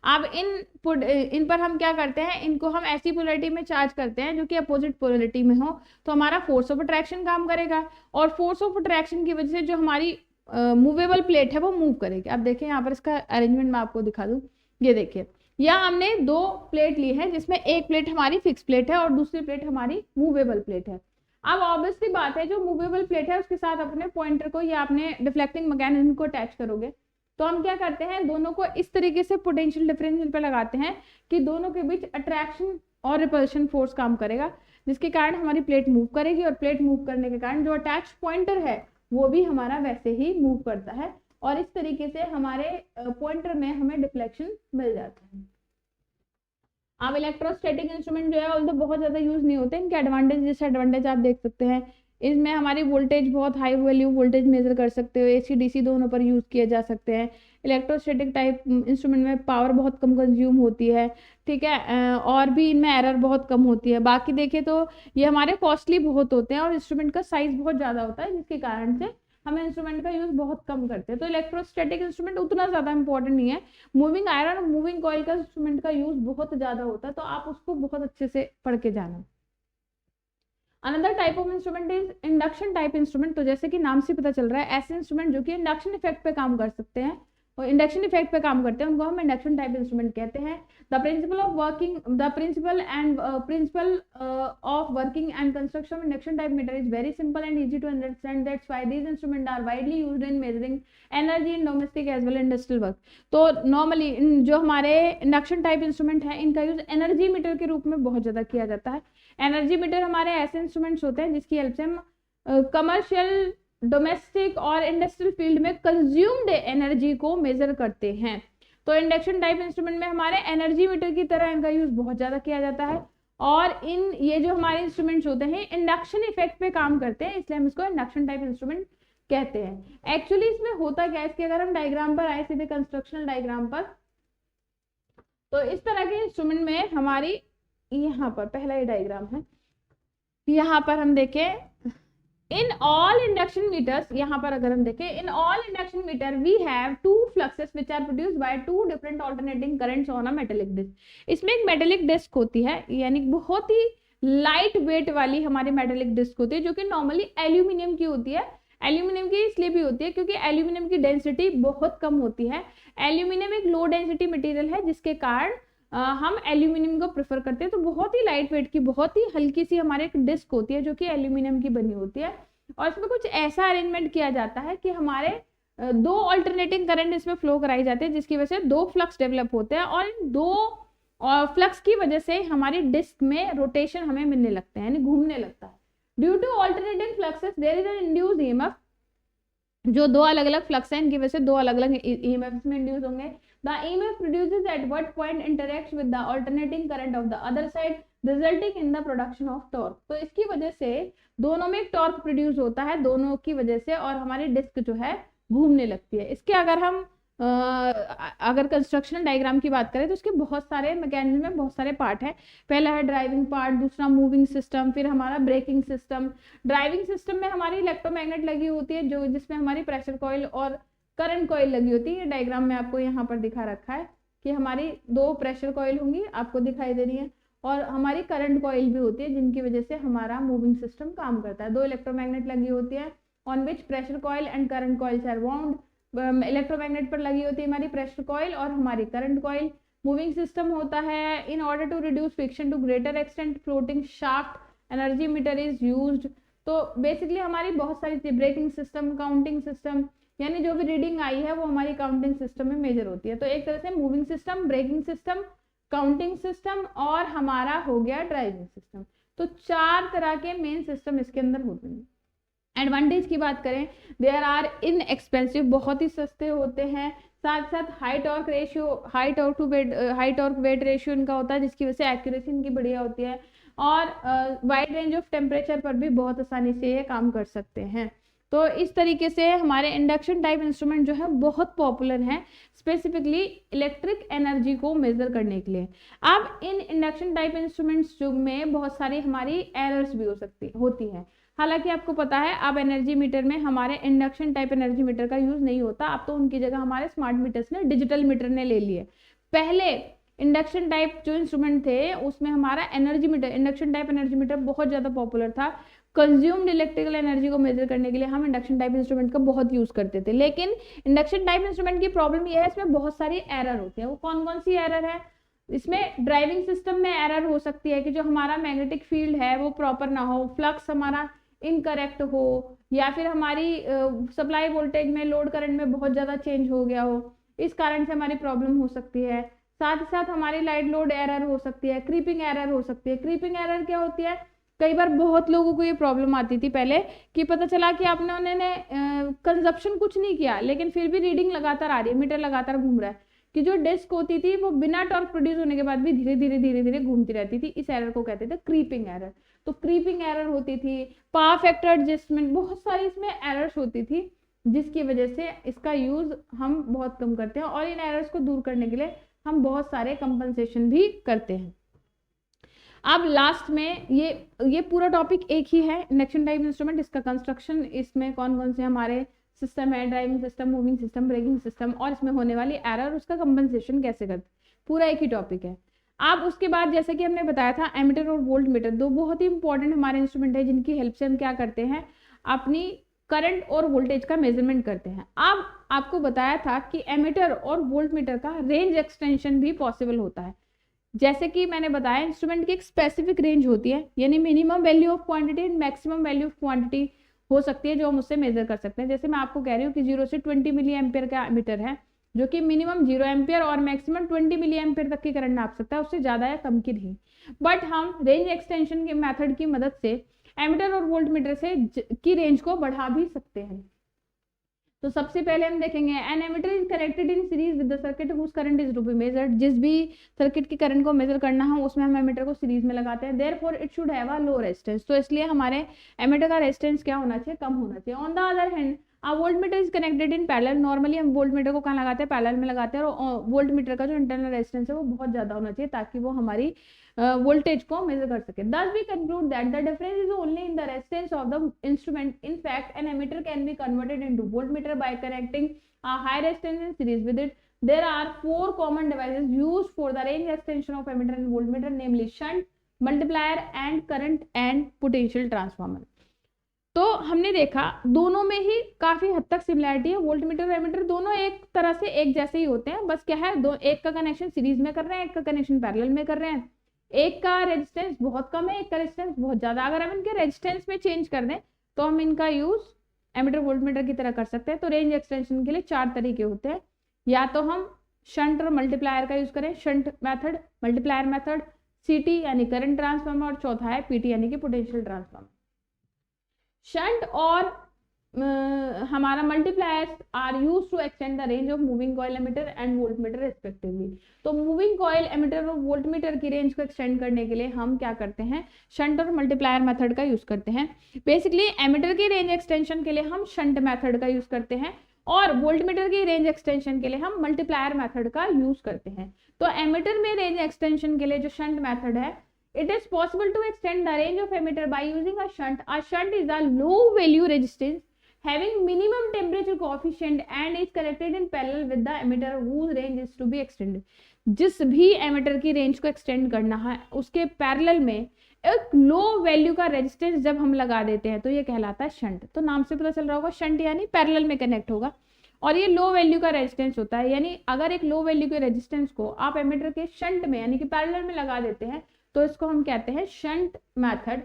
अब इन पर हम क्या करते हैं, इनको हम ऐसी पोलैरिटी में चार्ज करते हैं जो कि अपोजिट पोलैरिटी में हो, तो हमारा फोर्स ऑफ अट्रैक्शन काम करेगा, और फोर्स ऑफ अट्रैक्शन की वजह से जो हमारी मूवेबल प्लेट है वो मूव करेगी। अब देखिए यहाँ पर इसका अरेंजमेंट मैं आपको दिखा दूँ। ये देखिए, यहाँ हमने दो प्लेट ली है जिसमें एक प्लेट हमारी फिक्स प्लेट है और दूसरी प्लेट हमारी मूवेबल प्लेट है। अब ऑब्वियसली बात है, जो मूवेबल प्लेट है उसके साथ अपने पॉइंटर को या अपने डिफ्लेक्टिंग मैकेनिज्म को अटैच करोगे, तो हम क्या करते हैं, दोनों को इस तरीके से पोटेंशियल डिफरेंस इन पर लगाते हैं कि दोनों के बीच अट्रैक्शन और रिपल्शन फोर्स काम करेगा, जिसके कारण हमारी प्लेट मूव करेगी, और प्लेट मूव करने के कारण जो अटैच पॉइंटर है वो भी हमारा वैसे ही मूव करता है, और इस तरीके से हमारे पॉइंटर में हमें डिफ्लेक्शन मिल जाता है। अब इलेक्ट्रोस्टैटिक इंस्ट्रूमेंट जो है ऑल्दो बहुत ज़्यादा यूज नहीं होते, इनके एडवांटेज डिसएडवांटेज आप देख सकते हैं। इसमें हमारी वोल्टेज बहुत हाई वैल्यू वोल्टेज मेजर कर सकते हो, एसी डीसी दोनों पर यूज़ किए जा सकते हैं। इलेक्ट्रोस्टैटिक टाइप इंस्ट्रूमेंट में पावर बहुत कम कंज्यूम होती है, ठीक है, और भी इनमें एरर बहुत कम होती है। बाकी देखें तो ये हमारे कॉस्टली बहुत होते हैं और इंस्ट्रूमेंट का साइज बहुत ज़्यादा होता है, जिसके कारण से हमें इंस्ट्रूमेंट का यूज बहुत कम करते हैं। तो इलेक्ट्रोस्टैटिक इंस्ट्रूमेंट उतना ज़्यादा इंपॉर्टेंट नहीं है। मूविंग आयरन और मूविंग कॉइल का इंस्ट्रूमेंट का यूज बहुत ज़्यादा होता है, तो आप उसको बहुत अच्छे से पढ़ के जाना। Another type of instrument is induction type instrument. तो जैसे कि नाम से पता चल रहा है, ऐसे इंस्ट्रूमेंट जो कि इंडक्शन इफेक्ट पे काम कर सकते हैं और इंडक्शन इफेक्ट पे काम करते हैं, उनको हम इंडक्शन टाइप इंस्ट्रूमेंट कहते हैं। The principle of working and construction of induction type meter is very simple and easy to understand, that's why these instrument are widely used in measuring energy in domestic as well industrial work. तो normally जो हमारे induction type instrument है, इनका use energy meter के रूप में बहुत ज़्यादा किया जाता है। एनर्जी मीटर हमारे ऐसे इंस्ट्रूमेंट्स होते हैं जिसकी हेल्प से हम कमर्शियल, डोमेस्टिक और इंडस्ट्रियल फील्ड में कंज्यूम्ड एनर्जी को मेजर करते हैं। तो इंडक्शन टाइप इंस्ट्रूमेंट में हमारे एनर्जी मीटर की तरह इनका यूज बहुत ज़्यादा किया जाता है, और ये जो हमारे इंस्ट्रूमेंट्स होते हैं इंडक्शन इफेक्ट पे काम करते हैं, इसलिए हम इसको इंडक्शन टाइप इंस्ट्रूमेंट कहते हैं। एक्चुअली इसमें होता क्या है, इसके अगर हम डायग्राम पर आए, सीधे कंस्ट्रक्शनल डायग्राम पर, तो इस तरह के इंस्ट्रूमेंट में हमारी यहाँ पर पहला ये डायग्राम है, यहाँ पर हम देखें इन ऑल इंडक्शन मीटर्स, यहाँ पर अगर हम देखें, in all induction meter we have two fluxes which are produced by two different alternating currents on a metallic disc. इसमें एक मेटेलिक डिस्क होती है, यानी बहुत ही लाइट वेट वाली हमारी मेटेलिक डिस्क होती है, जो कि नॉर्मली एल्यूमिनियम की होती है। एल्यूमिनियम की इसलिए भी होती है क्योंकि एल्यूमिनियम की डेंसिटी बहुत कम होती है। एल्यूमिनियम एक लो डेंसिटी मटेरियल है, जिसके कारण हम एल्यूमिनियम को प्रेफर करते हैं। तो बहुत ही लाइट वेट की, बहुत ही हल्की सी हमारे एक डिस्क होती है जो कि एल्यूमिनियम की बनी होती है, और इसमें कुछ ऐसा अरेंजमेंट किया जाता है कि हमारे दो अल्टरनेटिंग करंट इसमें फ्लो कराई जाती है, जिसकी वजह से दो फ्लक्स डेवलप होते हैं, और इन दो फ्लक्स की वजह से हमारी डिस्क में रोटेशन हमें मिलने लगता है, यानी घूमने लगता है। Due to alternating fluxes there is an induced EMF. जो दो अलग अलग फ्लक्स हैं, इनकी वजह से दो अलग अलग ईएमएफ में इंड्यूस होंगे। The EMF produces at what point interacts with the alternating current of the other side, resulting in the production of torque। तो इसकी वजह से दोनों में एक टॉर्क प्रोड्यूस होता है, दोनों की वजह से, और हमारी डिस्क जो है घूमने लगती है। इसके अगर हम अगर कंस्ट्रक्शन डायग्राम की बात करें तो इसके बहुत सारे मैकेनिज्म में बहुत सारे पार्ट है। पहला है ड्राइविंग पार्ट, दूसरा मूविंग सिस्टम, फिर हमारा ब्रेकिंग सिस्टम। ड्राइविंग सिस्टम में हमारी इलेक्ट्रोमैग्नेट लगी होती है, जो जिसमें हमारी प्रेशर कॉइल और करंट कॉइल लगी होती है। ये डायग्राम में आपको यहाँ पर दिखा रखा है कि हमारी दो प्रेशर कॉइल होंगी, आपको दिखाई दे रही है, और हमारी करंट कॉइल भी होती है, जिनकी वजह से हमारा मूविंग सिस्टम काम करता है। दो इलेक्ट्रोमैग्नेट लगी होती है on which pressure coil and current coils are wound. Electromagnet पर लगी होती है हमारी प्रेशर कॉइल और हमारी करंट कॉइल। मूविंग सिस्टम होता है in order to reduce friction to greater extent floating shaft energy meter is used. तो बेसिकली हमारी बहुत सारी ब्रेकिंग सिस्टम, काउंटिंग सिस्टम, यानी जो भी रीडिंग आई है वो हमारी काउंटिंग सिस्टम में मेजर होती है। तो एक तरह से moving system, braking system, counting system और हमारा हो गया ड्राइविंग सिस्टम। तो चार तरह के मेन सिस्टम इसके अंदर होते हैं। एडवांटेज की बात करें, देयर आर इनएक्सपेंसिव, बहुत ही सस्ते होते हैं। साथ साथ high torque ratio, high torque weight ratio इनका होता है, जिसकी वजह से एक्यूरेसी इनकी बढ़िया होती है, और वाइड रेंज ऑफ टेम्परेचर पर भी बहुत आसानी से ये काम कर सकते हैं। तो इस तरीके से हमारे इंडक्शन टाइप इंस्ट्रूमेंट जो है बहुत पॉपुलर हैं, स्पेसिफिकली इलेक्ट्रिक एनर्जी को मेजर करने के लिए। अब इन इंडक्शन टाइप इंस्ट्रूमेंट्स जो में बहुत सारी हमारी एरर्स भी होती हैं। हालांकि आपको पता है अब एनर्जी मीटर में हमारे इंडक्शन टाइप एनर्जी मीटर का यूज नहीं होता, अब तो उनकी जगह हमारे स्मार्ट मीटर्स ने, डिजिटल मीटर ने ले लिए। पहले इंडक्शन टाइप जो इंस्ट्रूमेंट थे उसमें हमारा energy meter, induction type energy meter बहुत ज्यादा पॉपुलर था। कंज्यूम्ड इलेक्ट्रिकल एनर्जी को मेजर करने के लिए हम इंडक्शन टाइप इंस्ट्रूमेंट का बहुत यूज करते थे। लेकिन इंडक्शन टाइप इंस्ट्रूमेंट की प्रॉब्लम यह है, इसमें बहुत सारी एरर होती है। वो कौन कौन सी एरर है? इसमें ड्राइविंग सिस्टम में एरर हो सकती है कि जो हमारा मैग्नेटिक फील्ड है वो प्रॉपर ना हो, फ्लक्स हमारा इनकरेक्ट हो, या फिर हमारी सप्लाई वोल्टेज में, लोड करंट में बहुत ज़्यादा चेंज हो गया हो, इस कारण से हमारी प्रॉब्लम हो सकती है। साथ ही साथ हमारी लाइट लोड एरर हो सकती है, क्रीपिंग एरर हो सकती है। क्रीपिंग एरर क्या होती है? कई बार बहुत लोगों को ये प्रॉब्लम आती थी पहले कि पता चला कि आपने उन्होंने कंजप्शन कुछ नहीं किया, लेकिन फिर भी रीडिंग लगातार आ रही है, मीटर लगातार घूम रहा है, कि जो डिस्क होती थी वो बिना टॉर्क प्रोड्यूस होने के बाद भी धीरे धीरे घूमती रहती थी। इस एरर को कहते थे क्रीपिंग एरर। तो क्रीपिंग एरर होती थी, पावर फैक्टर एडजस्टमेंट, बहुत सारी इसमें एरर्स होती थी, जिसकी वजह से इसका यूज हम बहुत कम करते हैं, और इन एरर्स को दूर करने के लिए हम बहुत सारे कंपनसेशन भी करते हैं। अब लास्ट में ये पूरा टॉपिक एक ही है, इंडक्शन टाइप इंस्ट्रूमेंट, इसका कंस्ट्रक्शन, इसमें कौन कौन से हमारे सिस्टम है, driving system, moving system, braking system, और इसमें होने वाली एरर, उसका कंपनसेशन कैसे करते, पूरा एक ही टॉपिक है। अब उसके बाद जैसे कि हमने बताया था, एमीटर और वोल्ट मीटर दो बहुत ही इंपॉर्टेंट हमारे इंस्ट्रूमेंट है, जिनकी हेल्प से हम क्या करते हैं, अपनी करंट और वोल्टेज का मेजरमेंट करते हैं। अब आपको बताया था कि एमीटर और वोल्ट मीटर का रेंज एक्सटेंशन भी पॉसिबल होता है। जैसे कि मैंने बताया, इंस्ट्रूमेंट की एक स्पेसिफिक रेंज होती है, यानी minimum value of quantity and maximum value of quantity हो सकती है, जो हम उससे मेजर कर सकते हैं। जैसे मैं आपको कह रही हूँ कि 0 से 20 मिली एम्पियर का मीटर है, जो कि मिनिमम 0 एम्पियर और मैक्सिमम 20 मिली एम्पियर तक की करंट नाप सकता है, उससे ज़्यादा या कम की नहीं। बट हम रेंज एक्सटेंशन के मेथड की मदद से एमीटर और वोल्ट मीटर से की रेंज को बढ़ा भी सकते हैं। तो सबसे पहले हम देखेंगे, an ammeter is connected in series with the circuit whose current is to be measured. जिस भी सर्किट की करंट को मेजर करना है उसमें हम एमीटर को सीरीज में लगाते हैं। Therefore it should have a low resistance. तो इसलिए हमारे एमीटर का रेजिस्टेंस क्या होना चाहिए, कम होना चाहिए। On the other hand volt meter is connected in parallel. Normally हम वोल्ट मीटर को कहाँ लगाते हैं, पैरेलल में लगाते हैं, और वोल्ट मीटर का जो इंटरनल रेजिस्टेंस है वो बहुत ज्यादा होना चाहिए ताकि वो हमारी वोल्टेज को मेजर कर सके। Thus we conclude that the difference is only in the resistance of the instrument. In fact, an emitter can be converted into voltmeter by connecting a high resistance in series with it. There are 4 common devices used for the range extension of emitter and voltmeter, namely shunt, multiplier, and current and potential transformer. तो हमने देखा दोनों में ही काफी हद तक similarity है। Voltmeter और एमीटर दोनों एक तरह से एक जैसे ही होते हैं, बस क्या है, एक का कनेक्शन सीरीज में कर रहे हैं, एक का कनेक्शन पैरेलल में कर रहे हैं, एक का रेजिस्टेंस बहुत कम है, एक का रेजिस्टेंस बहुत ज्यादा। अगर हम इनके रेजिस्टेंस में चेंज कर दें तो हम इनका यूज एमीटर वोल्टमीटर की तरह कर सकते हैं। तो रेंज एक्सटेंशन के लिए 4 तरीके होते हैं, या तो हम शंट और मल्टीप्लायर का यूज करें, शंट मेथड, मल्टीप्लायर मेथड, सीटी यानी करंट ट्रांसफार्मर, और चौथा है पीटी यानी कि पोटेंशियल ट्रांसफार्मर। शंट और हमारा multipliers are use to extend the range of moving coil ammeter and voltmeter respectively. तो मूविंग कॉइल एमीटर और वोल्टमीटर की रेंज को एक्सटेंड करने के लिए हम क्या करते हैं, शंट और मल्टीप्लायर मेथड का यूज करते हैं। बेसिकली एमीटर की रेंज एक्सटेंशन के लिए हम शंट मेथड का यूज करते हैं, और वोल्टमीटर की रेंज एक्सटेंशन के लिए हम मल्टीप्लायर मेथड का यूज करते हैं। तो एमीटर में रेंज एक्सटेंशन के लिए जो शंट मेथड है, it is possible to extend the range of emitter by using a shunt. A shunt is a low value resistance having minimum temperature coefficient and is connected in parallel with the emitter whose range is to be extended. जिस भी emitter की range को extend करना है उसके parallel में एक लो value का रेजिस्टेंस जब हम लगा देते हैं तो ये कहलाता है शंट। तो नाम से पता चल रहा होगा, शंट यानी पैरेलल में कनेक्ट होगा, और ये लो वैल्यू का रेजिस्टेंस होता है। यानी अगर एक लो वैल्यू के रेजिस्टेंस को आप एमिटर के शंट में यानी कि पैरेलल में लगा देते हैं तो इसको हम कहते हैं shunt method.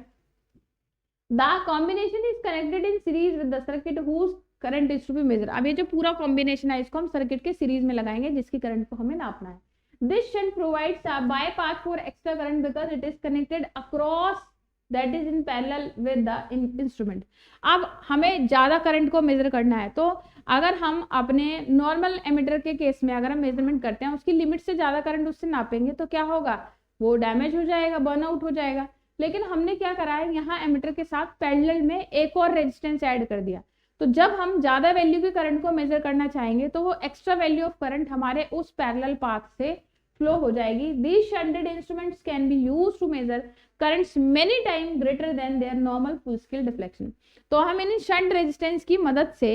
The combination is connected in series with the circuit whose current is to be measure. अब ये जो पूरा कॉम्बिनेशन है इसको हम सर्किट के सीरीज में लगाएंगे जिसकी करंट को हमें नापना है। This shunt provides a bypass for extra current because it is connected across that is in parallel with the instrument. अब हमें ज्यादा करंट को मेजर करना है, तो अगर हम अपने नॉर्मल एमीटर के केस में अगर हम मेजरमेंट करते हैं उसकी लिमिट से ज्यादा करंट उससे नापेंगे तो क्या होगा, वो डैमेज हो जाएगा, बर्नआउट हो जाएगा। लेकिन हमने क्या करा है, यहाँ एमीटर के साथ पैरेलल में एक और रेजिस्टेंस ऐड कर दिया। तो जब हम ज्यादा वैल्यू के करंट को मेजर करना चाहेंगे तो वो एक्स्ट्रा वैल्यू ऑफ करंट हमारे उस पैरेलल पाथ से फ्लो हो जाएगी। These shunted instruments can be used to measure currents many times greater than their normal full scale deflection. तो हम इन शंट रेजिस्टेंस की मदद से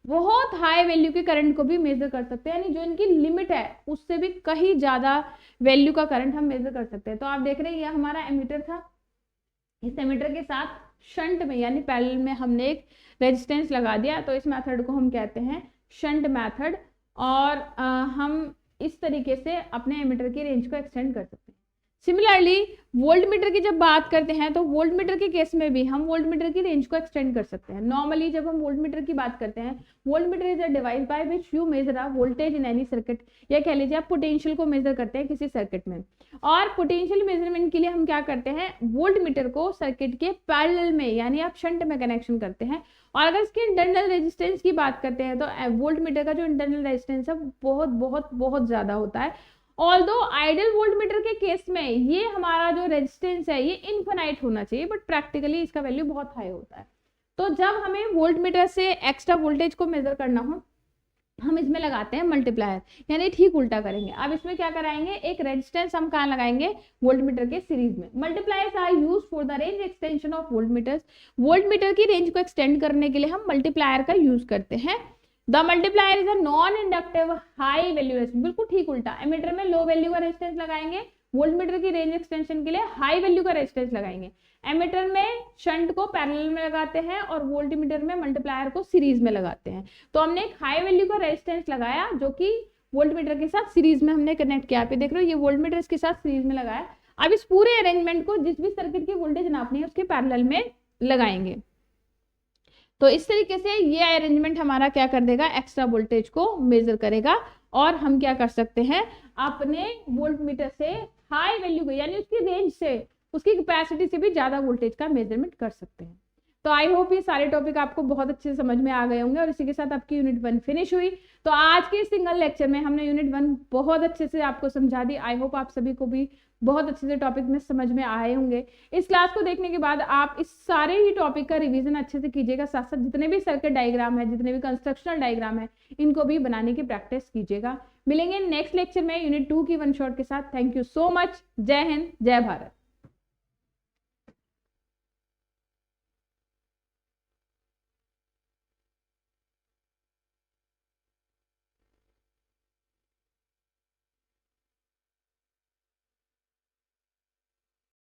बहुत हाई वैल्यू के करंट को भी मेजर कर सकते हैं, यानी जो इनकी लिमिट है उससे भी कहीं ज्यादा वैल्यू का करंट हम मेजर कर सकते हैं। तो आप देख रहे हैं ये हमारा एमीटर था, इस एमीटर के साथ शंट में यानी पैरेलल में हमने एक रेजिस्टेंस लगा दिया, तो इस मेथड को हम कहते हैं शंट मेथड। और हम इस तरीके से अपने एमीटर की रेंज को एक्सटेंड कर सकते हैं। सिमिलरली वोल्टमीटर की जब बात करते हैं तो वोल्टमीटर के केस में भी हम वोल्टमीटर की रेंज को एक्सटेंड कर सकते हैं। नॉर्मली जब हम वोल्टमीटर की बात करते हैं, voltmeter is a device by which you measure a voltage in any circuit, या कह लीजिए आप पोटेंशियल को मेजर करते हैं किसी सर्किट में। और पोटेंशियल मेजरमेंट के लिए हम क्या करते हैं, वोल्टमीटर को सर्किट के पैरेलल में यानी आप शंट में कनेक्शन करते हैं। और अगर इसके इंटरनल रेजिस्टेंस की बात करते हैं तो वोल्टमीटर का जो इंटरनल रेजिस्टेंस है बहुत बहुत बहुत ज्यादा होता है। ऑल्दो आइडियल वोल्टमीटर के केस में ये हमारा जो रेजिस्टेंस है ये इनफिनाइट होना चाहिए, बट प्रैक्टिकली इसका वैल्यू बहुत हाई होता है। तो जब हमें वोल्टमीटर से एक्स्ट्रा वोल्टेज को मेजर करना हो हम इसमें लगाते हैं मल्टीप्लायर, यानी ठीक उल्टा करेंगे। अब इसमें क्या कराएंगे, एक रेजिस्टेंस हम कहाँ लगाएंगे, वोल्टमीटर के सीरीज में। Multipliers are use for the range extension of voltmeters. Voltmeter की रेंज को एक्सटेंड करने के लिए हम मल्टीप्लायर का यूज करते हैं। The multiplier is a non inductive high value resistance. बिल्कुल ठीक उल्टा, एमीटर में लो वैल्यू का रेजिस्टेंस लगाएंगे, वोल्टमीटर की रेंज एक्सटेंशन के लिए हाई वैल्यू का रेजिस्टेंस लगाएंगे। एमीटर में शंट को पैरेलल में लगाते हैं और वोल्टमीटर में मल्टीप्लायर को सीरीज में लगाते हैं। तो हमने एक हाई वैल्यू का रेजिस्टेंस लगाया जो कि वोल्टमीटर के साथ सीरीज में हमने कनेक्ट किया। आप देख रहे हो ये वोल्टमीटर इसके साथ सीरीज में लगाया। अब इस पूरे अरेंजमेंट को जिस भी सर्किट की वोल्टेज नापनी है उसके पैरेलल में लगाएंगे। तो इस तरीके से ये अरेंजमेंट हमारा क्या कर देगा, एक्स्ट्रा वोल्टेज को मेजर करेगा। और हम क्या कर सकते हैं, अपने वोल्टमीटर से हाई वैल्यू को यानी उसकी रेंज से उसकी कैपेसिटी से भी ज्यादा वोल्टेज का मेजरमेंट कर सकते हैं। तो आई होप ये सारे टॉपिक आपको बहुत अच्छे से समझ में आ गए होंगे और इसी के साथ आपकी यूनिट 1 फिनिश हुई। तो आज के सिंगल लेक्चर में हमने यूनिट 1 बहुत अच्छे से आपको समझा दी। आई होप आप सभी को भी बहुत अच्छे से टॉपिक में समझ में आए होंगे। इस क्लास को देखने के बाद आप इस सारे ही टॉपिक का रिवीजन अच्छे से कीजिएगा, साथ साथ जितने भी सर्किट डायग्राम है, जितने भी कंस्ट्रक्शनल डायग्राम है, इनको भी बनाने की प्रैक्टिस कीजिएगा। मिलेंगे नेक्स्ट लेक्चर में यूनिट 2 की वन शॉट के साथ। Thank you so much. जय हिंद, जय भारत।